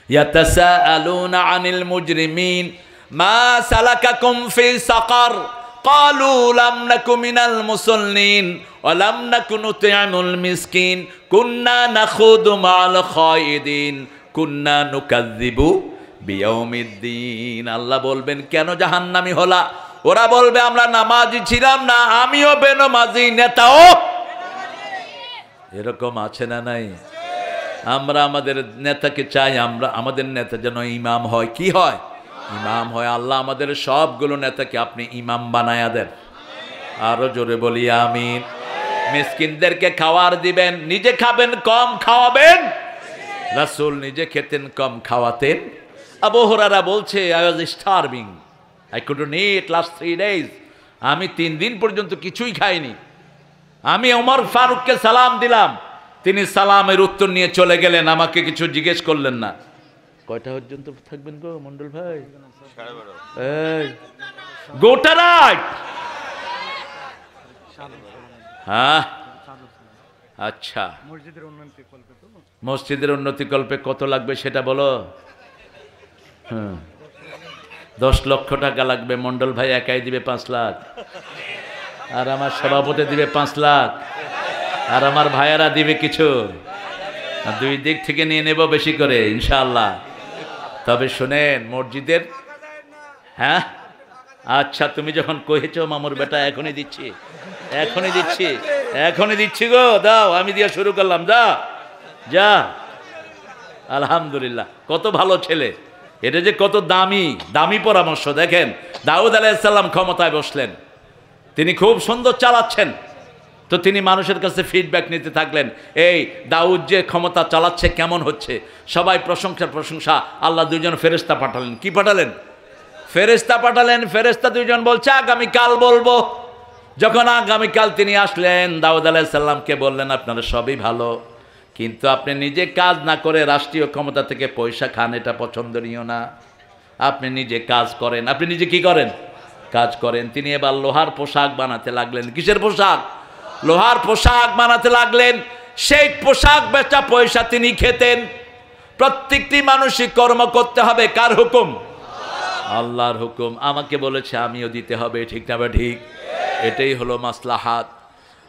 ইয়াতাসাআলুনা আনিল মুজরিমিন মা সালাকাকুম ফি সাকার ক্বালু লাম নাকু মিনাল মুসাল্লিন ওয়া লাম নাকু নুতঈমুল মিসকিন কুন্না নাখুদু মা'আল খায়িদিন কুন্না নুকাযযিবু বিয়াউমিদ্দিন। আল্লাহ বলবেন, কেন জাহান্নামী হলা? ওরা বলবে, আমরা নামাজি ছিলাম না, আমিও বেনামাজি, নেতাও। এরকম আছে না নাই? আমরা আমাদের নেতাকে চাই, আমরা আমাদের নেতা যেন ইমাম হয়। কি হয়? ইমাম হয়। আল্লাহ আমাদের সবগুলো নেতাকে আপনি ইমাম বানায়া দেন। আরো জোরে বলি আমিন। মিসকিনদেরকে খাওয়ার দিবেন, নিজে খাবেন কম, খাওয়াবেন। রাসূল নিজে খেতেন কম, খাওয়াতেন। আবু হুরায়রা বলছে, I was starving, I couldn't it last 3 days। আমি 3 দিন পর্যন্ত কিছুই খাইনি। আমি ওমর ফারুককে সালাম দিলাম, তিনি সালামের উত্তর নিয়ে চলে গেলেন, আমাকে কিছু জিজ্ঞেস করলেন না। কয়টা পর্যন্ত থাকবেন গো মন্ডল ভাই? 12:30। গোটা রাত? হ্যাঁ, আচ্ছা। মসজিদের উন্নতি কল্পে কত লাগবে সেটা বলো। 10 লক্ষ টাকা লাগবে। মন্ডল ভাই একাই দিবে 5 লাখ, আর আমার সভাপতি দিবে 5 লাখ, আর আমার ভাইয়েরা দিবে কিছু। 2 দিক থেকে নিয়ে নেব বেশি করে ইনশাআল্লাহ। তবে শোনেন, মসজিদের, হ্যাঁ আচ্ছা, তুমি যখন কহেছো মামুর বেটা, এখনই দিচ্ছি, এখনই দিচ্ছি, এখনই দিচ্ছি গো, দাও। আমি দিয়ে শুরু করলাম, যা যা। আলহামদুলিল্লাহ, কত ভালো ছেলে। এটা যে কত দামি দামি পরামর্শ। দেখেন, দাউদ আলাইহিস সালাম ক্ষমতায় বসলেন, তিনি খুব সুন্দর চালাচ্ছেন, তো তিনি মানুষের কাছে ফিডব্যাক নিতে থাকলেন, এই দাউদ যে ক্ষমতা চালাচ্ছে কেমন হচ্ছে। সবাই প্রশংসা। আল্লাহ দুইজন ফেরেশতা পাঠালেন। কি পাঠালেন? ফেরেশতা পাঠালেন। ফেরেশতা দুইজন বলছে আগামীকাল বলবো। যখন আগামীকাল তিনি আসলেন, দাউদ আলাইহিস সালামকে বললেন, আপনারা সবই ভালো, কিন্তু আপনি নিজে কাজ না করে রাষ্ট্রীয় ক্ষমতা থেকে পয়সা খান, এটা পছন্দনীয় না। আপনি নিজে কাজ করেন। আপনি নিজে কি করেন? কাজ করেন। তিনি এবার লোহার পোশাক বানাতে লাগলেন। কিসের পোশাক? লোহার পোশাক বানাতে লাগলেন। সেই পোশাক বেচা পয়সা তিনি খেতেন। প্রত্যেকটি মানুষই কর্ম করতে হবে। কার হুকুম? আল্লাহর হুকুম। আমাকে বলেছে, আমিও দিতে হবে। ঠিক না বা ঠিক? এটাই হলো মাসলাহাত।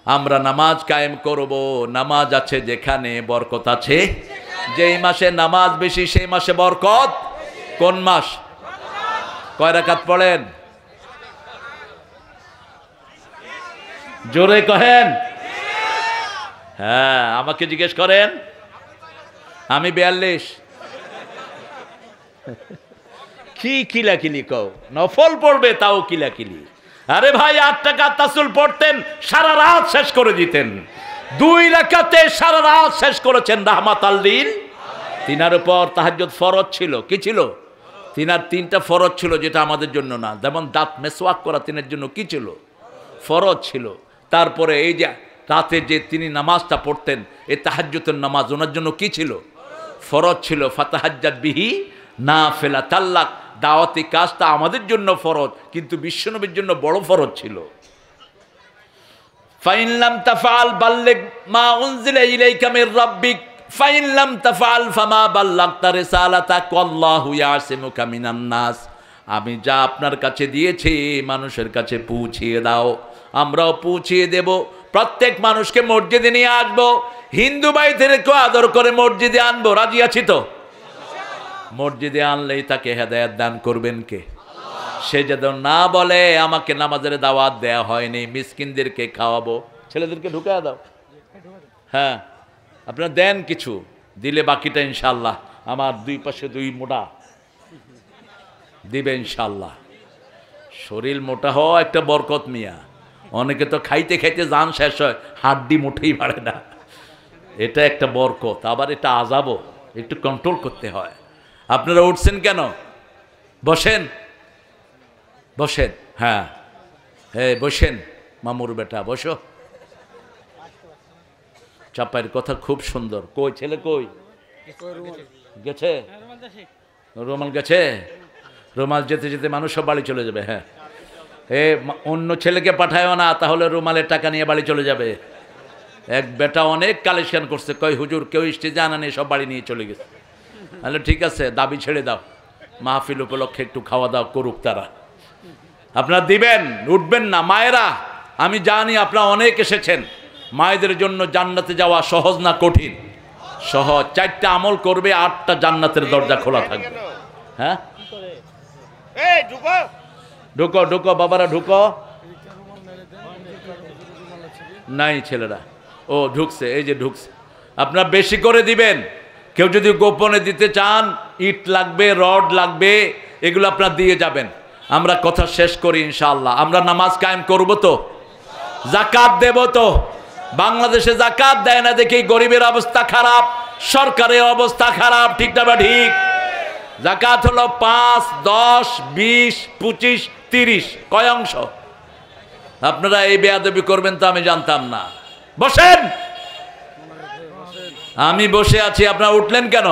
আমরা নামাজ কায়েম করব। নামাজ আছে যেখানে বরকত আছে। যেই মাসে নামাজ বেশি সেই মাসে বরকত। কোন মাস? কয় রাকাত পড়েন? জোরে কহেন। হ্যাঁ, আমাকে জিজ্ঞেস করেন। আমি 42। কি কিলাকিলি কও? নফল পড়বে তাও কিলাকিলি। আরে ভাই, 8 টাকা তাসুল পড়তেন, সারা রাত শেষ করে দিতেন। 2 রাকাতে সারা রাত শেষ করেছেন রাহমাতাল লিল। তিনার উপর তাহাজ্জুদ ফরজ ছিল। কি ছিল? তিনার 3টা ফরজ ছিল, যেটা আমাদের জন্য না। যেমন দাঁত মেসওয়াক করা তিনের জন্য কি ছিল? ফরজ ছিল। তারপরে এই যে রাতে যে তিনি নামাজটা পড়তেন, এই তাহাজ্জুদের নামাজ ওনার জন্য কি ছিল? ফরজ ছিল। ফাতাহাজ্জাত বিহি নাফিলা। তাল্লাক দাওয়াতি কাজটা আমাদের জন্য ফরজ, কিন্তু বিশ্বনবীর জন্য বড় ফরজ ছিল। ফাইন লাম তাফআল বাল্লিগ মা উনজিলা ইলাইকা মির রাব্বিক ফাইন লাম তাফআল ফামা বাল্লাগতা রিসালাতাক ওয়াল্লাহু ইয়াসিমুকা মিনান নাস। আমি যা আপনার কাছে দিয়েছি মানুষের কাছে পৌঁছিয়ে দাও। আমরাও পৌঁছিয়ে দেব। প্রত্যেক মানুষকে মসজিদে নিয়ে আসবো। হিন্দু ভাইদেরকেও আদর করে মসজিদে আনবো। রাজি আছি তো? মসজিদে আনলেই তাকে হেদায়েত দান করবেন কে? সে যেন না বলে আমাকে নামাজের দাওয়াত দেয়া হয়নি, মিসকিনদেরকে খাওয়াবো। ছেলেদেরকে ঢুকায় দাও। হ্যাঁ, আপনারা দেন কিছু, দিলে বাকিটা ইনশাল্লাহ আমার 2 পাশে 2 মোটা দিবে ইনশাল্লাহ। শরীর মোটা হওয়া একটা বরকত মিয়া। অনেকে তো খাইতে খাইতে জান শেষ হয়, হাড্ডি মুঠেই বাড়ে না। এটা একটা বরকত, আবার এটা আযাবও। একটু কন্ট্রোল করতে হয়। আপনারা উঠছেন কেন? বসেন, বসেন। হ্যাঁ, বসেন মামুর বেটা, বসো। চাপাইয়ের কথা খুব সুন্দর। কই ছেলে? কই গেছে? রুমাল গেছে? রুমাল যেতে যেতে মানুষ সব বাড়ি চলে যাবে। হ্যাঁ, অন্য ছেলেকে পাঠায়ও না, তাহলে রুমালের টাকা নিয়ে বাড়ি চলে যাবে। এক বেটা অনেক কালেকশন করছে, কই হুজুর কেউ স্টেজে আনা নেই, সব বাড়ি নিয়ে চলে গেছে। তাহলে ঠিক আছে, দাবি ছেড়ে দাও। মাহফিল উপলক্ষে একটু খাওয়া দাওয়া করুক তারা। আপনারা দিবেন, উঠবেন না। মায়েরা, আমি জানি আপনারা অনেক এসেছেন। মায়েদের জন্য জান্নাতে যাওয়া সহজ না কঠিন? সহজ। 4টা আমল করবে, 8টা জান্নাতের দরজা খোলা থাকবে। হ্যাঁ, ঢুকো ঢুকো বাবারা, ঢুকো। নাই ছেলেরা? ও ঢুকছে, এই যে ঢুকছে। আপনারা বেশি করে দিবেন। কেউ যদি গোপনে দিতে চান, ইট লাগবে, রড লাগবে, এগুলো আপনারা দিয়ে যাবেন। আমরা কথা শেষ করি ইনশাআল্লাহ। আমরা নামাজ কায়েম করব তো? যাকাত দেব তো? বাংলাদেশে যাকাত দেয় না দেখি গরিবের অবস্থা খারাপ, সরকারের অবস্থা খারাপ। ঠিক না বা ঠিক? যাকাত হলো 5, 10, 20, 25, 30। কয় অংশ? আপনারা এই বেয়াদবি করবেন তো আমি জানতাম না। বসেন। আমি বসে আছি, আপনারা উঠলেন কেন?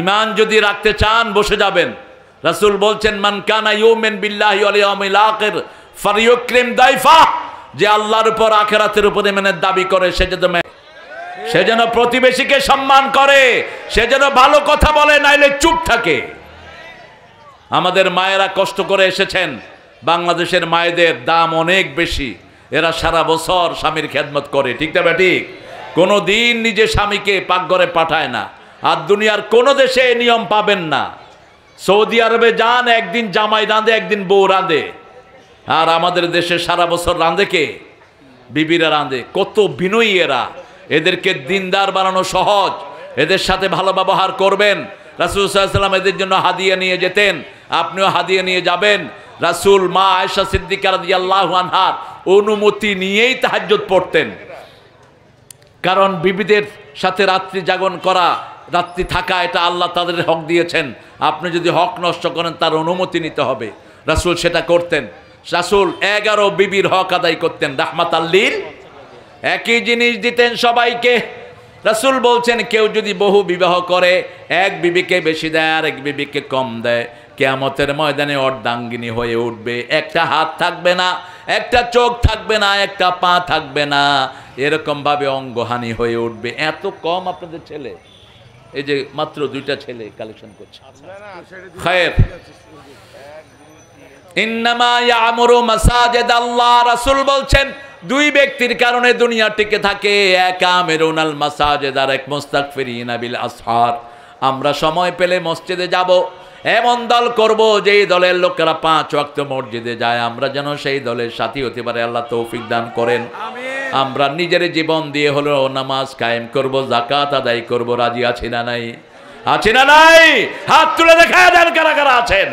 ঈমান যদি রাখতে চান বসে যাবেন। রাসূল বলছেন, মান কানা ইউমিন বিল্লাহি ওয়াল ইয়াউমিল আখির ফালিয়ুকরিম দাইফা। যে আল্লাহর উপর আখিরাতের উপর ঈমানের দাবি করে সে যেন প্রতিবেশীকে সম্মান করে, সে যেন ভালো কথা বলে, নাইলে চুপ থাকে। আমাদের মায়েরা কষ্ট করে এসেছেন। বাংলাদেশের মায়েদের দাম অনেক বেশি। এরা সারা বছর স্বামীর খেদমত করে। ঠিক না ঠিক? কোনো দিন নিজে স্বামীকে পাকঘরে পাঠায় না। আর দুনিয়ার কোনো দেশে এই নিয়ম পাবেন না। সৌদি আরবে যান, একদিন জামাই রাঁধে, একদিন বউ রাঁধে। আর আমাদের দেশে সারা বছর রাঁধে কে? বিবিরা রাঁধে। কত বিনয়ী এরা। এদেরকে দিনদার বানানো সহজ। এদের সাথে ভালো ব্যবহার করবেন। রাসূল সাল্লাল্লাহু আলাইহি ওয়াসাল্লাম এদের জন্য হাদিয়া নিয়ে যেতেন। আপনিও হাদিয়া নিয়ে যাবেন। রাসূল মা আয়েশা সিদ্দিকা রাদিয়াল্লাহু আনহার অনুমতি নিয়েই তাহাজ্জুদ পড়তেন। কারণ বিবিদের সাথে রাত্রি জাগরণ করা, রাত্রি থাকা, এটা আল্লাহ তাদের হক দিয়েছেন। আপনি যদি হক নষ্ট করেন তার অনুমতি নিতে হবে। রাসূল সেটা করতেন। রাসূল 11 বিবির হক আদায় করতেন রাহমাতাল লিল। একই জিনিস দিতেন সবাইকে। রাসূল বলছেন কেউ যদি বহু বিবাহ করে, এক বিবিকে বেশি দেয় আর এক বিবিকে কম দেয়, কিয়ামতের ময়দানে অর্ধাঙ্গিনী হয়ে উঠবে। একটা হাত থাকবে না, একটা চোখ থাকবে না, একটা পা থাকবে না, এরকম ভাবে অঙ্গহানি হয়ে উঠবে। এত কম আপনাদের ছেলে, এই যে মাত্র 2টা ছেলে কালেকশন করছে। খায়ের ইন্নামা ইয়ামুরু মাসাজিদ আল্লাহ, রাসূল বলছেন 2 ব্যক্তির কারণে দুনিয়া টিকে থাকে, এক আমিরুনাল মাসাজিদ আর এক মুস্তাগফিরিনা বিল আসহার। আমরা সময় পেলে মসজিদে যাব, এমন দল করব যেই দলের লোকেরা 5 ওয়াক্ত মসজিদে যায়, আমরা যেন সেই দলের সাথী হতে পারে। আল্লাহ তৌফিক দান করেন। আমরা নিজের জীবন দিয়ে হলো নামাজ কায়েম করব, যাকাত আদায় করব। রাজি আছি না নাই? আছি না নাই? হাত তুলে দেখা দেন কারা কারা আছেন।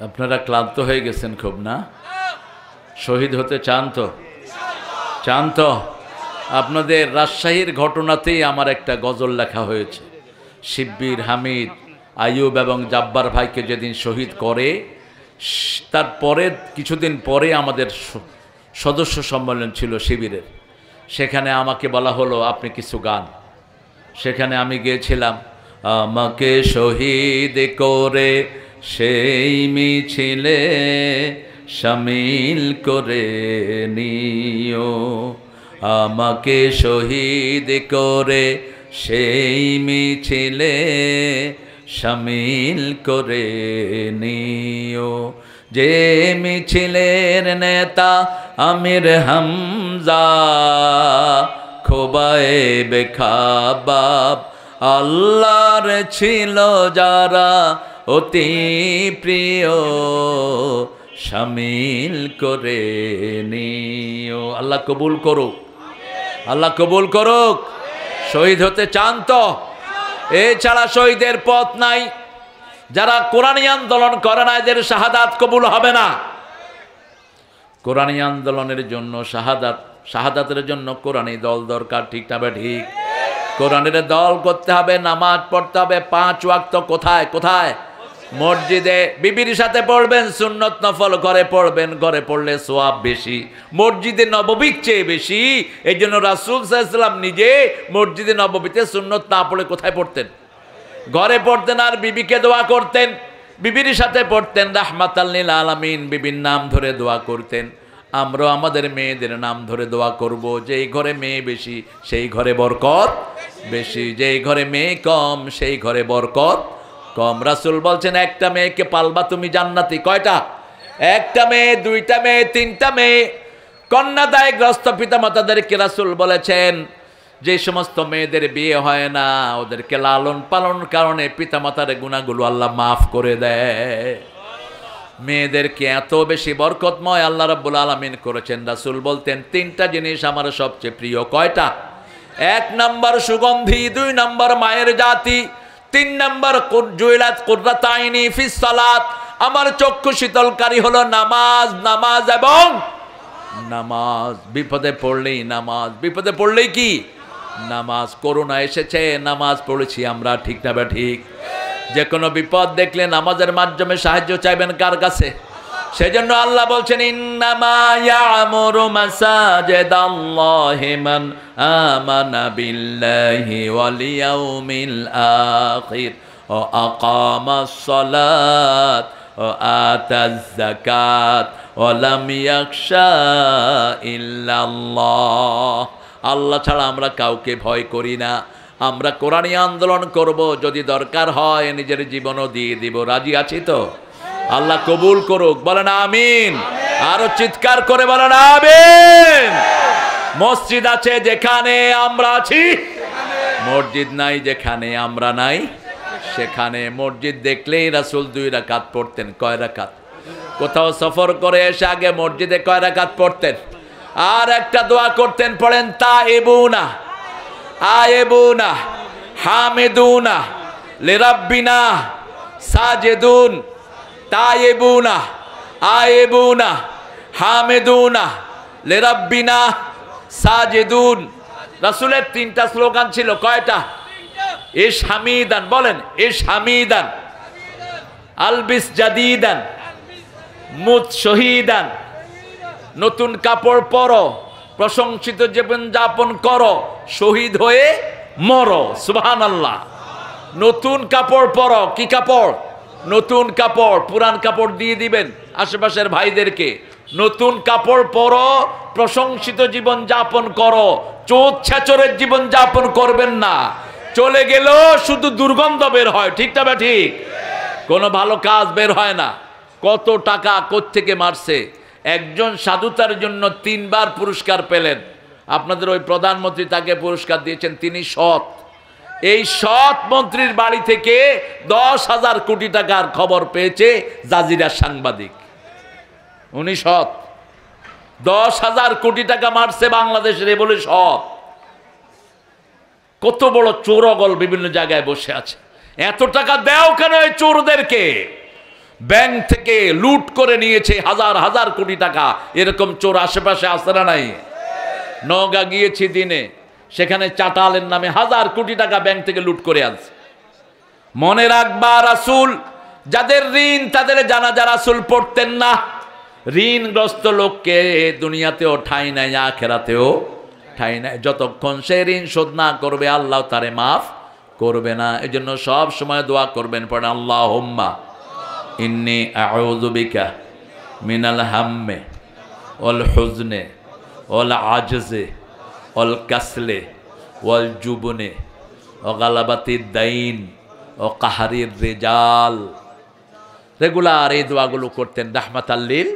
আপনারা ক্লান্ত হয়ে গেছেন খুব না? শহীদ হতে চান তো? চান তো? আপনাদের রাজশাহীর ঘটনাতেই আমার একটা গজল লেখা হয়েছে। শিব্বির, হামিদ, আইয়ুব এবং জাব্বার ভাইকে যেদিন শহীদ করে, তারপরে কিছুদিন পরে আমাদের সদস্য সম্মেলন ছিল শিবিরের। সেখানে আমাকে বলা হলো আপনি কিছু গান। সেখানে আমি গিয়েছিলাম, আমাকে শহীদ করে সেই মিছিলে শামিল করে নিও, আমাকে শহীদ করে সেই মিছিলে শামিল করে নিও। যে মিছিলের নেতা আমির হামজা, খোবায়েবে খাবাব, আল্লাহর ছিল যারা অতি প্রিয়, শামিল করে নিও। আল্লাহ কবুল করুক, আল্লাহ কবুল করুক। শহীদ হতে চান তো? এছাড়া শহীদের পথ নাই। যারা কোরআনী আন্দোলন করে না, এদের শাহাদাত কবুল হবে না। কোরআনী আন্দোলনের জন্য শাহাদাতের জন্য কোরআনী দল দরকার, ঠিক না? ঠিক। কোরআনের দল করতে হবে, নামাজ পড়তে হবে 5 ওয়াক্ত। কোথায় কোথায়? মসজিদে। বিবির সাথে পড়বেন, সুন্নত নফল ঘরে পড়বেন, ঘরে পড়লে সওয়াব বেশি, মসজিদে নববীর চেয়ে বেশি। এই জন্য রাসূল সাল্লাল্লাহু আলাইহি ওয়াসাল্লাম নিজে মসজিদে নববীতে সুন্নত না পড়ে কোথায় পড়তেন? ঘরে পড়তেন। আর বিবিকে দোয়া করতেন, বিবির সাথে পড়তেন রাহমাতাল লিল আলামিন, বিবির নাম ধরে দোয়া করতেন। আমরাও আমাদের মেয়েদের নাম ধরে দোয়া করব। যেই ঘরে মেয়ে বেশি সেই ঘরে বরকত বেশি, যেই ঘরে মেয়ে কম সেই ঘরে বরকত কম। রাসূল বলছেন একটা মেয়েকে পালবা তুমি জান্নাতি। কয়টা? একটা মেয়ে, 2টা মেয়ে, 3টা মেয়ে। কন্যাদায়গ্রস্ত পিতামাতাদেরকে রাসূল বলেছেন যে সমস্ত মেয়েদের বিয়ে হয় না, ওদেরকে লালন পালন কারণে পিতামাতার গুনাহগুলো আল্লাহ মাফ করে দেয়। মেয়েদেরকে এত বেশি বরকতময় আল্লাহ রাব্বুল আলামিন করেছেন। রাসূল বলতেন 3টা জিনিস আমার সবচেয়ে প্রিয়। কয়টা? 1 নাম্বার সুগন্ধি, 2 নাম্বার মায়ের জাতি, 3 নাম্বার জুইলাত কুররাত আইনি ফিস সালাত, আমার চক্ষু শীতলকারী হলো নামাজ। নামাজ এবং নামাজ। বিপদে পড়লেই নামাজ, বিপদে পড়লেই কি? নামাজ। করোনা এসেছে, নামাজ পড়েছি আমরা, ঠিক না? ঠিক। যে কোনো বিপদ দেখলে নামাজের মাধ্যমে সাহায্য চাইবেন কার কাছে? সেজন্য আল্লাহ বলছেন ইন্নামা ইয়ামুরু মাসাজিদাল্লাহি মান আমানা বিল্লাহি ওয়াল ইয়াউমিল আখির ওয়া আকামাস সালাত وآتى الزكاة ولم يخشى إلا الله আল্লাহ ছাড়া আমরা কাউকে ভয় করি না। আমরা কোরআনী আন্দোলন করব, যদি দরকার হয় নিজের জীবনও দিয়ে দিব। রাজি আছি তো? আল্লাহ কবুল করুক, বলেন আমিন। আরো চিৎকার করে বলেন আমিন। মসজিদ আছে যেখানে আমরা আছি, মসজিদ নাই যেখানে আমরা নাই সেখানে। মসজিদ দেখলেই রাসূল 2 রাকাত পড়তেন। কয় রাকাত? কোথাও সফর করে এসে আগে মসজিদে কয় রাকাত পড়তেন? আর একটা দোয়া করতেন, পড়েন তাইবুনা আয়েবুনা হামিদুনা লিরাব্বিনা সাজিদুন। তাইবুনা আয়েবুনা হামিদুনা লিরাব্বিনা সাজিদুন। রাসূলের 3টা স্লোগান ছিল। কয়টা? ইশ হামিদান, বলেন ইশ হামিদান, আলবিস জাদিদান, মুত শহীদান। নতুন কাপড় পরো, প্রশংসিত জীবন যাপন করো, শহীদ হয়ে মরো। সুবহানাল্লাহ। নতুন কাপড় পরো। কি কাপড়? নতুন কাপড়। পুরান কাপড় দিয়ে দিবেন আশেপাশের ভাইদেরকে। নতুন কাপড় পরো, প্রশংসিত জীবন যাপন করো। চোদ ছেচরের জীবন যাপন করবেন না। চলে গেল শুধু দুর্গন্ধ বের হয়। ঠিক না? ঠিক। কোনো ভালো কাজ বের হয় না। কত টাকা কোত্থেকে মারছে। একজন সাধুতার জন্য 3 বার পুরস্কার পেলেন। আপনাদের ওই প্রধানমন্ত্রী তাকে পুরস্কার দিয়েছেন। তিনি সৎ। এই সৎ মন্ত্রীর বাড়ি থেকে 10,000 কোটি টাকার খবর পেয়েছে জাজিরার সাংবাদিক। উনি সৎ। 10,000 কোটি টাকা মারছে বাংলাদেশের, এ বলে সৎ। কত বড় চোরগল বিভিন্ন জায়গায় বসে আছে। এত টাকা দেও কেন এই চোরদেরকে? ব্যাংক থেকে লুট করে নিয়েছে হাজার হাজার কোটি টাকা। এরকম চোর আশেপাশে আছে না নাই? নওগাঁ গিয়েছি দিনে, সেখানে চাটালের নামে 1000 কোটি টাকা ব্যাংক থেকে লুট করে আনছে। মনে রাখবা, রাসূল যাদের ঋণ তাদের জানাজা রাসূল পড়তেন না। ঋণগ্রস্ত লোককে দুনিয়াতেও ঠাঁই নাই, আখিরাতেও ঠাঁই নাই। যতক্ষণ সে ঋণ শোধ না করবে আল্লাহ তারে মাফ করবে না। এজন্য সব সময় দোয়া করবেন, পড়েন আল্লাহুম্মা ইন্নী আউযু বিকা মিনাল হাম্মে ওয়াল হুজনে ওয়াল আজজে ওয়াল কাসলে ওয়াল জুবনে ওয়া গালাবাতিদ দাইন ও কাহারির রিজাল। রেগুলার এই দোয়াগুলো করতেন রাহমাতাল লিল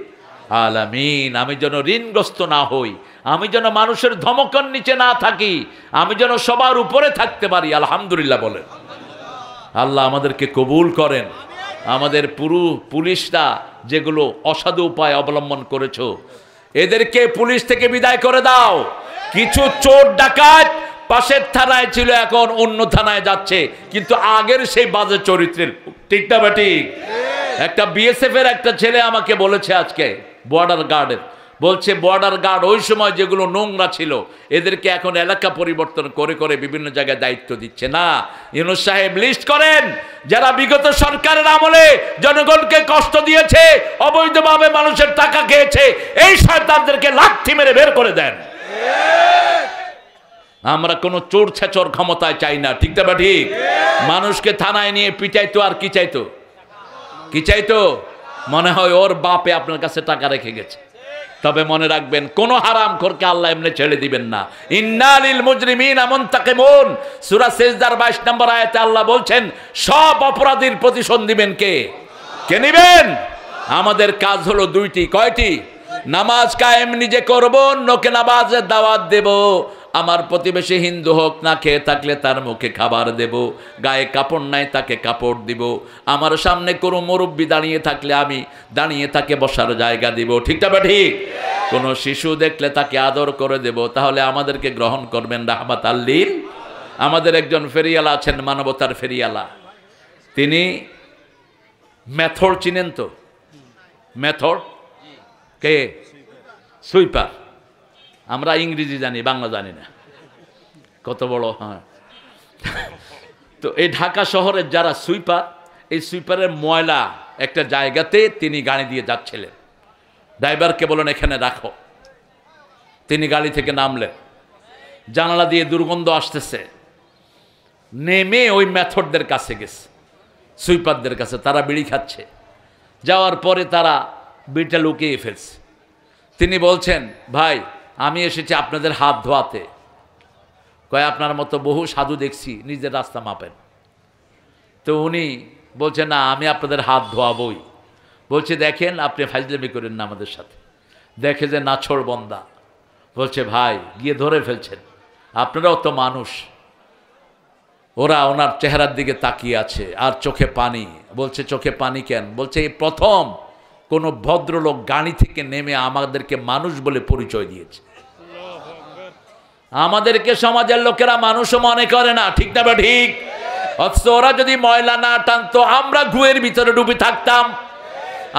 আলামিন। আমি যেন ঋণগ্রস্ত না হই, আমি যেন মানুষের ধমকের নিচে না থাকি, আমি যেন সবার উপরে থাকতে পারি। আলহামদুলিল্লাহ বলেন। আল্লাহ আমাদেরকে কবুল করেন। আমাদের পুলিশরা যেগুলো অসাধু উপায় অবলম্বন করেছো, এদেরকে পুলিশ থেকে বিদায় করে দাও। কিছু চোর ডাকাত পাশের থানায় ছিল, এখন অন্য থানায় যাচ্ছে, কিন্তু আগের সেই বাজে চরিত্রের। ঠিক না ঠিক? একটা বিএসএফ এর একটা ছেলে আমাকে বলেছে আজকে, বর্ডার গার্ডের, বলছে বর্ডার গার্ড ওই সময় যেগুলো নোংরা ছিল এদেরকে এখন এলাকা পরিবর্তন করে করে বিভিন্ন জায়গায় দায়িত্ব দিচ্ছে। না, ইউনূস সাহেব লিস্ট করেন যারা বিগত সরকারের আমলে জনগণকে কষ্ট দিয়েছে, অবৈধভাবে মানুষের টাকা খেয়েছে, এই শয়তানদেরকে লাঠি মেরে বের করে দেন। আমরা কোনো চোর ছেচর ক্ষমতায় চাই না। ঠিক না ঠিক? মানুষকে থানায় নিয়ে পিটাইতো, আর কি চাইতো? কি চাইতো? মনে হয় ওর বাপে আপনার কাছে টাকা রেখে গেছে। তবে মনে রাখবেন, কোন হারামখোরকে আল্লাহ এমনি ছেড়ে দিবেন না। ইন্নালিল মুজরিমিনা মুনতাকিমুন। সূরা সিজদার 22 নম্বর আয়াতে আল্লাহ বলছেন, সব অপরাধীর প্রতিশোধ দিবেন কে? কে নিবেন? আমাদের কাজ হলো 2টি। কয়টি? নামাজ কায়েম নিজে করব, অন্যকে নামাজের দাওয়াত দেব। আমার প্রতিবেশী হিন্দু হোক, না খেয়ে থাকলে তার মুখে খাবার দেব, গায়ে কাপড় নাই তাকে কাপড় দিব, আমার সামনে কোনো মুরব্বি দাঁড়িয়ে থাকলে আমি দাঁড়িয়ে তাকে বসার জায়গা দিব। ঠিকটা বা ঠিক? কোনো শিশু দেখলে তাকে আদর করে দেব। তাহলে আমাদেরকে গ্রহণ করবেন রাহমাতাল লিল। আমাদের একজন ফেরিয়ালা আছেন, মানবতার ফেরিয়ালা। তিনি মেথড চিনেন তো? মেথড কে? সুইপার। আমরা ইংরেজি জানি, বাংলা জানি না। কত বড়! হ্যাঁ। তো এই ঢাকা শহরের যারা সুইপার, এই সুইপারের ময়লা একটা জায়গাতে তিনি গাড়ি দিয়ে যাচ্ছিলেন। ড্রাইভারকে বলেন এখানে রাখো। তিনি গাড়ি থেকে নামলেন, জানালা দিয়ে দুর্গন্ধ আসতেছে। নেমে ওই মেথডদের কাছে গেছে, সুইপারদের কাছে। তারা বিড়ি খাচ্ছে। যাওয়ার পরে তারা বিড়িটা লুকিয়ে ফেলছে। তিনি বলছেন, ভাই আমি এসেছি আপনাদের হাত ধোয়াতে। কয় আপনার মতো বহু সাধু দেখছি নিজের রাস্তা মাপেন। তো উনি বলছেন, না আমি আপনাদের হাত ধোয়াবই। বলছে, দেখেন আপনি ফাজলামি করেন না আমাদের সাথে। দেখে যে নাছোড় বন্দা, বলছে ভাই গিয়ে ধরে ফেলছেন, আপনারাও তো মানুষ। ওরা ওনার চেহারার দিকে তাকিয়ে আছে আর চোখে পানি। বলছে চোখে পানি কেন? বলছে এই প্রথম কোনো ভদ্রলোক গাড়ি থেকে নেমে আমাদেরকে মানুষ বলে পরিচয় দিয়েছে। আমাদেরকে সমাজের লোকেরা মানুষও মনে করে না, ঠিক না? ঠিক। অথচ ওরা যদি ময়লা না টানতো আমরা গুয়ের ভিতরে ডুবে থাকতাম।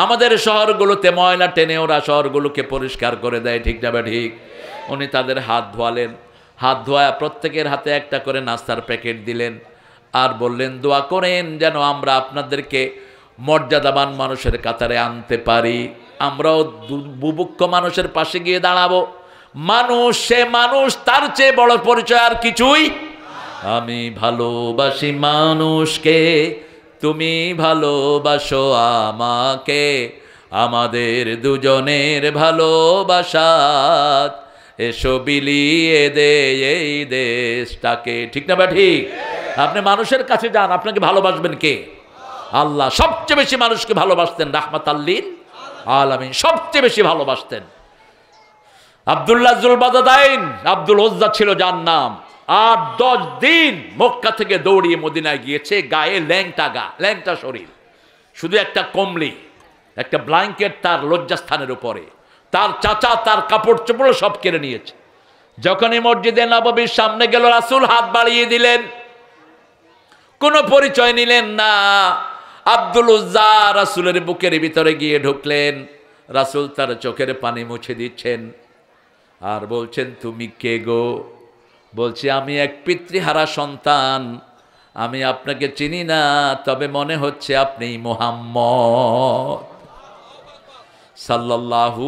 আমাদের শহরগুলোতে ময়লা টেনে ওরা শহরগুলোকে পরিষ্কার করে দেয়, ঠিক না? ঠিক। উনি তাদের হাত ধোয়ালেন। হাত ধোয়া প্রত্যেকের হাতে একটা করে নাস্তার প্যাকেট দিলেন আর বললেন, দোয়া করেন যেন আমরা আপনাদেরকে মর্যাদাবান মানুষের কাতারে আনতে পারি। আমরাও বুভুক্ষ মানুষের পাশে গিয়ে দাঁড়াবো। মানুষ সে মানুষ, তার চেয়ে বড় পরিচয় আর কিছুই। আমি ভালোবাসি মানুষকে, তুমি ভালোবাসো আমাকে, আমাদের দুজনের ভালোবাসা এসো বিলিয়ে দে এই দেশটাকে, ঠিক না? ঠিক। আপনি মানুষের কাছে যান, আপনাকে ভালোবাসবেন কে? আল্লাহ। সবচেয়ে বেশি মানুষকে ভালোবাসতেন রাহমাতাল লিল আলামিন, সবচেয়ে বেশি ভালোবাসতেন। আব্দুল্লাহ জুলবাদাদাইন, আব্দুল উজ্জা ছিল যার নাম। 8-10 দিন মক্কা থেকে দৌড়িয়ে মদিনায় গিয়েছে, গায়ে ল্যাংটা শরীর, শুধু একটা কমলি, একটা ব্ল্যাঙ্কেট তার লজ্জাস্থানের উপরে। তার চাচা তার কাপড় চোপড় সব কেড়ে নিয়েছে। যখনই মসজিদে নববীর সামনে গেল, রাসূল হাত বাড়িয়ে দিলেন, কোনো পরিচয় নিলেন না। আব্দুল উজ্জা রাসূলের বুকের ভিতরে গিয়ে ঢুকলেন। রাসূল তার চোখের পানি মুছে দিচ্ছেন আর বলছেন, তুমি কে গো? বলছি, আমি এক পিতৃহারা সন্তান, আমি আপনাকে চিনি না, তবে মনে হচ্ছে আপনি মুহাম্মদ সাল্লাল্লাহু।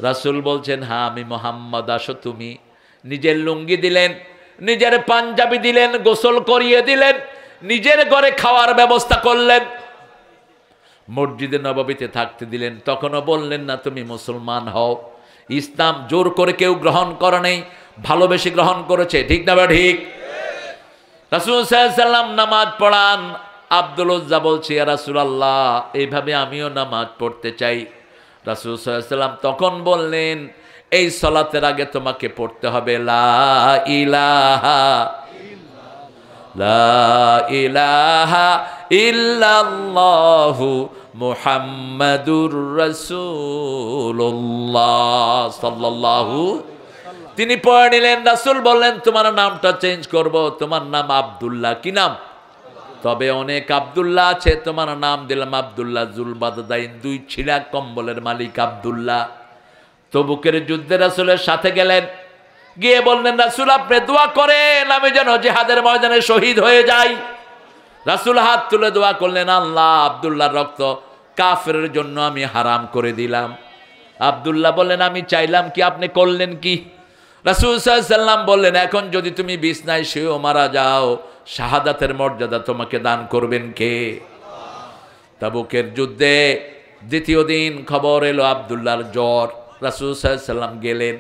রাসূল বলছেন, হ্যাঁ আমি মুহাম্মদ, আসো তুমি। নিজের লুঙ্গি দিলেন, নিজের পাঞ্জাবি দিলেন, গোসল করিয়ে দিলেন, নিজের ঘরে খাওয়ার ব্যবস্থা করলেন, মসজিদে নববীতে থাকতে দিলেন। তখনও বললেন না তুমি মুসলমান হও। ইসলাম জোর করে কেউ গ্রহণ করে নেই, ভালোবেসে গ্রহণ করেছে, ঠিক না? ঠিক। রাসূল সাল্লাল্লাহু আলাইহি ওয়াসাল্লাম নামাজ পড়ান। আব্দুল উজ্জা বলছে, ইয়া রাসূলুল্লাহ এইভাবে আমিও নামাজ পড়তে চাই। রাসূল সাল্লাল্লাহু আলাইহি ওয়াসাল্লাম তখন বললেন, এই সালাতের আগে তোমাকে পড়তে হবে লা ইলাহা ইল্লাল্লাহু মুহাম্মাদুর রাসূলুল্লাহ সাল্লাল্লাহু। তিনি পড়ে নিলেন। রাসূল বললেন, তোমার নামটা চেঞ্জ করব, তোমার নাম আব্দুল্লাহ। কি নাম? তবে অনেক আব্দুল্লাহ আছে, তোমার নাম দিলাম আব্দুল্লাহ জুলবাদাইন, 2 ছিলা কম্বলের মালিক আব্দুল্লাহ। তবুকের যুদ্ধে রাসূলের সাথে গেলেন, গিয়ে বললেন, রাসূল আপনি দোয়া করেন আমি যেন জিহাদের ময়দানে শহীদ হয়ে যাই। রাসূল হাত তুলে দোয়া করলেন, আল্লাহ আব্দুল্লাহর রক্ত কাফেরের জন্য আমি হারাম করে দিলাম। আব্দুল্লাহ বললেন, আমি চাইলাম কি, আপনি করলেন কি? রাসূল সাল্লাল্লাহু আলাইহি ওয়াসাল্লাম বললেন, এখন যদি তুমি বিছনায় শুয়েও মারা যাও, শাহাদাতের মর্যাদা তোমাকে দান করবেন কে? তাবুকের যুদ্ধে দ্বিতীয় দিন খবর এলো আব্দুল্লাহর জ্বর। রাসূল সাল্লাল্লাহু আলাইহি ওয়াসাল্লাম গেলেন।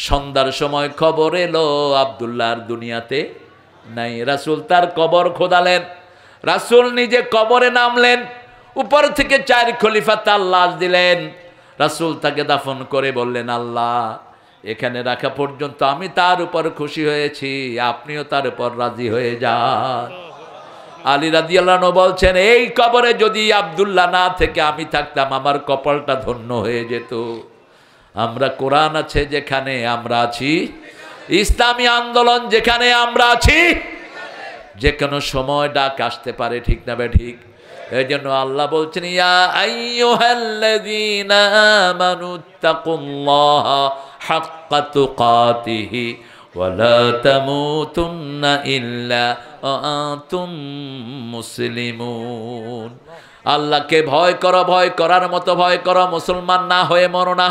সন্ধ্যার সময় খবর এলো আব্দুল্লাহর দুনিয়াতে নাই। রাসূল তার কবর খোদালেন। রাসূল নিজে কবরে নামলেন। উপর থেকে 4 খলিফা তার লাশ দিলেন। রাসূল তাকে দাফন করে বললেন, আল্লাহ এখানে রাখা পর্যন্ত আমি তার উপর খুশি হয়েছি, আপনিও তার উপর রাজি হয়ে যান। আলী রাদিয়াল্লাহু আনহু বলছেন, এই কবরে যদি আব্দুল্লাহ না থেকে আমি থাকতাম, আমার কপালটা ধন্য হয়ে যেত। আমরা কোরআন আছে যেখানে আমরা আছি, ইসলামী আন্দোলন যেখানে আমরা আছি, যে কোনো সময় ডাক আসতে পারে, ঠিক না? ঠিক। এই জন্য আল্লাহ বলছেন, ইয়া আইয়ুহাল্লাযীনা আমানুত্তাকুল্লাহা হাক্কা তুকাতিহি ওয়া লা তামুতুন্না ইল্লা ওয়া আনতুম মুসলিমুন। আল্লাহকে ভয় করো, ভয় করার মতো ভয় করো, মুসলমান না হয়ে মরো না।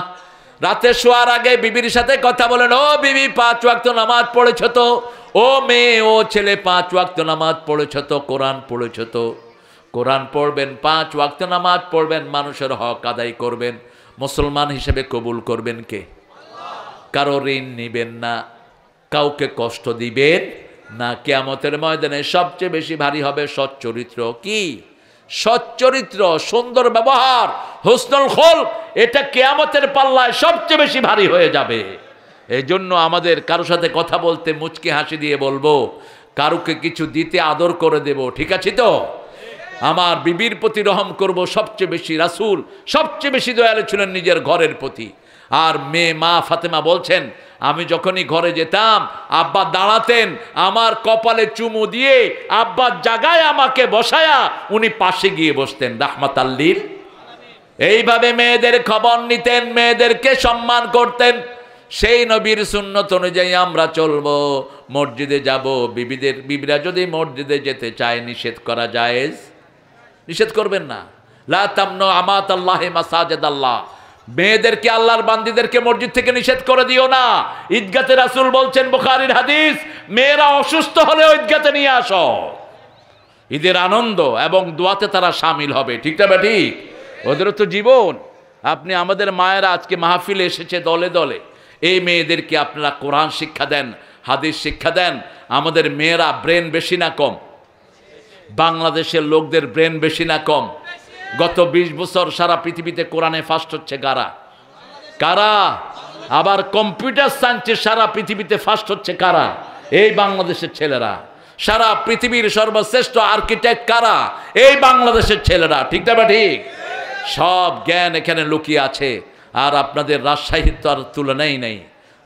রাতে শোয়ার আগে বিবির সাথে কথা বলেন, ও বিবি 5 ওয়াক্ত নামাজ পড়েছো তো? ও মেয়ে, ও ছেলে 5 ওয়াক্ত নামাজ পড়েছো তো? কোরআন পড়েছো তো? কোরআন পড়বেন, 5 ওয়াক্ত নামাজ পড়বেন, মানুষের হক আদায় করবেন, মুসলমান হিসেবে কবুল করবেন কে? কারো ঋণ নিবেন না, কাউকে কষ্ট দিবেন না। কিয়ামতের ময়দানে সবচেয়ে বেশি ভারী হবে সচ্চরিত্র। কি? সচ্চরিত্র, সুন্দর ব্যবহার, হুসনুল খুলক, এটা কিয়ামতের পাল্লায় সবচেয়ে বেশি ভারী হয়ে যাবে। এই জন্য আমাদের কারোর সাথে কথা বলতে মুচকি হাসি দিয়ে বলবো, কারুকে কিছু দিতে আদর করে দেব, ঠিক আছে তো? আমার বিবির প্রতি রহম করব সবচেয়ে বেশি। রাসূল সবচেয়ে বেশি দয়ালু ছিলেন নিজের ঘরের প্রতি। আর মেয়ে মা ফাতেমা বলছেন, আমি যখনই ঘরে যেতাম আব্বা দাঁড়াতেন, আমার কপালে চুমু দিয়ে আব্বার জায়গায় আমাকে বসায়া উনি পাশে গিয়ে বসতেন, রাহমাতাল্লিল। এইভাবে মেয়েদের খবর নিতেন, মেয়েদেরকে সম্মান করতেন। সেই নবীর সুন্নত অনুযায়ী আমরা চলবো। মসজিদে যাব, বিবিরা যদি মসজিদে যেতে চায় নিষেধ করা জায়েজ? নিষেধ করবেন না। লা তামনু আমাতাল্লাহি মাসাজিদাল্লাহ, মেয়েদেরকে, আল্লাহর বান্দীদেরকে মসজিদ থেকে নিষেধ করে দিও না। ঈদগাতে রাসূল বলছেন, বুখারীর হাদিস, মেয়েরা অসুস্থ হলে ঈদগাতে নিয়ে আসো। ঈদের আনন্দ এবং দোয়াতে তারা শামিল হবে, ঠিক না ঠিক? ওদেরও তো জীবন। আপনি আমাদের মায়েরা আজকে মাহফিলে এসেছে দলে দলে, এই মেয়েদেরকে আপনারা কোরআন শিক্ষা দেন, হাদিস শিক্ষা দেন। আমাদের মেয়েরা ব্রেন বেশি না কম? বাংলাদেশের লোকদের ব্রেন বেশি না কম? গত 20 বছর সারা পৃথিবীতে কোরআনে ফার্স্ট হচ্ছে কারা? কারা? আবার কম্পিউটার সায়েন্সে সারা পৃথিবীতে ফার্স্ট হচ্ছে কারা? এই বাংলাদেশের ছেলেরা। সারা পৃথিবীর সর্বশ্রেষ্ঠ আর্কিটেক্ট কারা? এই বাংলাদেশের ছেলেরা, ঠিক না ঠিক? সব জ্ঞান এখানে লুকিয়ে আছে। আর আপনাদের রাজশাহীর তো আর তুলনাই নেই।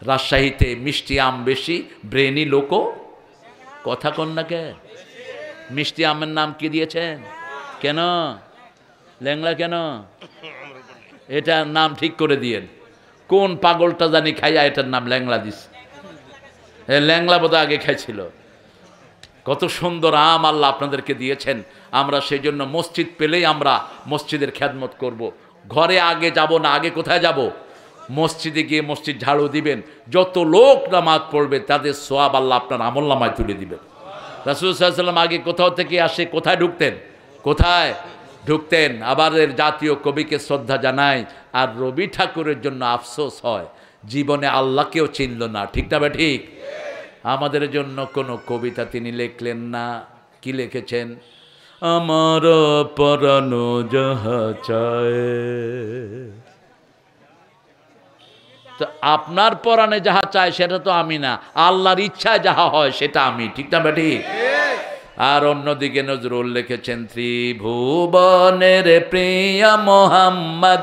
রাজশাহীতে মিষ্টি আম বেশি, ব্রেনি লোকও। কথা কন না কে? মিষ্টি আমের নাম কি দিয়েছেন? কেন ল্যাংলা? কেন? এটার নাম ঠিক করে দিয়েন। কোন পাগলটা জানি খাইয়া এটার নাম ল্যাংলা দিস। ল্যাংলা বোধহয় আগে খাইছিল। কত সুন্দর আম আল্লাহ আপনাদেরকে দিয়েছেন। আমরা সেই জন্য মসজিদ পেলেই আমরা মসজিদের খেদমত করব। ঘরে আগে যাব না, আগে কোথায় যাব? মসজিদে গিয়ে মসজিদ ঝাড়ু দিবেন। যত লোক নামাজ পড়বে তাদের সোয়াব আল্লাহ আপনার আমলনামায় তুলে দিবেন। রাসূল সাল্লাল্লাহু আলাইহি ওয়াসাল্লাম আগে কোথাও থেকে আসে কোথায় ঢুকতেন? কোথায় ঢুকতেন? আবার জাতীয় কবিকে শ্রদ্ধা জানাই। আর রবি ঠাকুরের জন্য আফসোস হয়, জীবনে আল্লাহকেও চিনল না, ঠিক না বা ঠিক? আমাদের জন্য কোনো কবিতা তিনি লিখলেন না। কি লিখেছেন? আমার পরানো যাহা চায়। তো আপনার পরাণে যাহা চায় সেটা তো আমি না, আল্লাহর ইচ্ছায় যাহা হয় সেটা আমি, ঠিক না বা ঠিক? আর অন্যদিকে নজরুল লিখেছেন, ত্রিভুবনের প্রিয়া মোহাম্মদ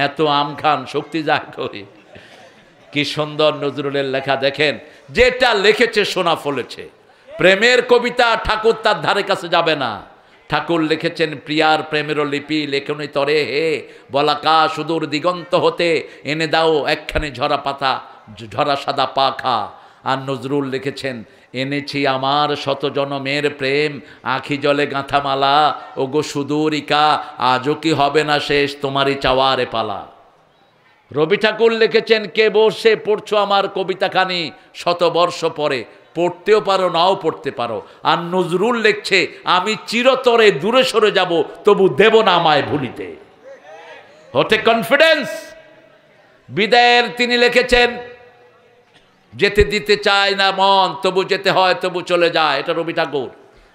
এত আম খান শক্তি যায় করি। কি সুন্দর নজরুলের লেখা দেখেন। যেটা লিখেছে সোনা ফলেছে। প্রেমের কবিতা ঠাকুর তার ধারে কাছে যাবে না। ঠাকুর লিখেছেন, প্রিয়ার প্রেমেরও লিপি লেখনি তরে হে, বলাকা সুদূর দিগন্ত হতে এনে দাও একখানি ঝরা পাতা, ঝরা সাদা পাখা। আর নজরুল লিখেছেন, এনেছি আমার শত জনমের প্রেম, আখি জলে গাঁথামালা, ও গো সুদূরিকা, আজও কি হবে না শেষ তোমারই চাওয়ারে পালা। রবি ঠাকুর লিখেছেন, কে বসে পড়ছো আমার কবিতাখানি, শতবর্ষ পরে পড়তেও পারো নাও পড়তে পারো। আর নজরুল লিখছে, আমি চিরতরে দূরে সরে যাব, তবু দেব না আমায় ভুলিতে। হতে কনফিডেন্স। বিদায়ের তিনি লিখেছেন, যেতে দিতে চায় না মন, তবু যেতে হয়, তবু চলে যায়। এটা রবি ঠাকুর।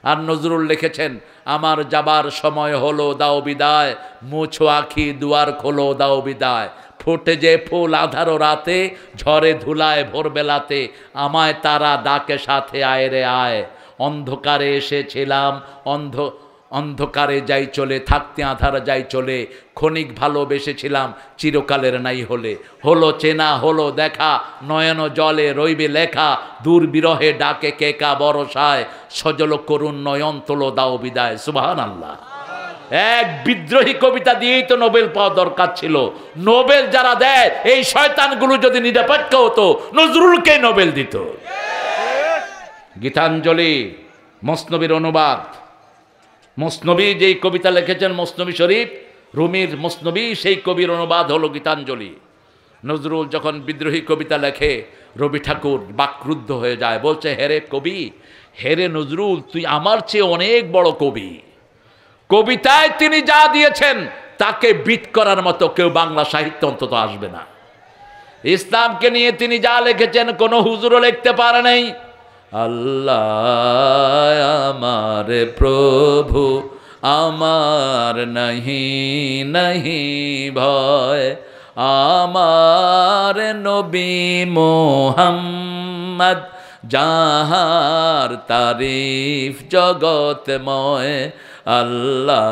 আর নজরুল লিখেছেন, আমার যাবার সময় হলো, দাও বিদায়, মুছো আখি দুয়ার খোলো, দাও বিদায়। ফোটে যে ফুল আধারো রাতে, ঝরে ধুলায় ভোরবেলাতে, আমায় তারা ডাকে সাথে আয় রে আয়। অন্ধকারে এসেছিলাম, অন্ধকারে যাই চলে, থাকতে আধার যাই চলে, ক্ষণিক ভালোবেসেছিলাম, চিরকালের নাই হলে। হলো চেনা হলো দেখা, নয়ন জলে রইবে লেখা, দূর বিরহে ডাকে কেকা বরসায়, সজল করুণ নয়ন তোলো, দাও বিদায়। সুবহানাল্লাহ। এক বিদ্রোহী কবিতা দিয়েই তো নোবেল পাওয়া দরকার ছিল। নোবেল যারা দেয়, এই শয়তানগুলো যদি নিরপেক্ষ হতো, নজরুলকে নোবেল দিত। গীতাঞ্জলি মসনবীর অনুবাদ। মসনবী যেই কবিতা লিখেছেন, মসনবী শরীফ, রুমির মুসনবী সেই কবির অনুবাদ হলো গীতাঞ্জলি। নজরুল যখন বিদ্রোহী কবিতা লেখে, রবি ঠাকুর বাকরুদ্ধ হয়ে যায়, বলছে হেরে কবি, হেরে নজরুল, তুই আমার চেয়ে অনেক বড় কবি। কবিতায় তিনি যা দিয়েছেন তাকে বিট করার মতো কেউ বাংলা সাহিত্য অন্তত আসবে না। ইসলামকে নিয়ে তিনি যা লিখেছেন কোনো হুজুরও লিখতে পারে নাই। আল্লাহ আমার প্রভু, আমার নাহি নাহি ভয়, আমার নবী মোহাম্মদ, যাহার তারিফ জগতময়। আল্লাহ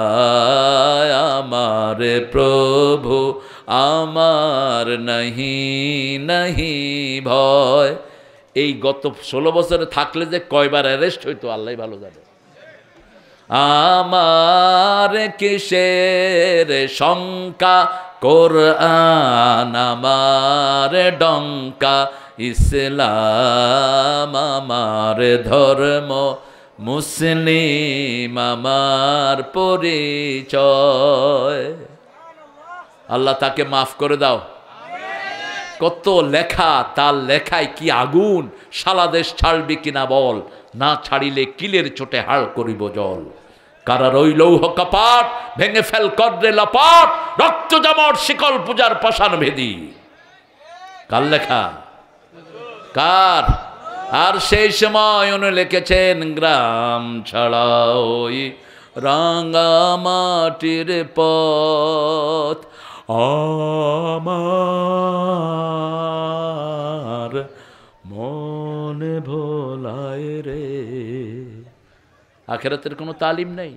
আমার প্রভু, আমার নাহি নাহি ভয়। এই গত 16 বছরে থাকলে যে কয়বার অ্যারেস্ট হইতো আল্লাহ ভালো জানে। আমার কিসের শঙ্কা, কোরআন আমার ডঙ্কা, ইসলাম আমার ধর্ম, মুসলিম আমার পরিচয়। আল্লাহ তাকে মাফ করে দাও। কত লেখা, তার লেখায় কি আগুন, সারা দেশ ছাড়বি কিনা বল, না ছাড়িলে কিলের চোটে হাড় করিব জল। কারা রই লৌহ কপাট, ভেঙে ফেল কর্রে লপাট, রক্ত জমট শিকল পূজার পাষাণ ভেদি। কার লেখা? কার? আর সেই সময় উনি লিখেছেন, গ্রাম ছাড়া ওই রাঙা মাটির পথ, আমার মনে ভোলায় রে। আখেরাতের কোনো তালিম নেই।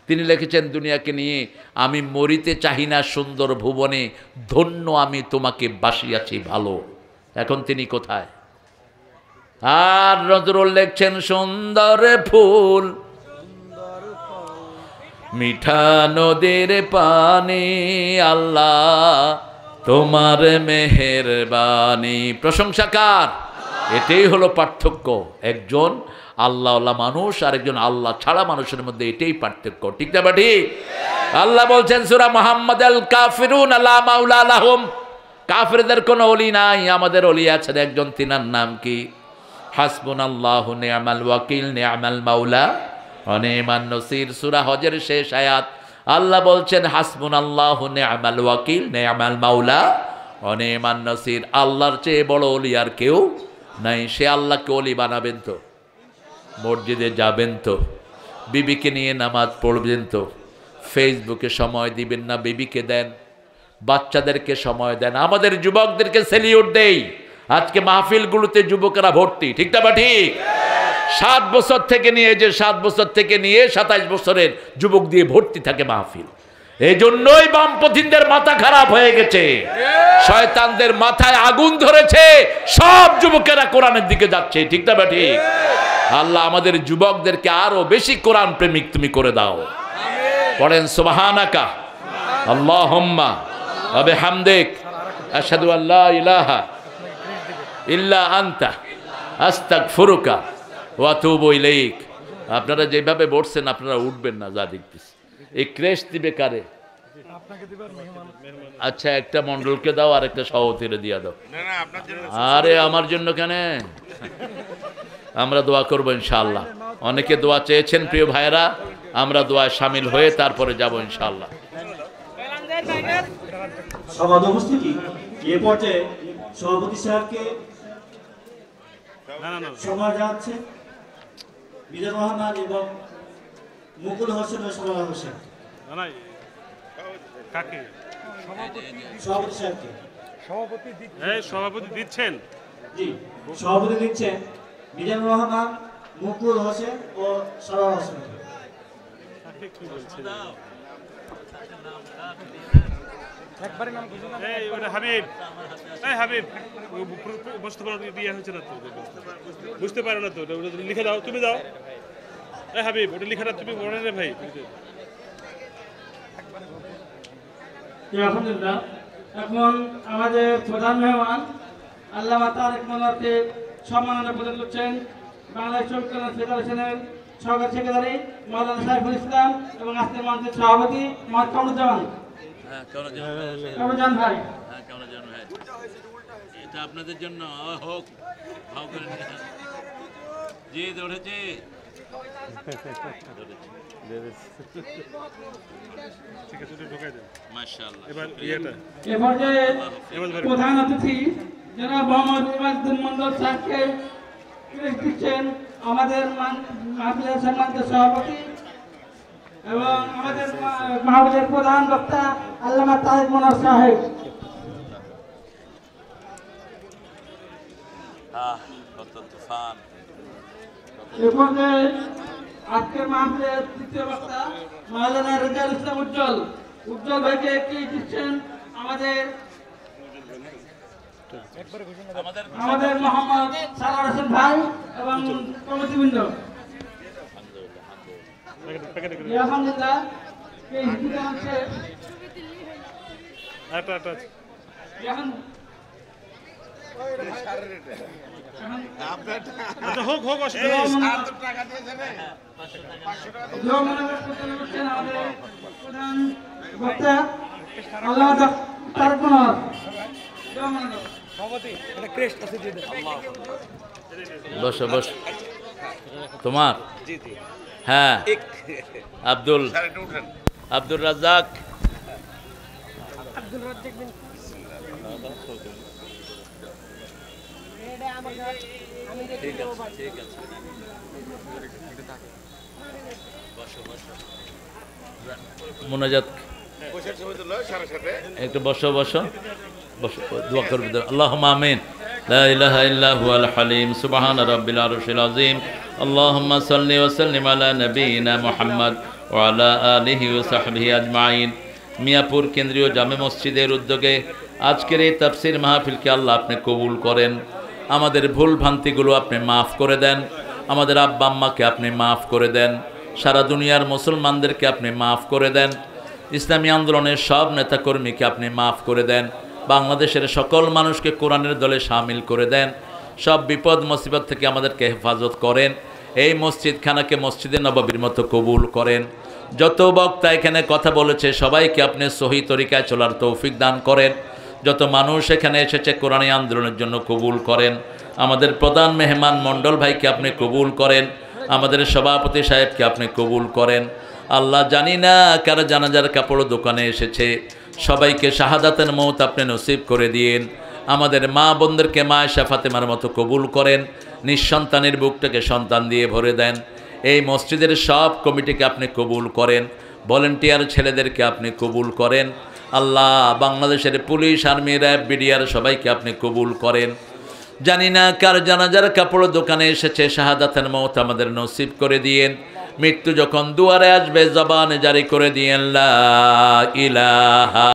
তিনি লিখেছেন দুনিয়াকে নিয়ে, আমি মরিতে চাহি না সুন্দর ভুবনে, ধন্য আমি তোমাকে বাসিয়াছি ভালো। এখন তিনি কোথায়? আর নজরুল লিখছেন, সুন্দর ফুল মিঠা নদীর পানি, আল্লাহ তোমার মেহেরবানি। প্রশংসাকার। এটাই হলো পার্থক্য, একজন আল্লাহওয়ালা মানুষ আর একজন আল্লাহ ছাড়া মানুষের মধ্যে, এটাই পার্থক্য। ঠিক না ঠিক? আল্লাহ বলছেন সূরা মুহাম্মদ, আল কাফিরুন লা মাওলা লাহুম, কাফিরদের কোনো ওলি নাই, আমাদের ওলি আছেন একজন। তিনার নাম কি? হাসবুনাল্লাহু নি'মাল ওয়াকিল, নি'মাল মাওলা ওয়া নি'মান নসির। সূরা হজের শেষ আয়াত আল্লাহ বলছেন, হাসবুনাল্লাহু নি'মাল ওয়াকিল, নি'মাল মাওলা ওয়া নি'মান নসির। আল্লাহর চেয়ে বড় ওলি আর কেউ নাই। সে আল্লাহকে ওলি বানাবেন তো, মসজিদে যাবেন তো, বিবিকে নিয়ে নামাজ পড়বেন তো, ফেসবুকে সময় দিবেন না, বিবিকে দেন, বাচ্চাদেরকে সময় দেন। আমাদের যুবকদেরকে সেলিউট দেই। আজকে মাহফিলগুলোতে যুবকেরা ভর্তি। ঠিক না ঠিক? 7 বছর থেকে নিয়ে, যে 7 বছর থেকে নিয়ে 27 বছরের যুবক দিয়ে ভর্তি থাকে মাহফিল। এই জন্যই বামপন্থীদের মাথা খারাপ হয়ে গেছে, শয়তানদের মাথায় আগুন ধরেছে, সব যুবকেরা কোরআনের দিকে যাচ্ছে। ঠিক না ঠিক? আল্লাহ আমাদের যুবকদেরকে আরো বেশি কোরআন প্রেমিক তুমি করে দাও। পড়েন সুবহানাকা আল্লাহুম্মা ওয়া বিহামদিক, আশহাদু আল্লা ইলাহা ইল্লা আনতা, আস্তাগফিরুকা ওয়া আতুবু ইলাইক। আপনারা যেভাবে বলছেন আপনারা উঠবেন না, যা দেখতেছি। এই ক্রেশ দিবে কারে? আচ্ছা, একটা মন্ডলকে দাও আর একটা সভাপতিরে দিয়া দাও। আরে আমার জন্য কেন? আমরা দোয়া করবো ইনশাআল্লাহ। অনেকে দোয়া চেয়েছেন প্রিয় ভাইয়েরা, আমরা দোয়ায় শামিল হয়ে তারপরে যাব ইনশাআল্লাহ। সভাপতি উপস্থিতি এ পর্যায়ে সভাপতি সাহেবকে সময় যাচ্ছে মিজানুর রহমান এবং মুকুল হোসেন ও সরলা হোসেন। সভাপতি সাহেবকে সভাপতি দিচ্ছেন। জি, সভাপতি দিচ্ছেন মিজানুর রহমান, মুকুল হোসেন ও সরলা হোসেন। বুঝতে পারো না তো, লিখে দাও, তুমি দাও। হাবিব, ওটা লিখাটা তুমি পড়ে রে ভাই। আলহামদুলিল্লাহ। এখন আমাদের প্রধান মেহমান আল্লামা তারেক মনোয়ারকে সম্মাননা প্রদান করছেন বাংলাদেশ শ্রমিক কল্যাণ ফেডারেশনের সহকারী সেক্রেটারি মাওলানা সাইফুল ইসলাম এবং আজকের মঞ্চের সভাপতি মোহাম্মদ কামরুজ্জামান কামরুজ্জামান ভাই। এটা আপনাদের জন্য হোক ভাও করে জি ধরেছে ঠিক আছে ঢোকাই দেন মাশাআল্লাহ। এবার ইয়েটা এ পর্যায়ে এবার ধরে প্রধান অতিথি জনাব মোহাম্মদ ইমাদুদ্দিন মন্ডল স্যারকে ক্রেডিট দিচ্ছেন আমাদের মাহফিলের সম্মানিত সভাপতি এবং আমাদের মাহফিলের প্রধান বক্তা আল্লামা তাহের মনোয়ার সাহেব। কত তুফান। এ পর্যায়ে আজকের মাহফিলের তৃতীয় বক্তা মাওলানা রেজাউল ইসলাম উজ্জ্বল ভাইকে কি দিচ্ছেন আমাদের মোহাম্মদ সারার হোসেন ভাই এবং কমিটিবৃন্দ। আলহামদুলিল্লাহ এই হিন্দুদের হচ্ছে আচ্ছা এখন আচ্ছা হোক হোক অসুবিধা নেই। আমাদের প্রধান বক্তা আল্লাহ তারেক মনোয়ার। বসো বসো তোমার হ্যাঁ আব্দুল রাজ্জাক ঠিক আছে ঠিক আছে মোনাজাত একটু বসো বসো বসো দোয়া করবে আল্লাহুম্মা আমিন লা ইলাহা ইল্লা হুয়াল হালিম সুবহান রাব্বিল আরশিল আযীম আল্লাহুম্মা সাল্লি ওয়া সাল্লিম আলা নবিয়িনা মুহাম্মদ ওয়া আলা আলিহি ওয়া সাহবিহি আজমাইন। মিয়াপুর কেন্দ্রীয় জামে মসজিদের উদ্যোগে আজকের এই তাফসীর মাহফিলকে আল্লাহ আপনি কবুল করেন। আমাদের ভুল ভ্রান্তিগুলো আপনি মাফ করে দেন। আমাদের আব্বা আম্মাকে আপনি মাফ করে দেন। সারা দুনিয়ার মুসলমানদেরকে আপনি মাফ করে দেন। ইসলামী আন্দোলনের সব নেতাকর্মীকে আপনি মাফ করে দেন। বাংলাদেশের সকল মানুষকে কোরআনের দলে শামিল করে দেন। সব বিপদ মুসিবত থেকে আমাদেরকে হেফাজত করেন। এই মসজিদখানাকে মসজিদে নববীর মতো কবুল করেন। যত বক্তা এখানে কথা বলেছে সবাইকে আপনি সহি তরিকায় চলার তৌফিক দান করেন। যত মানুষ এখানে এসেছে কোরআনী আন্দোলনের জন্য কবুল করেন। আমাদের প্রধান মেহমান মণ্ডল ভাইকে আপনি কবুল করেন। আমাদের সভাপতি সাহেবকে আপনি কবুল করেন। আল্লাহ জানি না কারা জানাজার কাপড় দোকানে এসেছে, সবাইকে শাহাদাতের মৌত আপনি নসিব করে দিন। আমাদের মা বোনদেরকে মা আয়েশা ফাতেমার মতো কবুল করেন। নিঃসন্তানের বুকটাকে সন্তান দিয়ে ভরে দেন। এই মসজিদের সব কমিটিকে আপনি কবুল করেন। ভলেন্টিয়ার ছেলেদেরকে আপনি কবুল করেন। আল্লাহ বাংলাদেশের পুলিশ আর্মি র্যাব বিডিআর সবাইকে আপনি কবুল করেন। জানি না কার জানাজার কাপড় দোকানে এসেছে, শাহাদাতের মৌত আমাদের নসিব করে দিয়েন। মৃত্যু যখন দুয়ারে আসবে জবানে জারি করে দিয়েন লা ইলাহা